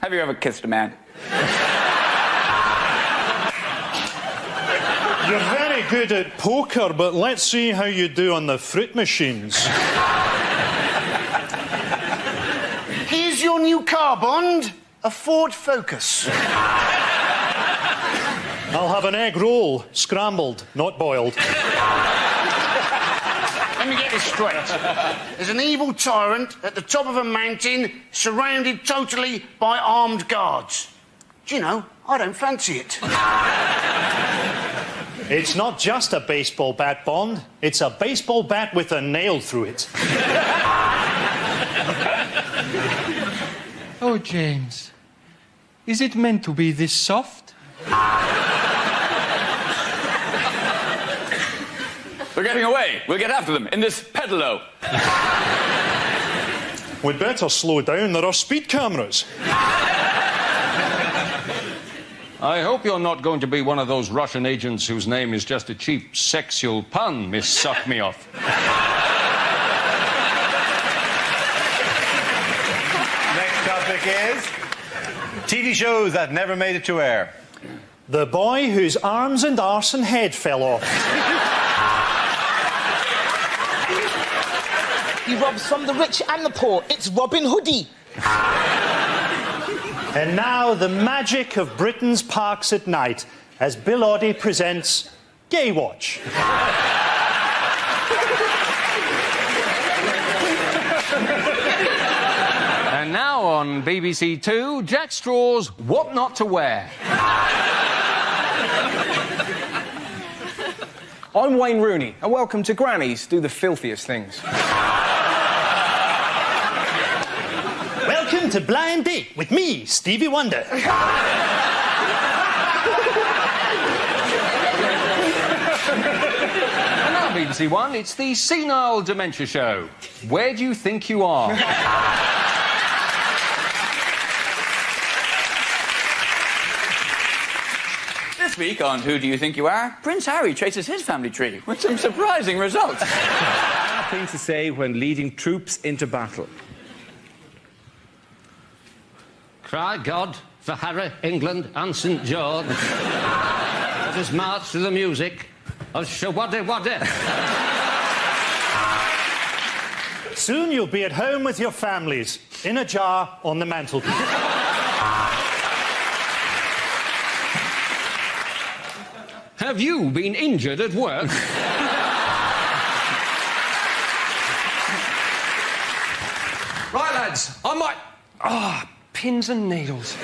have you ever kissed a man? You're very good at poker, but let's see how you do on the fruit machines. Here's your new car, Bond. A Ford Focus. I'll have an egg roll, scrambled, not boiled. Let me get this straight. There's an evil tyrant at the top of a mountain, surrounded totally by armed guards. Do you know, I don't fancy it. It's not just a baseball bat, Bond. It's a baseball bat with a nail through it. Oh, James, is it meant to be this soft? They're getting away. We'll get after them in this pedalo. We'd better slow down. There are speed cameras. I hope you're not going to be one of those Russian agents whose name is just a cheap sexual pun, Miss Suck Me Off. Next topic is TV shows that never made it to air. The boy whose arms and arse and head fell off. He robs from the rich and the poor. It's Robin Hoodie. And now, the magic of Britain's parks at night, as Bill Oddie presents Gay Watch. And now on BBC Two, Jack Straw's What Not to Wear. I'm Wayne Rooney, and welcome to Grannies Do the Filthiest Things. Welcome to Blind Date with me, Stevie Wonder. And now BBC One, it's the Senile Dementia Show. Where do you think you are? This week on Who Do You Think You Are, Prince Harry traces his family tree with some surprising results. Things to say when leading troops into battle. Cry God for Harry, England and St George. Let us march to the music of Shawaddy-Waddy. Soon you'll be at home with your families, in a jar on the mantelpiece. Have you been injured at work? Right, lads, I might... pins and needles.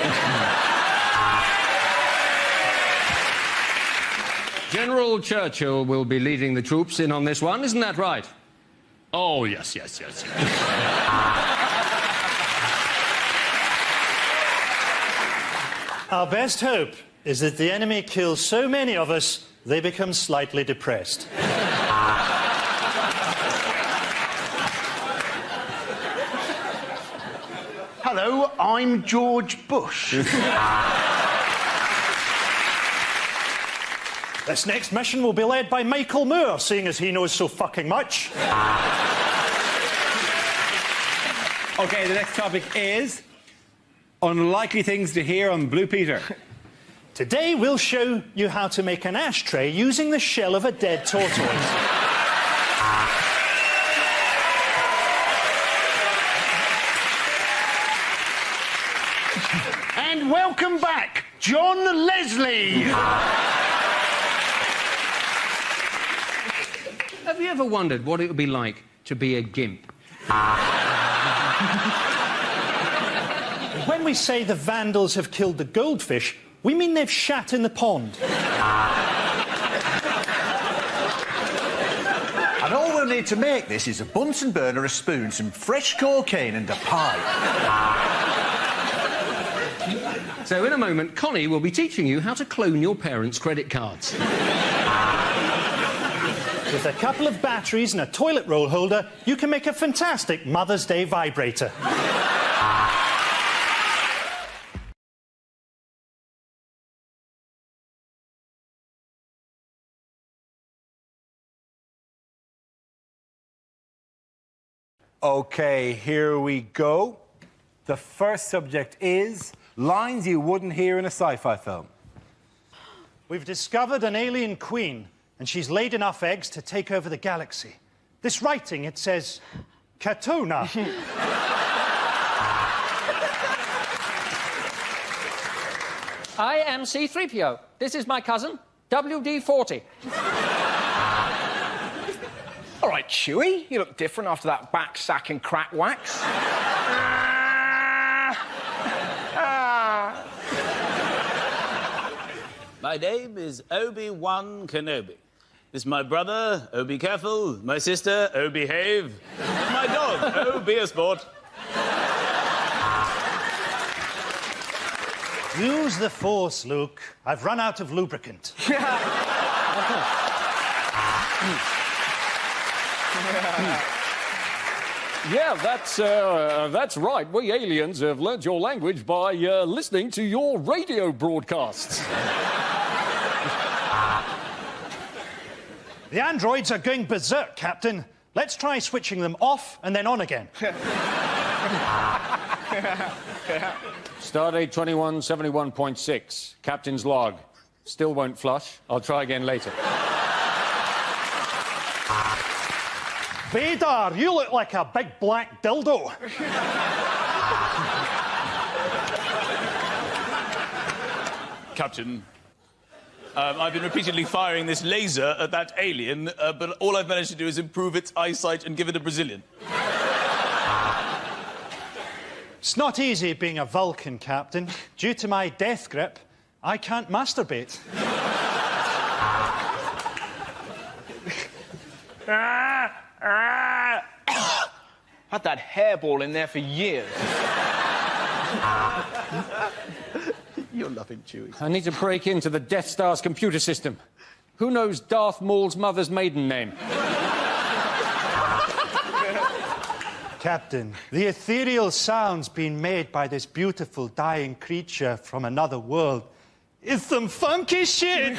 General Churchill will be leading the troops in on this one, isn't that right? Oh, yes. Our best hope is that the enemy kills so many of us, they become slightly depressed. Hello, I'm George Bush. This next mission will be led by Michael Moore, seeing as he knows so fucking much. OK, the next topic is unlikely things to hear on Blue Peter. Today we'll show you how to make an ashtray using the shell of a dead tortoise. And welcome back, John Leslie. Have you ever wondered what it would be like to be a gimp? When we say the Vandals have killed the goldfish, we mean they've shat in the pond. And all we'll need to make this is a Bunsen burner, a spoon, some fresh cocaine and a pipe. So in a moment, Connie will be teaching you how to clone your parents' credit cards. With a couple of batteries and a toilet roll holder, you can make a fantastic Mother's Day vibrator. OK, here we go. The first subject is lines you wouldn't hear in a sci-fi film. We've discovered an alien queen, and she's laid enough eggs to take over the galaxy. This writing, it says, Katona. I am C-3PO. This is my cousin, WD-40. All right, Chewie, you look different after that back sack and crack wax. My name is Obi-Wan Kenobi. This is my brother, Oh Be Careful, my sister, Oh Behave, my dog, Oh Be a Sport. Use the Force, Luke. I've run out of lubricant. Yeah, that's right. We aliens have learnt your language by listening to your radio broadcasts. The androids are going berserk, Captain. Let's try switching them off and then on again. Stardate 2171.6. Captain's log. Still won't flush. I'll try again later. Vader, you look like a big black dildo. Captain, I've been repeatedly firing this laser at that alien, but all I've managed to do is improve its eyesight and give it a Brazilian. It's not easy being a Vulcan, Captain. Due to my death grip, I can't masturbate. Had that hairball in there for years. You're loving Chewie. I need to break into the Death Star's computer system. Who knows Darth Maul's mother's maiden name? Captain, the ethereal sounds being made by this beautiful dying creature from another world is some funky shit.